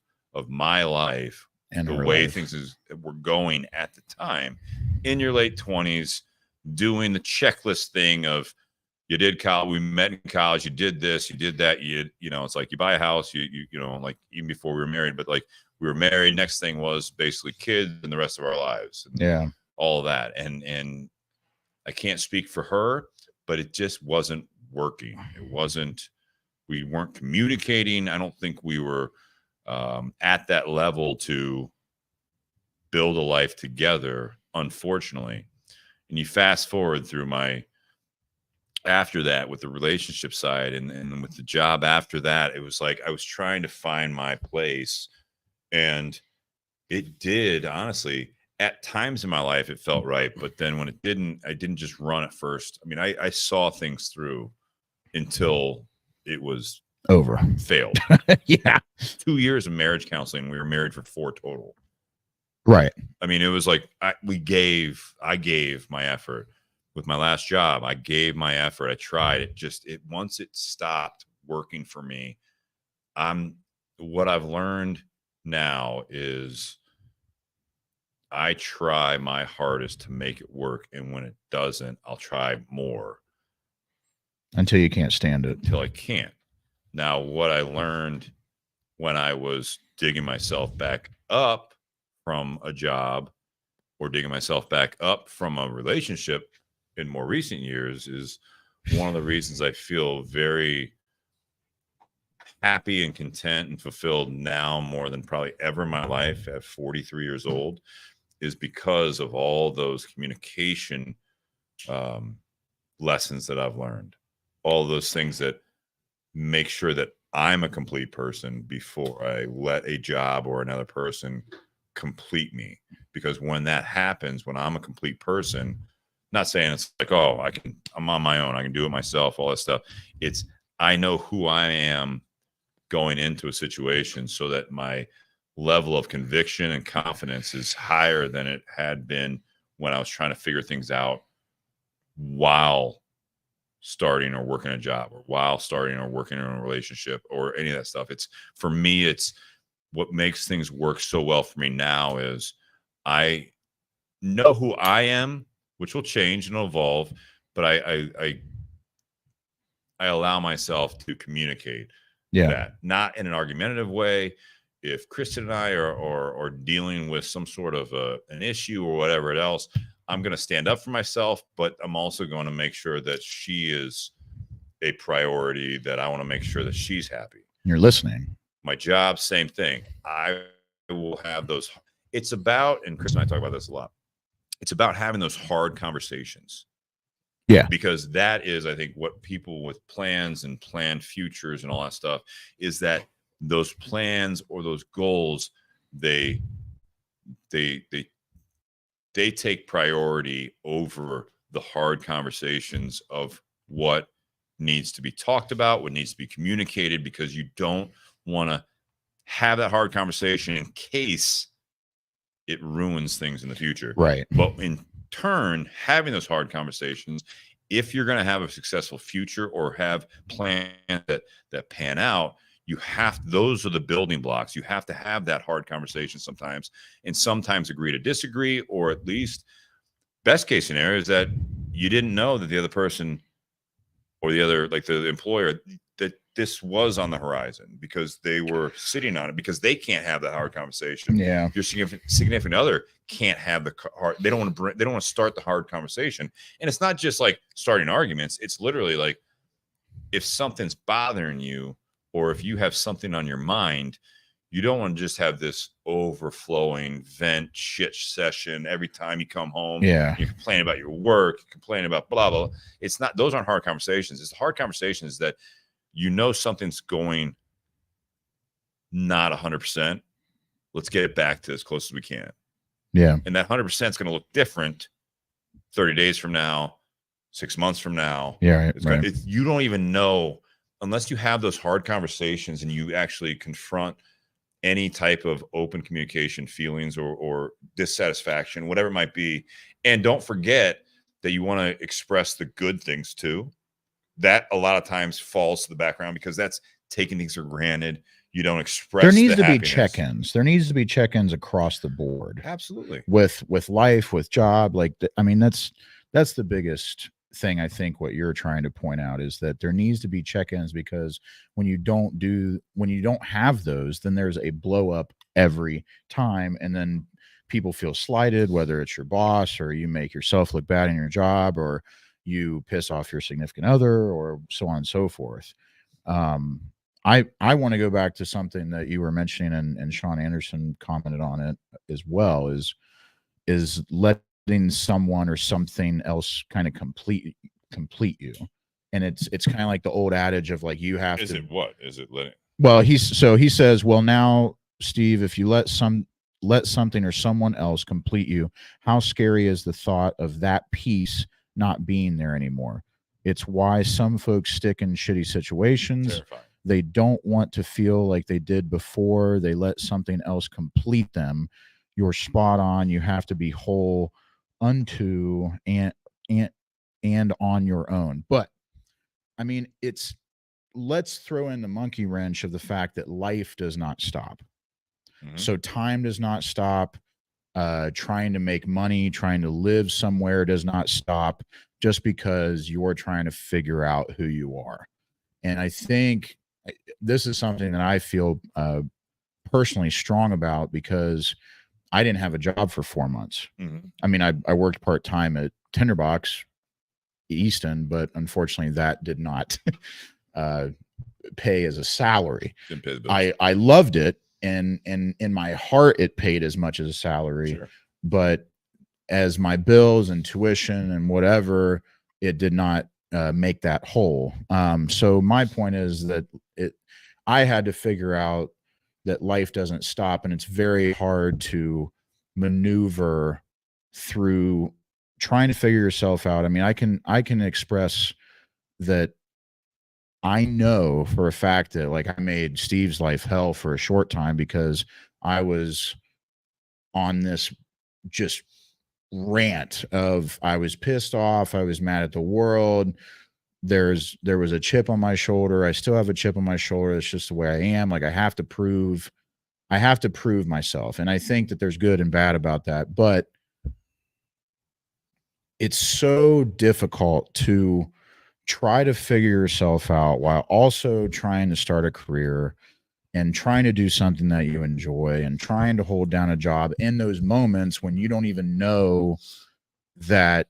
my life and the way things were going at the time. In your late 20s, doing the checklist thing of, you did college, we met in college, you did this, you did that, it's like you buy a house, like even before we were married, but like we were married, next thing was basically kids and the rest of our lives. And all of that. And I can't speak for her, but it just wasn't working. We weren't communicating. I don't think we were at that level to build a life together, unfortunately. And you fast forward through after that with the relationship side and with the job after that, it was like I was trying to find my place, and it did, honestly, at times in my life it felt right, but then when it didn't, I didn't just run at first. I mean, I saw things through until it was Over. failed. Yeah. 2 years of marriage counseling. We were married for 4 total. Right. I mean, it was like I gave my effort with my last job. I gave my effort. I tried it. Once it stopped working for me, what I've learned now is I try my hardest to make it work. And when it doesn't, I'll try more Until you can't stand it. until I can't. Now, what I learned when I was digging myself back up from a job or digging myself back up from a relationship in more recent years is one of the reasons I feel very happy and content and fulfilled now more than probably ever in my life at 43 years old is because of all those communication lessons that I've learned, all those things that make sure that I'm a complete person before I let a job or another person complete me. Because when that happens, when I'm a complete person, not saying it's like, oh, I'm on my own, I can do it myself, all that stuff. It's I know who I am going into a situation so that my level of conviction and confidence is higher than it had been when I was trying to figure things out while starting or working a job or while starting or working in a relationship or any of that stuff. It's for me, it's what makes things work so well for me now is I know who I am, which will change and evolve, but I allow myself to communicate that, not in an argumentative way. If Kristen and I are dealing with some sort of an issue or whatever else, I'm going to stand up for myself, but I'm also going to make sure that she is a priority, that I want to make sure that she's happy. You're listening. My job, same thing. I will have those. It's about, and Chris and I talk about this a lot, it's about having those hard conversations. Yeah. Because that is, I think, what people with plans and planned futures and all that stuff is that those plans or those goals, they take priority over the hard conversations of what needs to be talked about, what needs to be communicated, because you don't want to have that hard conversation in case it ruins things in the future. Right. But in turn, having those hard conversations, if you're going to have a successful future or have plans that pan out, those are the building blocks. You have to have that hard conversation sometimes, and sometimes agree to disagree, or at least best case scenario is that you didn't know that the other person or the other, like the employer, that this was on the horizon because they were sitting on it, because they can't have that hard conversation. Yeah. Your significant other can't have the hard. They don't want to start the hard conversation. And it's not just like starting arguments. It's literally like if something's bothering you, or if you have something on your mind, you don't want to just have this overflowing vent shit session every time you come home. Yeah. You complain about your work, you complain about blah, blah. It's not, those aren't hard conversations. It's the hard conversations that you know something's going not 100%. Let's get it back to as close as we can. Yeah. And that 100% is going to look different 30 days from now, 6 months from now. Yeah. Right. You don't even know unless you have those hard conversations and you actually confront any type of open communication feelings or dissatisfaction, whatever it might be. And don't forget that you want to express the good things too. That a lot of times falls to the background because that's taking things for granted. You don't express. There needs to happiness. be check-ins. There needs to be check-ins across the board. Absolutely. With life, with job. Like, I mean, that's the biggest thing. I think what you're trying to point out is that there needs to be check-ins, because when you don't have those, then there's a blow up every time. And then people feel slighted, whether it's your boss or you make yourself look bad in your job, or you piss off your significant other, or so on and so forth. I want to go back to something that you were mentioning, and Sean Anderson commented on it as well, is letting someone or something else kind of complete you. And it's kind of like the old adage of like, you have is to. It what? Is it letting? Well, he says, well, now, Steve, if you let something or someone else complete you, how scary is the thought of that piece not being there anymore? It's why some folks stick in shitty situations. Terrifying. They don't want to feel like they did before. They let something else complete them. You're spot on. You have to be whole unto and on your own. But I mean, let's throw in the monkey wrench of the fact that life does not stop. So time does not stop. Trying to make money, trying to live somewhere does not stop just because you're trying to figure out who you are. And I think this is something that I feel personally strong about because I didn't have a job for 4 months. I mean, I worked part-time at Tinderbox Easton, but unfortunately that did not pay as a salary. Didn't pay the bills. I loved it. And in my heart, it paid as much as a salary, Sure. but as my bills and tuition and whatever, it did not make that whole. So my point is that I had to figure out that life doesn't stop, and it's very hard to maneuver through trying to figure yourself out. I mean, I can express that I know for a fact that like I made Steve's life hell for a short time because I was on this just rant of I was pissed off, I was mad at the world. There was a chip on my shoulder. I still have a chip on my shoulder. It's just the way I am. Like I have to prove myself. And I think that there's good and bad about that, but it's so difficult to try to figure yourself out while also trying to start a career and trying to do something that you enjoy and trying to hold down a job in those moments when you don't even know that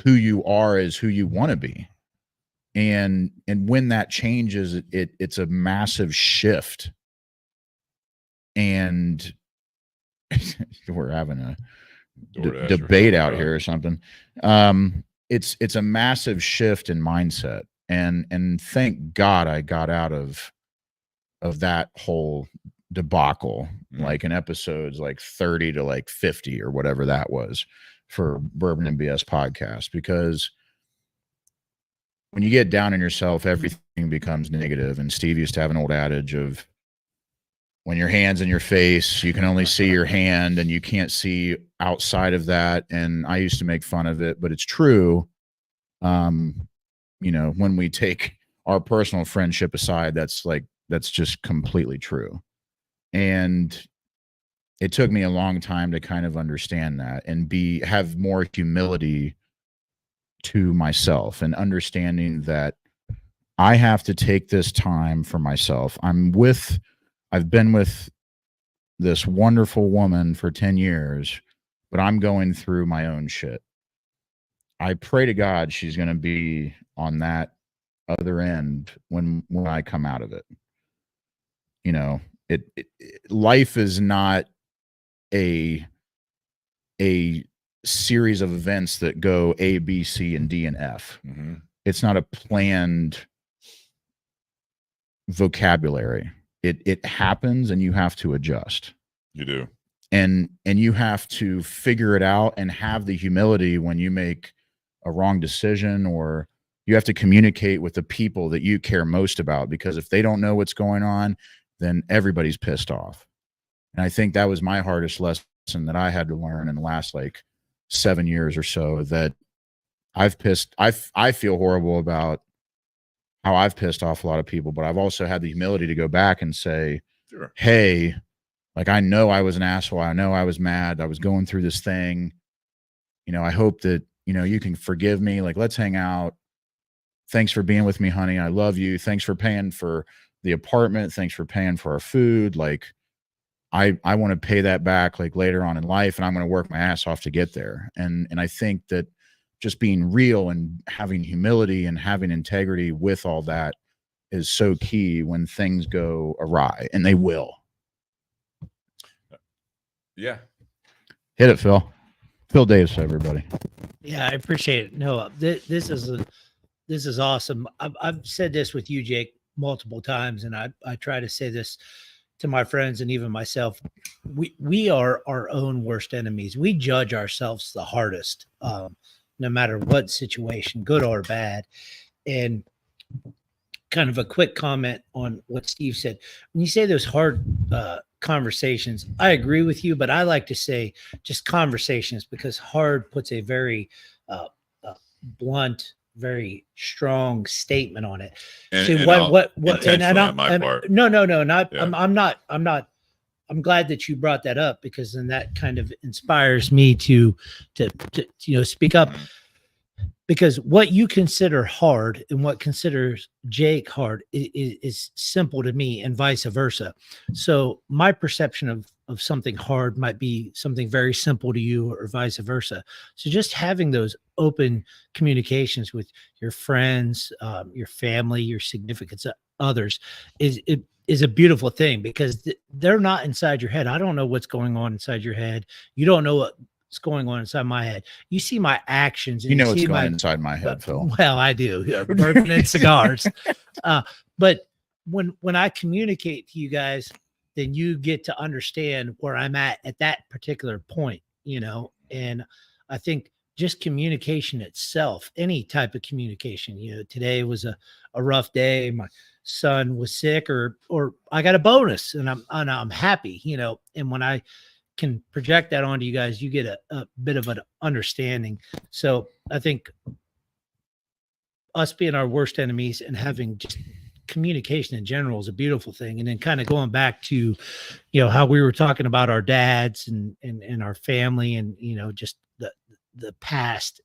who you are is who you want to be. And when that changes, it's a massive shift. And we're having a debate out here or something. It's a massive shift in mindset, and thank God I got out of that whole debacle, like in episodes like 30 to like 50 or whatever that was for Bourbon and BS podcast, because when you get down on yourself, everything becomes negative. And Steve used to have an old adage of when your hand's in your face, you can only see your hand and you can't see outside of that. And I used to make fun of it, but it's true. You know, when we take our personal friendship aside, that's just completely true. And it took me a long time to kind of understand that and have more humility to myself and understanding that I have to take this time for myself. I've been with this wonderful woman for 10 years, but I'm going through my own shit. I pray to God she's going to be on that other end when I come out of it. You know, life is not a series of events that go A, B, C, and D, and F. It's not a planned vocabulary. It happens and you have to adjust. You do. And you have to figure it out and have the humility when you make a wrong decision, or you have to communicate with the people that you care most about, because if they don't know what's going on, then everybody's pissed off. And I think that was my hardest lesson that I had to learn in the last like 7 years or so, that I feel horrible about how I've pissed off a lot of people, but I've also had the humility to go back and say, Sure. Hey, like, I know I was an asshole. I know I was mad. I was going through this thing. You know, I hope that, you know, you can forgive me. Like, let's hang out. Thanks for being with me, honey. I love you. Thanks for paying for the apartment. Thanks for paying for our food. Like, I want to pay that back like later on in life, and I'm going to work my ass off to get there. And I think that just being real and having humility and having integrity with all that is so key when things go awry, and they will. Yeah. Hit it, Phil. Phil Davis, everybody. Yeah, I appreciate it. No, this is awesome. I've said this with you, Jake, multiple times, and I try to say this to my friends and even myself. We are our own worst enemies. We judge ourselves the hardest. no matter what situation, good or bad. And kind of a quick comment on what Steve said. When you say those hard conversations, I agree with you, but I like to say just conversations, because hard puts a very blunt, very strong statement on it. And, See, and what intentionally on my part. No, not Yeah. I'm glad that you brought that up, because then that kind of inspires me to speak up. Mhm. Because what you consider hard and what considers Jake hard is simple to me, and vice versa. So my perception of something hard might be something very simple to you, or vice versa. So just having those open communications with your friends, your family, your significant others is a beautiful thing, because they're not inside your head. I don't know what's going on inside your head. You don't know what's going on inside my head. You see my actions. And You know what's see going inside my head, but, Phil. well, I do. Bourbon and cigars. But when I communicate to you guys, then you get to understand where I'm at that particular point, and I think just communication itself, any type of communication, today was a rough day. My son was sick, or I got a bonus, and I'm happy, and when I can project that onto you guys, you get a bit of an understanding. So I think us being our worst enemies and having just communication in general is a beautiful thing. And then kind of going back to, how we were talking about our dads and our family, and, just the past.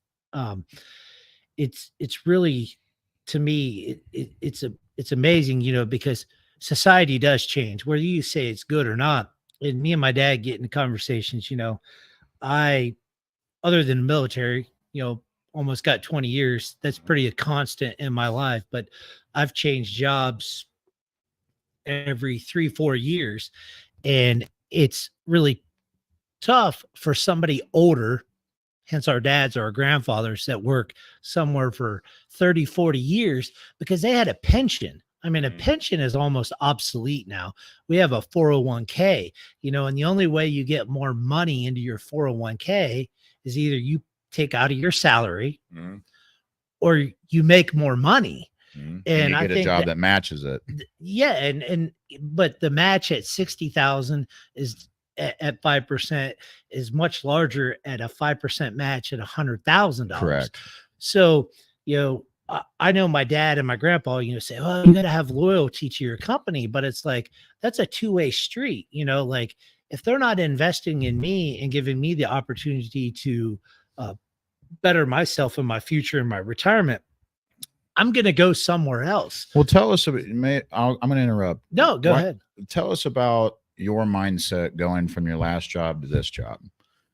It's really, to me, it's amazing, because society does change, whether you say it's good or not. And me and my dad get into conversations, I, other than the military, almost got 20 years. That's pretty a constant in my life, but I've changed jobs every 3-4 years. And it's really tough for somebody older, hence our dads or our grandfathers, that work somewhere for 30-40 years, because they had a pension. I mean, a pension is almost obsolete now. We have a 401k, and the only way you get more money into your 401k is either you take out of your salary or you make more money. And you get a job that matches it. Yeah. But the match at 60,000 is at 5% is much larger at a 5% match at $100,000. Correct. So, I know my dad and my grandpa, say, well, you got to have loyalty to your company, but it's like, that's a two-way street, like if they're not investing in me and giving me the opportunity to better myself in my future and my retirement, I'm going to go somewhere else. Well, tell us about, I'm going to interrupt. No, go ahead. Tell us about your mindset going from your last job to this job.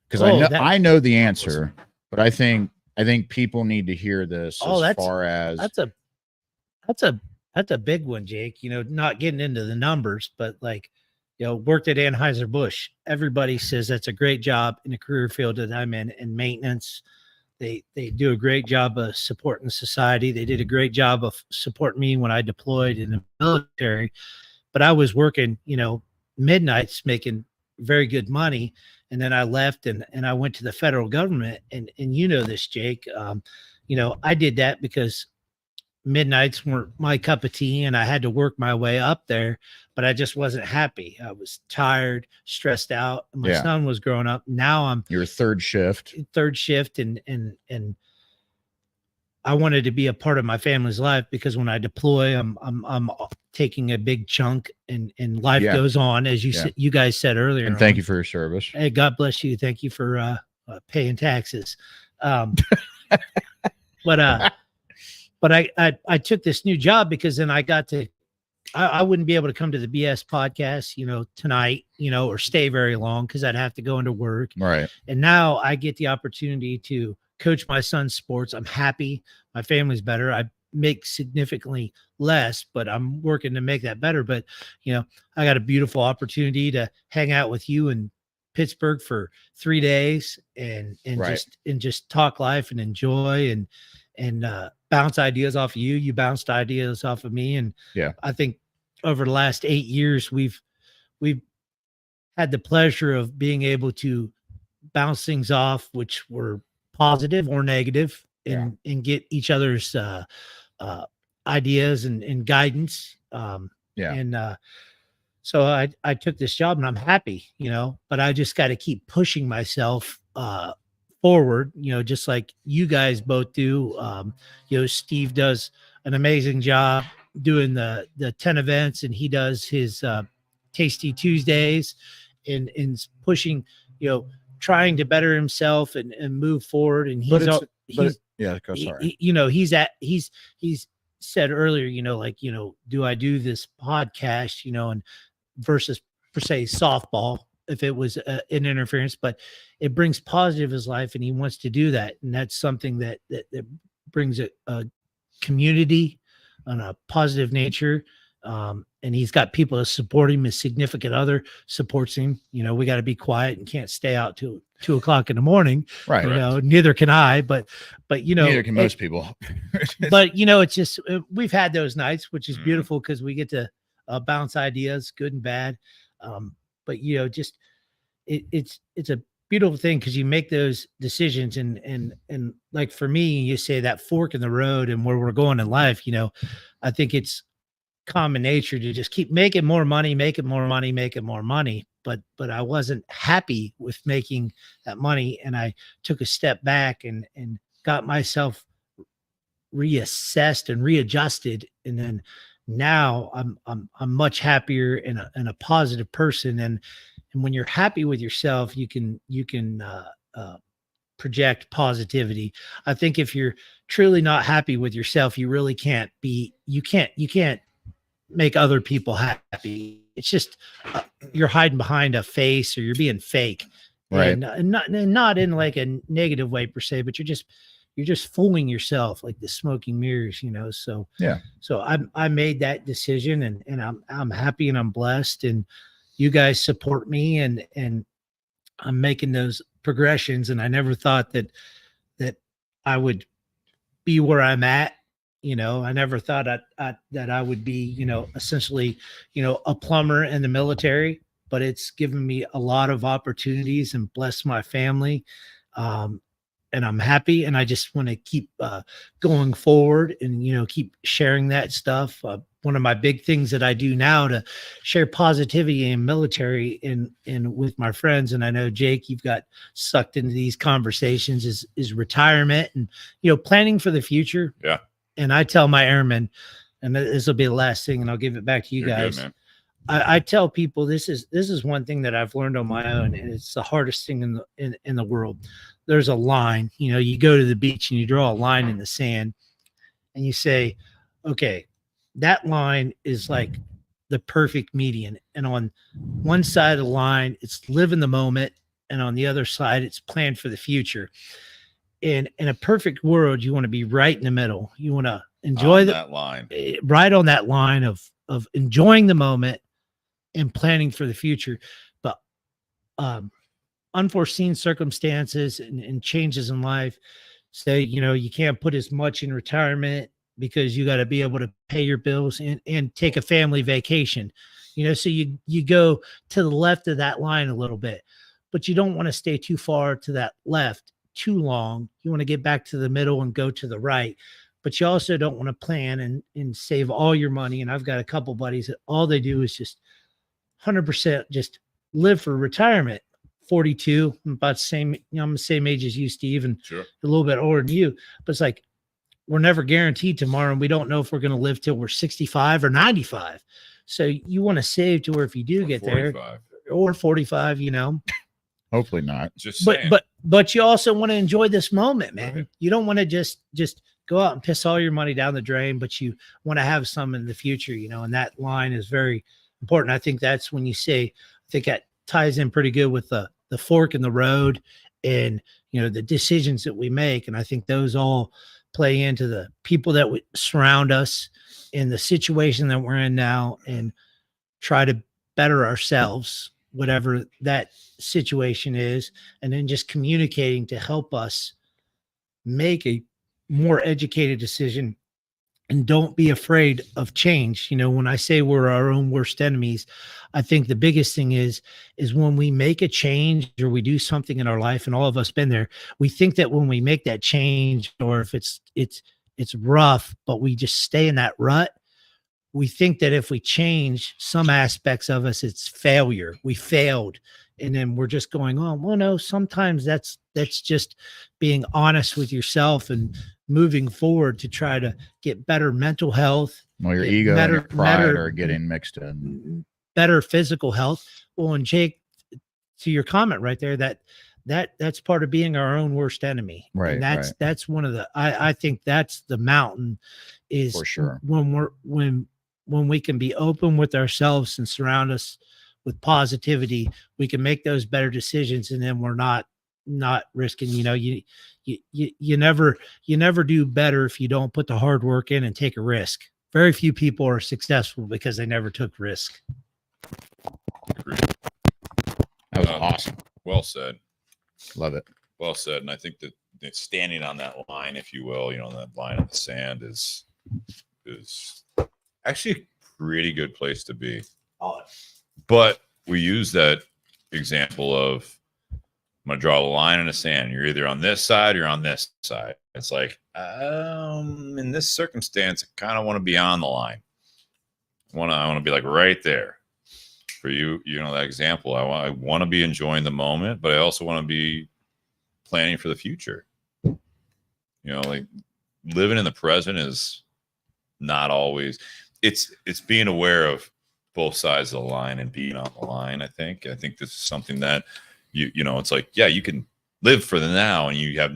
Because I know the answer, but I think people need to hear this far as that's a big one, Jake. Not getting into the numbers, but worked at Anheuser-Busch. Everybody says that's a great job in the career field that I'm in maintenance. They do a great job of supporting society. They did a great job of supporting me when I deployed in the military, but I was working, midnights, making very good money. And then I left and I went to the federal government, and this, Jake, I did that because midnights weren't my cup of tea and I had to work my way up there, but I just wasn't happy. I was tired, stressed out. My son was growing up. Now I'm your third shift and I wanted to be a part of my family's life, because when I deploy, I'm taking a big chunk, and life goes on, as you guys said earlier. And thank you for your service. Hey, God bless you. Thank you for paying taxes. But I took this new job because then I got to, I wouldn't be able to come to the BS podcast, tonight, or stay very long, because I'd have to go into work. Right. And now I get the opportunity to coach my son's sports. I'm happy. My family's better. I make significantly less, but I'm working to make that better. But, I got a beautiful opportunity to hang out with you in Pittsburgh for 3 days and just talk life and enjoy and bounce ideas off of you. You bounced ideas off of me. And I think over the last 8 years, we've had the pleasure of being able to bounce things off, which were positive or negative, and get each other's ideas and guidance. So I took this job and I'm happy, but I just got to keep pushing myself forward, just like you guys both do. Steve does an amazing job doing the 10 events, and he does his Tasty Tuesdays and pushing, trying to better himself and move forward. And he's said earlier, do I do this podcast, and versus per se softball if it was an interference, but it brings positive to his life and he wants to do that. And that's something that brings a community on a positive nature. And he's got people that support him. His significant other supports him. We got to be quiet and can't stay out till 2 o'clock in the morning. Right. Neither can I, but neither can most people. But it's just, we've had those nights, which is beautiful because we get to bounce ideas, good and bad. But just it's a beautiful thing because you make those decisions and like for me, you say that fork in the road and where we're going in life, I think it's common nature to just keep making more money. But I wasn't happy with making that money. And I took a step back and got myself reassessed and readjusted. And then now I'm much happier and a positive person. And when you're happy with yourself, you can project positivity. I think if you're truly not happy with yourself, you really can't make other people happy. It's just you're hiding behind a face or you're being fake, right? And not in like a negative way per se, but you're just fooling yourself, like the smoking mirrors, So yeah. So I made that decision, and I'm happy and I'm blessed, and you guys support me, and I'm making those progressions. And I never thought that I would be where I'm at. I never thought that I would be, essentially, a plumber in the military, but it's given me a lot of opportunities and blessed my family. And I'm happy, and I just want to keep going forward and, keep sharing that stuff. One of my big things that I do now to share positivity in military and with my friends. And I know, Jake, you've got sucked into these conversations is retirement and, planning for the future. Yeah. And I tell my airmen, and this will be the last thing, and I'll give it back to you guys. Good, man. I tell people this is one thing that I've learned on my own, and it's the hardest thing in the world. There's a line, you go to the beach and you draw a line in the sand and you say, okay, that line is like the perfect median. And on one side of the line, it's live in the moment. And on the other side, it's plan for the future. In a perfect world, you want to be right in the middle. You want to enjoy that line, right on that line of enjoying the moment and planning for the future. But unforeseen circumstances and changes in life say, you can't put as much in retirement because you got to be able to pay your bills and take a family vacation, so you go to the left of that line a little bit, but you don't want to stay too far to that left too long. You want to get back to the middle and go to the right, but you also don't want to plan and save all your money. And I've got a couple buddies that all they do is just 100% just live for retirement. 42, I'm about the same, I'm the same age as you, Steve, and sure, a little bit older than you, but it's like, we're never guaranteed tomorrow, and we don't know if we're going to live till we're 65 or 95. So you want to save to where if you do get 45. There or 45, hopefully not. Just saying. But you also want to enjoy this moment, man. Right. You don't want to just go out and piss all your money down the drain, but you want to have some in the future, and that line is very important. I think that's when you say, I think that ties in pretty good with the fork in the road and, the decisions that we make. And I think those all play into the people that would surround us in the situation that we're in now and try to better ourselves, whatever that situation is. And then just communicating to help us make a more educated decision and don't be afraid of change. You know, when I say we're our own worst enemies, I think the biggest thing is when we make a change or we do something in our life, and all of us been there, we think that when we make that change, or if it's rough, but we just stay in that rut, we think that if we change some aspects of us, it's failure. We failed. And then we're just going on. Well, no, sometimes that's just being honest with yourself and moving forward to try to get better mental health. Well, your ego and your pride are getting mixed in. Better physical health. Well, and Jake, to your comment right there, that's part of being our own worst enemy. Right. And that's one of the, I think that's the mountain, is for sure when we can be open with ourselves and surround us with positivity, we can make those better decisions. And then we're not risking, you never do better if you don't put the hard work in and take a risk. Very few people are successful because they never took risk. Agreed. That was awesome. Well said. Love it. Well said. And I think that standing on that line, if you will, that line in the sand is actually a pretty good place to be. But we use that example of, I'm going to draw the line in the sand. You're either on this side or you're on this side. It's like, in this circumstance, I kind of want to be on the line. I want to be like right there. For you, that example, I want to be enjoying the moment, but I also want to be planning for the future. Like living in the present is not always. It's being aware of both sides of the line and being on the line. I think this is something that it's like, yeah, you can live for the now, and you have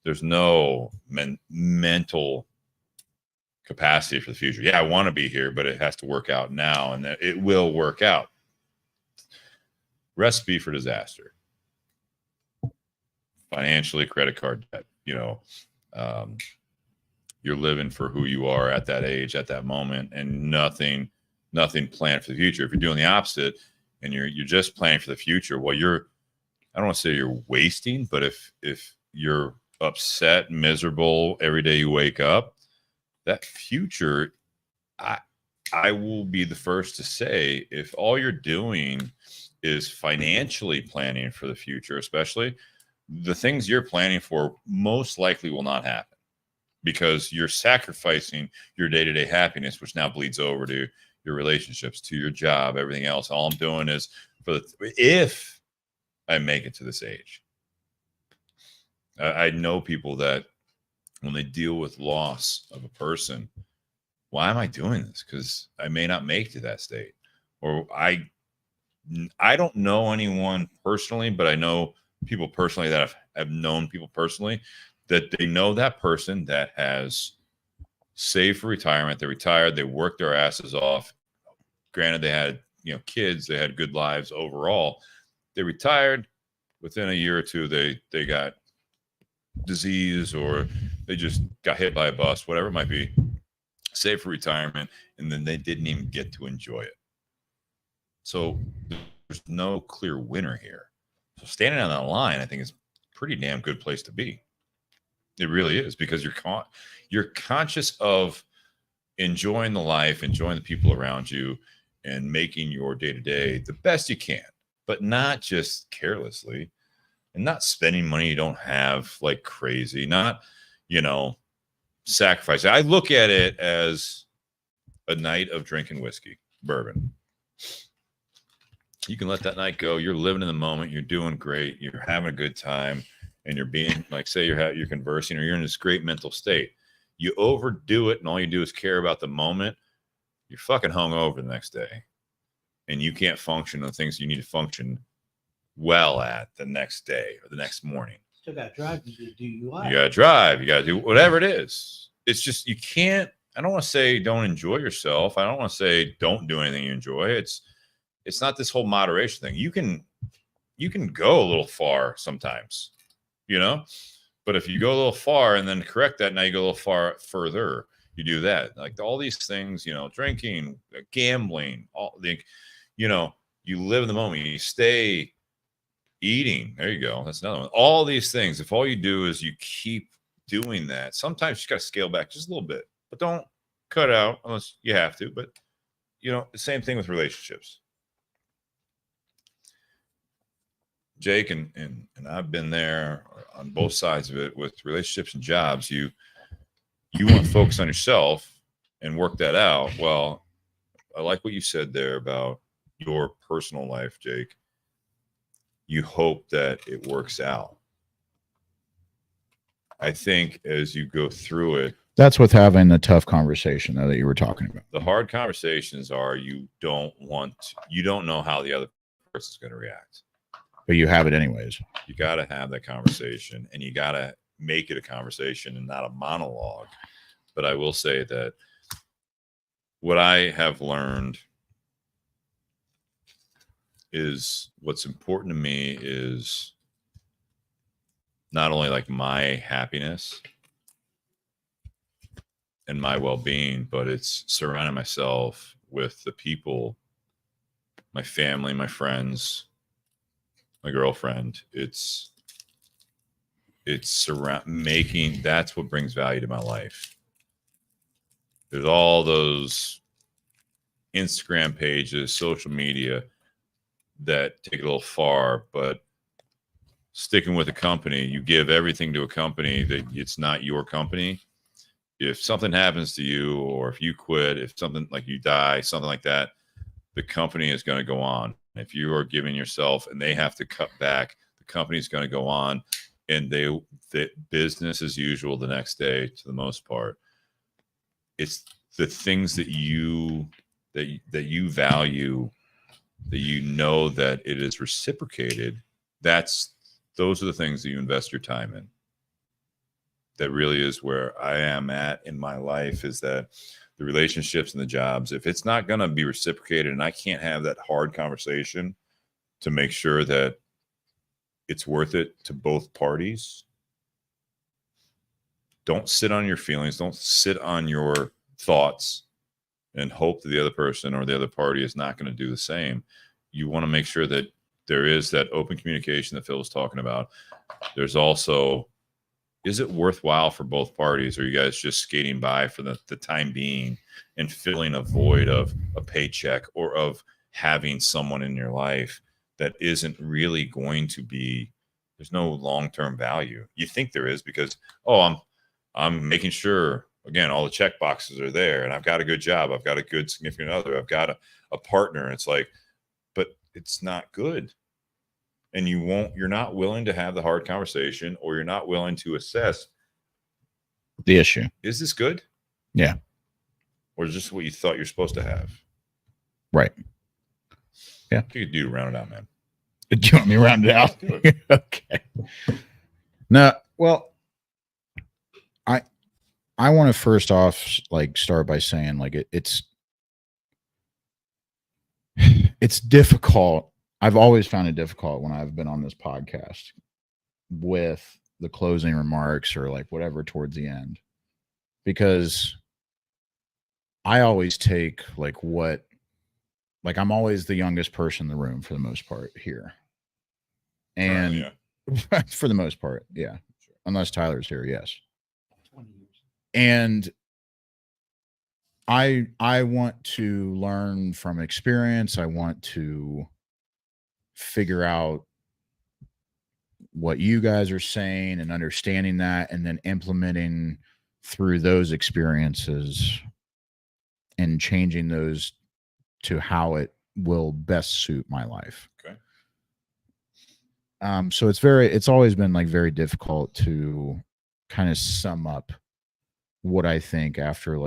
there's no mental capacity for the future. Yeah, I want to be here, but it has to work out now, and that it will work out. Recipe for disaster. Financially, credit card debt. You're living for who you are at that age, at that moment, and nothing planned for the future. If you're doing the opposite and you're just planning for the future, well, I don't want to say you're wasting, but if you're upset, miserable every day you wake up, that future, I will be the first to say, if all you're doing is financially planning for the future, especially, the things you're planning for most likely will not happen, because you're sacrificing your day-to-day happiness, which now bleeds over to your relationships, to your job, everything else. All I'm doing is if I make it to this age. I know people that when they deal with loss of a person, why am I doing this? Because I may not make it to that state. Or I don't know anyone personally, but I know people personally that have known people personally that they know that person that has saved for retirement. They retired, they worked their asses off. Granted, they had kids, they had good lives overall. They retired. Within a year or two, they got disease, or they just got hit by a bus, whatever it might be, saved for retirement, and then they didn't even get to enjoy it. So there's no clear winner here. So standing on that line, I think, is a pretty damn good place to be. It really is, because you're conscious of enjoying the life, enjoying the people around you, and making your day-to-day the best you can, but not just carelessly, and not spending money you don't have like crazy, not, sacrificing. I look at it as a night of drinking whiskey, bourbon. You can let that night go. You're living in the moment. You're doing great. You're having a good time. And you're being, like, say you're conversing, or you're in this great mental state. You overdo it, and all you do is care about the moment. You're fucking hungover the next day, and you can't function on the things you need to function well at the next day or the next morning. Still got to drive. You do DUI. You got to drive. You got to do whatever it is. It's just, you can't. I don't want to say don't enjoy yourself. I don't want to say don't do anything you enjoy. It's not this whole moderation thing. You can go a little far sometimes. But if you go a little far and then correct that, now you go a little far further. You do that, like all these things, drinking, gambling, you live in the moment. You stay eating. There you go. That's another one. All these things. If all you do is you keep doing that, sometimes you got to scale back just a little bit, but don't cut out unless you have to. But, you know, the same thing with relationships. Jake and I've been there on both sides of it with relationships and jobs. You want to focus on yourself and work that out. Well, I like what you said there about your personal life, Jake. You hope that it works out. I think as you go through it, that's with having the tough conversation though that you were talking about. The hard conversations are you don't know how the other person's going to react. But you have it anyways. You got to have that conversation, and you got to make it a conversation and not a monologue. But I will say that what I have learned is what's important to me is not only like my happiness and my well-being, but it's surrounding myself with the people, my family, my friends, my girlfriend. It's making, that's what brings value to my life. There's all those Instagram pages, social media that take it a little far, but sticking with a company, you give everything to a company that it's not your company. If something happens to you, or if you quit, if something like you die, something like that, the company is going to go on. If you are giving yourself and they have to cut back, the company is going to go on, and the business as usual the next day, to the most part. It's the things that you value, that you know that it is reciprocated. Those are the things that you invest your time in. That really is where I am at in my life, is that the relationships and the jobs, if it's not going to be reciprocated and I can't have that hard conversation to make sure that it's worth it to both parties, don't sit on your feelings, don't sit on your thoughts and hope that the other person or the other party is not going to do the same. You want to make sure that there is that open communication that Phil was talking about. There's also, is it worthwhile for both parties? Or are you guys just skating by for the time being and filling a void of a paycheck or of having someone in your life that isn't really going to be, there's no long-term value. You think there is because, I'm making sure, again, all the check boxes are there and I've got a good job. I've got a good significant other. I've got a partner. It's like, but it's not good. And you're not willing to have the hard conversation, or you're not willing to assess the issue. Is this good? Yeah. Or is this what you thought you're supposed to have? Right. Yeah. You could do to round it out, man. Do you want me to round it out? Okay. No, well, I want to first off start by saying it's difficult. I've always found it difficult when I've been on this podcast with the closing remarks or whatever towards the end, because I always take I'm always the youngest person in the room for the most part here. And for the most part, yeah. Sure. Unless Tyler's here, yes. 20 years. And I want to learn from experience. I want to figure out what you guys are saying and understanding that, and then implementing through those experiences and changing those to how it will best suit my life. Okay. So it's always been very difficult to kind of sum up what I think after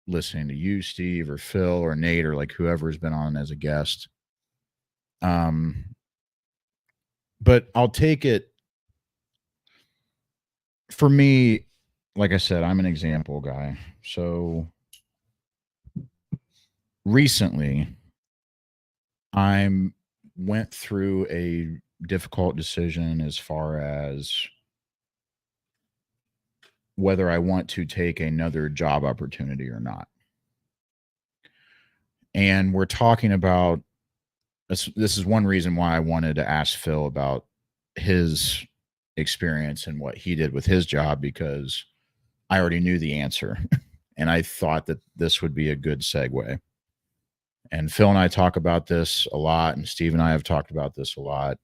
listening to you, Steve, or Phil, or Nate, or whoever's been on as a guest. But I'll take it. For me, like I said, I'm an example guy. So recently, I went through a difficult decision as far as whether I want to take another job opportunity or not. And we're talking about, this is one reason why I wanted to ask Phil about his experience and what he did with his job, because I already knew the answer. And I thought that this would be a good segue. And Phil and I talk about this a lot, and Steve and I have talked about this a lot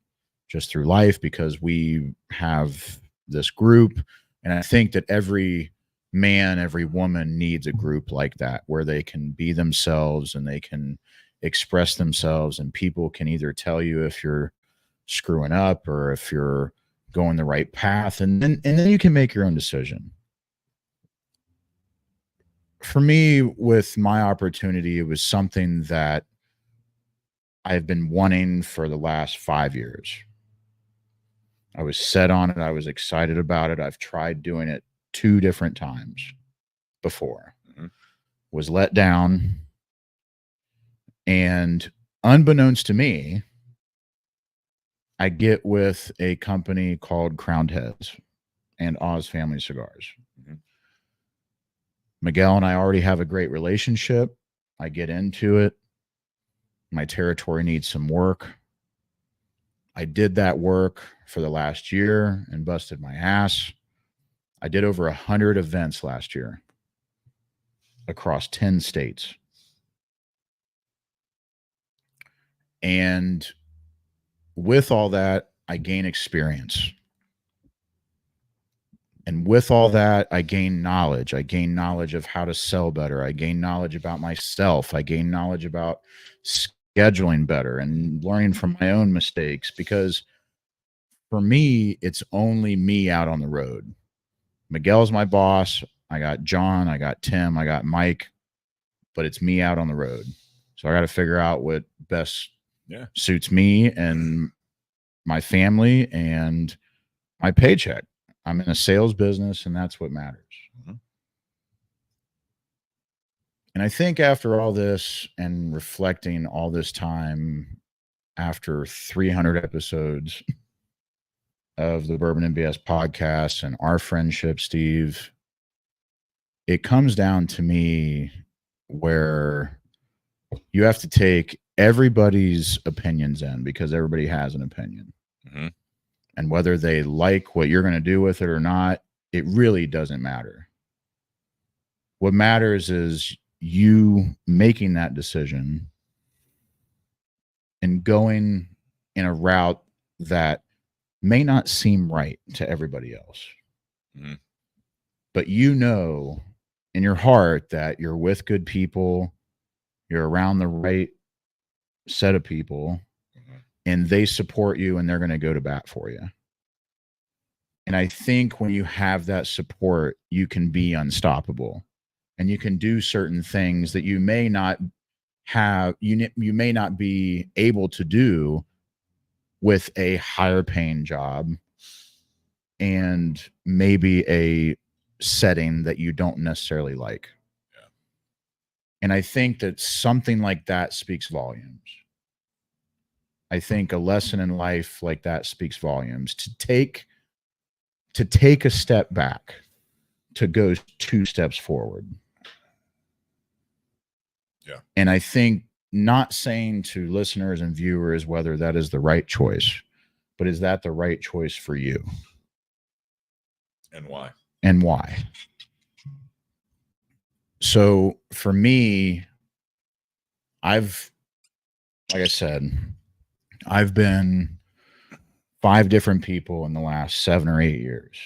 just through life, because we have this group. And I think that every man, every woman needs a group like that, where they can be themselves and they can express themselves, and people can either tell you if you're screwing up or if you're going the right path, and then you can make your own decision. For me, with my opportunity, it was something that I've been wanting for the last 5 years. I was set on it. I was excited about it. I've tried doing it 2 different times before. Was let down. And unbeknownst to me, I get with a company called Crowned Heads and Oz Family Cigars. Miguel and I already have a great relationship. I get into it. My territory needs some work. I did that work for the last year and busted my ass. I did over 100 events last year across 10 states. And with all that, I gain experience. And with all that, I gain knowledge. I gain knowledge of how to sell better. I gain knowledge about myself. I gain knowledge about scheduling better and learning from my own mistakes, because for me, it's only me out on the road. Miguel's my boss. I got John, I got Tim, I got Mike, but it's me out on the road. So I got to figure out what best suits me and my family and my paycheck. I'm in a sales business, and that's what matters. And I think after all this and reflecting all this time, after 300 episodes of the Bourbon and BS podcast and our friendship, Steve, it comes down to me where you have to take everybody's opinions in, because everybody has an opinion. And whether they like what you're going to do with it or not, it really doesn't matter. What matters is you making that decision and going in a route that may not seem right to everybody else. But you know in your heart that you're with good people, you're around the right set of people, and they support you and they're going to go to bat for you. And I think when you have that support, you can be unstoppable, and you can do certain things that you may not have, you may not be able to do with a higher paying job and maybe a setting that you don't necessarily like. And I think that something like that speaks volumes. I think a lesson in life like that speaks volumes. To take a step back, to go 2 steps forward. And I think, not saying to listeners and viewers whether that is the right choice, but is that the right choice for you? And why? And why? So for me, like I said, I've been 5 different people in the last 7 or 8 years.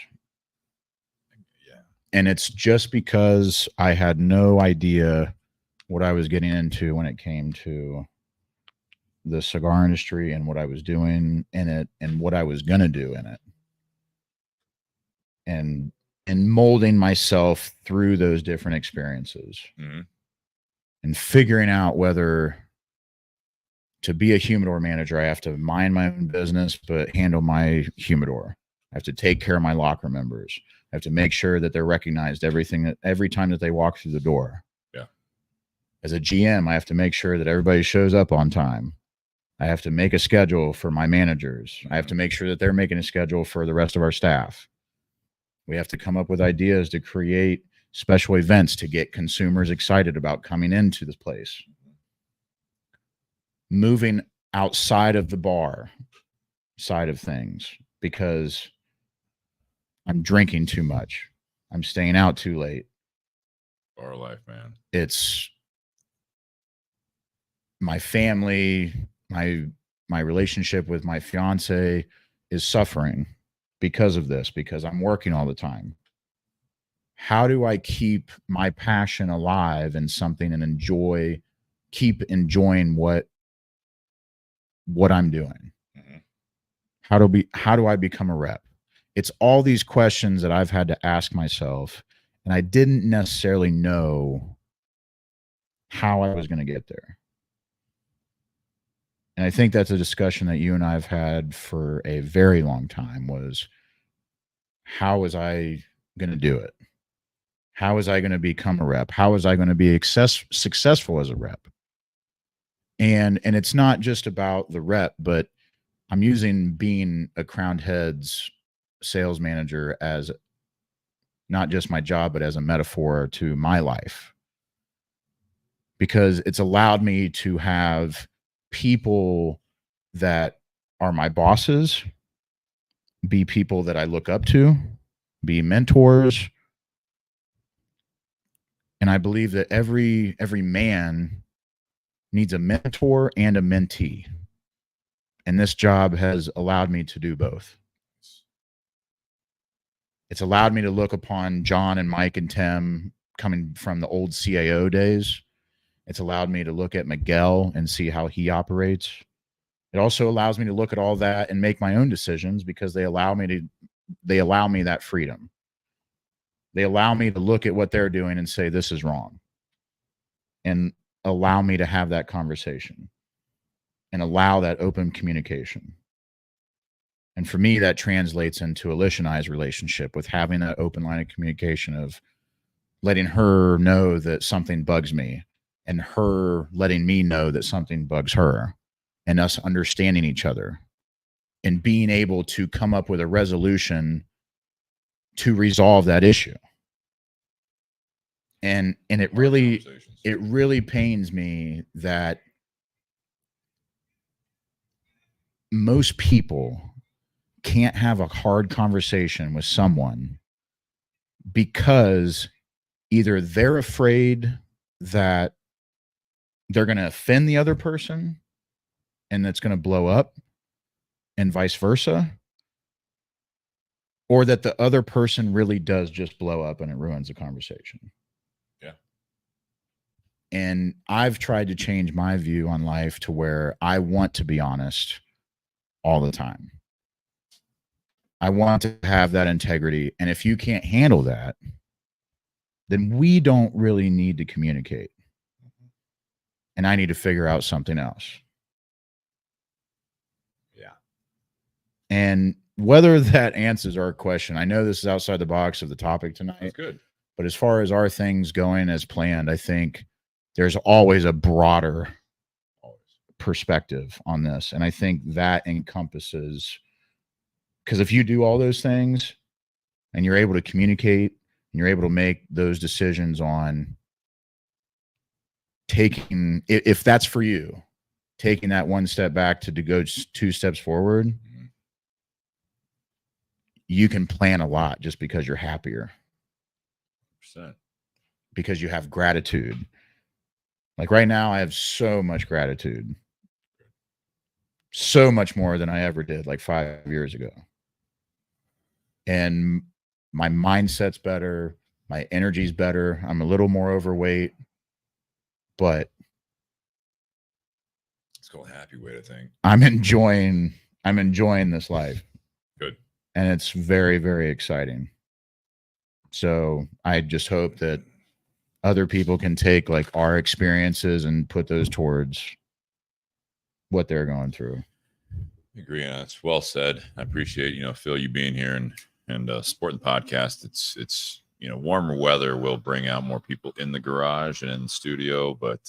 And it's just because I had no idea what I was getting into when it came to the cigar industry and what I was doing in it and what I was going to do in it. And molding myself through those different experiences and figuring out whether to be a humidor manager, I have to mind my own business, but handle my humidor. I have to take care of my locker members. I have to make sure that they're recognized every time that they walk through the door. As a GM, I have to make sure that everybody shows up on time. I have to make a schedule for my managers. I have to make sure that they're making a schedule for the rest of our staff. We have to come up with ideas to create special events to get consumers excited about coming into this place. Moving outside of the bar side of things, because I'm drinking too much. I'm staying out too late. Our life, man. It's my family, my relationship with my fiance is suffering because of this, because I'm working all the time. How do I keep my passion alive in something and keep enjoying what I'm doing? Mm-hmm. How do I become a rep? It's all these questions that I've had to ask myself, and I didn't necessarily know how I was going to get there. And I think that's a discussion that you and I have had for a very long time, was how was I going to do it? How was I going to become a rep? How was I going to be successful as a rep? And it's not just about the rep, but I'm using being a Crowned Heads sales manager as not just my job, but as a metaphor to my life, because it's allowed me to have people that are my bosses be people that I look up to, be mentors. And I believe that every man needs a mentor and a mentee. And this job has allowed me to do both. It's allowed me to look upon John and Mike and Tim coming from the old CAO days. It's allowed me to look at Miguel and see how he operates. It also allows me to look at all that and make my own decisions, because they allow me that freedom. They allow me to look at what they're doing and say, this is wrong, and allow me to have that conversation and allow that open communication. And for me, that translates into Alicia and I's relationship, with having that open line of communication, of letting her know that something bugs me, and her letting me know that something bugs her, and us understanding each other and being able to come up with a resolution to resolve that issue. And it really pains me that most people can't have a hard conversation with someone because either they're afraid that they're going to offend the other person and that's going to blow up, and vice versa, or that the other person really does just blow up and it ruins the conversation. Yeah. And I've tried to change my view on life to where I want to be honest all the time. I want to have that integrity. And if you can't handle that, then we don't really need to communicate. And I need to figure out something else. Yeah. And whether that answers our question, I know this is outside the box of the topic tonight. That's good. But as far as our things going as planned, I think there's always a broader perspective on this. And I think that encompasses, because if you do all those things and you're able to communicate and you're able to make those decisions on taking, if that's for you, taking that one step back to go 2 steps forward, mm-hmm. you can plan a lot just because you're happier. 100%. Because you have gratitude. Like right now, I have so much gratitude. So much more than I ever did like 5 years ago. And my mindset's better. My energy's better. I'm a little more overweight. But it's called happy weight, I think. I'm enjoying this life. Good. And it's very, very exciting. So I just hope that other people can take like our experiences and put those towards what they're going through. I agree. It's well said. I appreciate, Phil, you being here and supporting the podcast. It's warmer weather will bring out more people in the garage and in the studio, but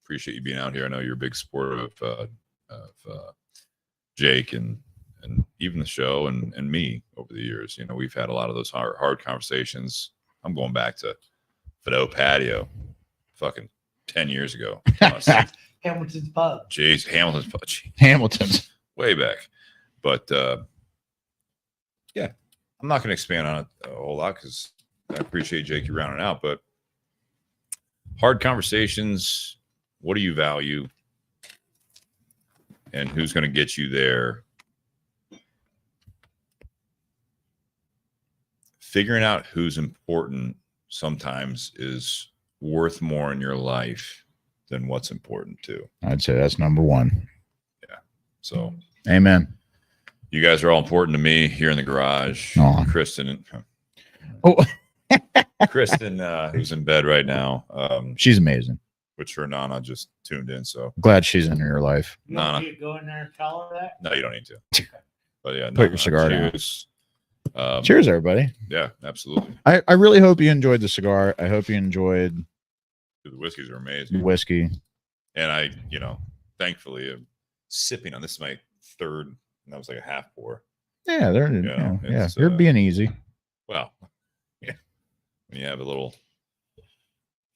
appreciate you being out here. I know you're a big supporter of Jake and even the show and me over the years. We've had a lot of those hard conversations. I'm going back to Fido Patio fucking 10 years ago. Hamilton's Pub. Hamilton's Pub. Hamilton's. Way back. But yeah, I'm not going to expand on it a whole lot because I appreciate Jake you rounding out, but hard conversations. What do you value? And who's going to get you there? Figuring out who's important sometimes is worth more in your life than what's important too. I'd say that's number one. Yeah. So, amen. You guys are all important to me here in the garage. Aw. Kristen, Oh, Kristen, who's in bed right now. she's amazing. Which her Nana just tuned in. So Glad she's in your life. You want Nana. me to go in there and tell her that? No, you don't need to. But yeah, Put your cigar down. cheers. Cheers, everybody. Yeah, absolutely. I really hope you enjoyed the cigar. I hope you enjoyed The whiskeys are the amazing. whiskey. And I, thankfully, I'm sipping on this is my third, and that was like a half pour. Yeah, they're it's, you're being easy. Well, yeah. When you have a little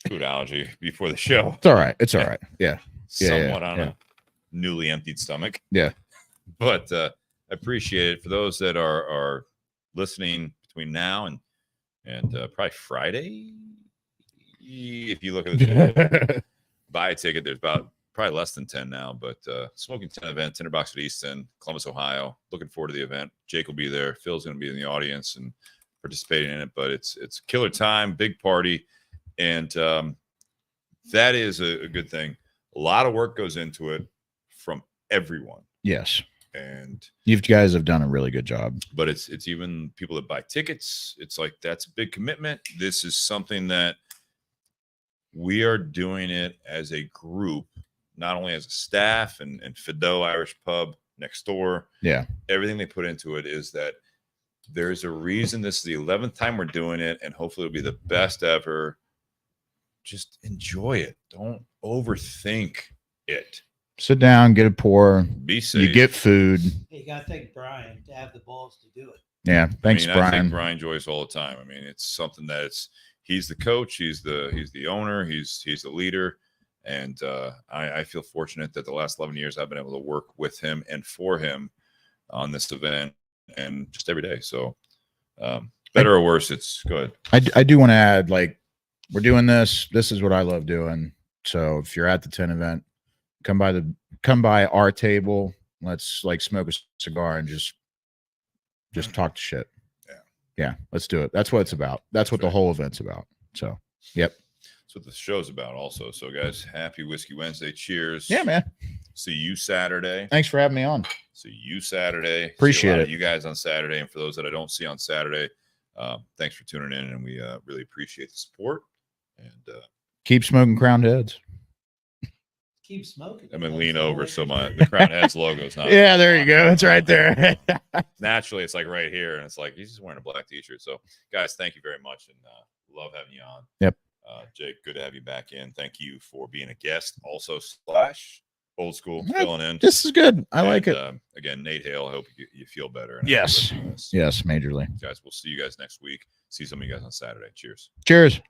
food allergy before the show, It's all right. It's all right. Yeah. somewhat on yeah. a newly emptied stomach. Yeah. But I appreciate it for those that are listening between now and probably Friday. If you look at this, buy a ticket. There's probably less than 10 now, but Smoking 10 event, Tinderbox at East End, Columbus, Ohio. Looking forward to the event. Jake will be there. Phil's going to be in the audience and participating in it, but it's killer time, big party. And that is a good thing. A lot of work goes into it from everyone. Yes. And You guys have done a really good job. but it's even people that buy tickets. It's like that's a big commitment. This is something that we are doing it as a group, not only as a staff and Fido Irish Pub next door. Yeah. Everything they put into it is that there's a reason this is the 11th time we're doing it, and hopefully it'll be the best ever. Just enjoy it. Don't overthink it. Sit down, get a pour. Be safe. You get food. You got to thank Brian to have the balls to do it. Yeah. Thanks, I Brian. thank Brian Joyce all the time. I mean, it's something that he's the coach, he's the owner, he's the leader, and I feel fortunate that the last 11 years I've been able to work with him and for him on this event and just every day. So better or worse, it's good. I do want to add, like, we're doing this. This is what I love doing. So if you're at the 10 event, come by our table. Let's like smoke a cigar and just talk shit. Yeah, let's do it. That's what it's about. That's what the whole event's about. So, yep. That's what the show's about also. So guys, happy Whiskey Wednesday. Cheers. Yeah, man. See you Saturday. Thanks for having me on. See you Saturday. Appreciate See a lot it. of you guys on Saturday. And for those that I don't see on Saturday, thanks for tuning in. And we really appreciate the support. And Keep smoking Crowned Heads. Keep smoking. I'm gonna lean over so the Crown Heads logo's not. Yeah, there you go. It's right there. Naturally, it's like right here, and it's like he's just wearing a black t-shirt. So, guys, thank you very much, and love having you on. Yep. Jake, good to have you back in. Thank you for being a guest, also / old school filling in. This is good. I like it. Again, Nate Hale. I hope you feel better. And Yes. Yes, majorly. guys. We'll see you guys next week. See some of you guys on Saturday. Cheers. Cheers.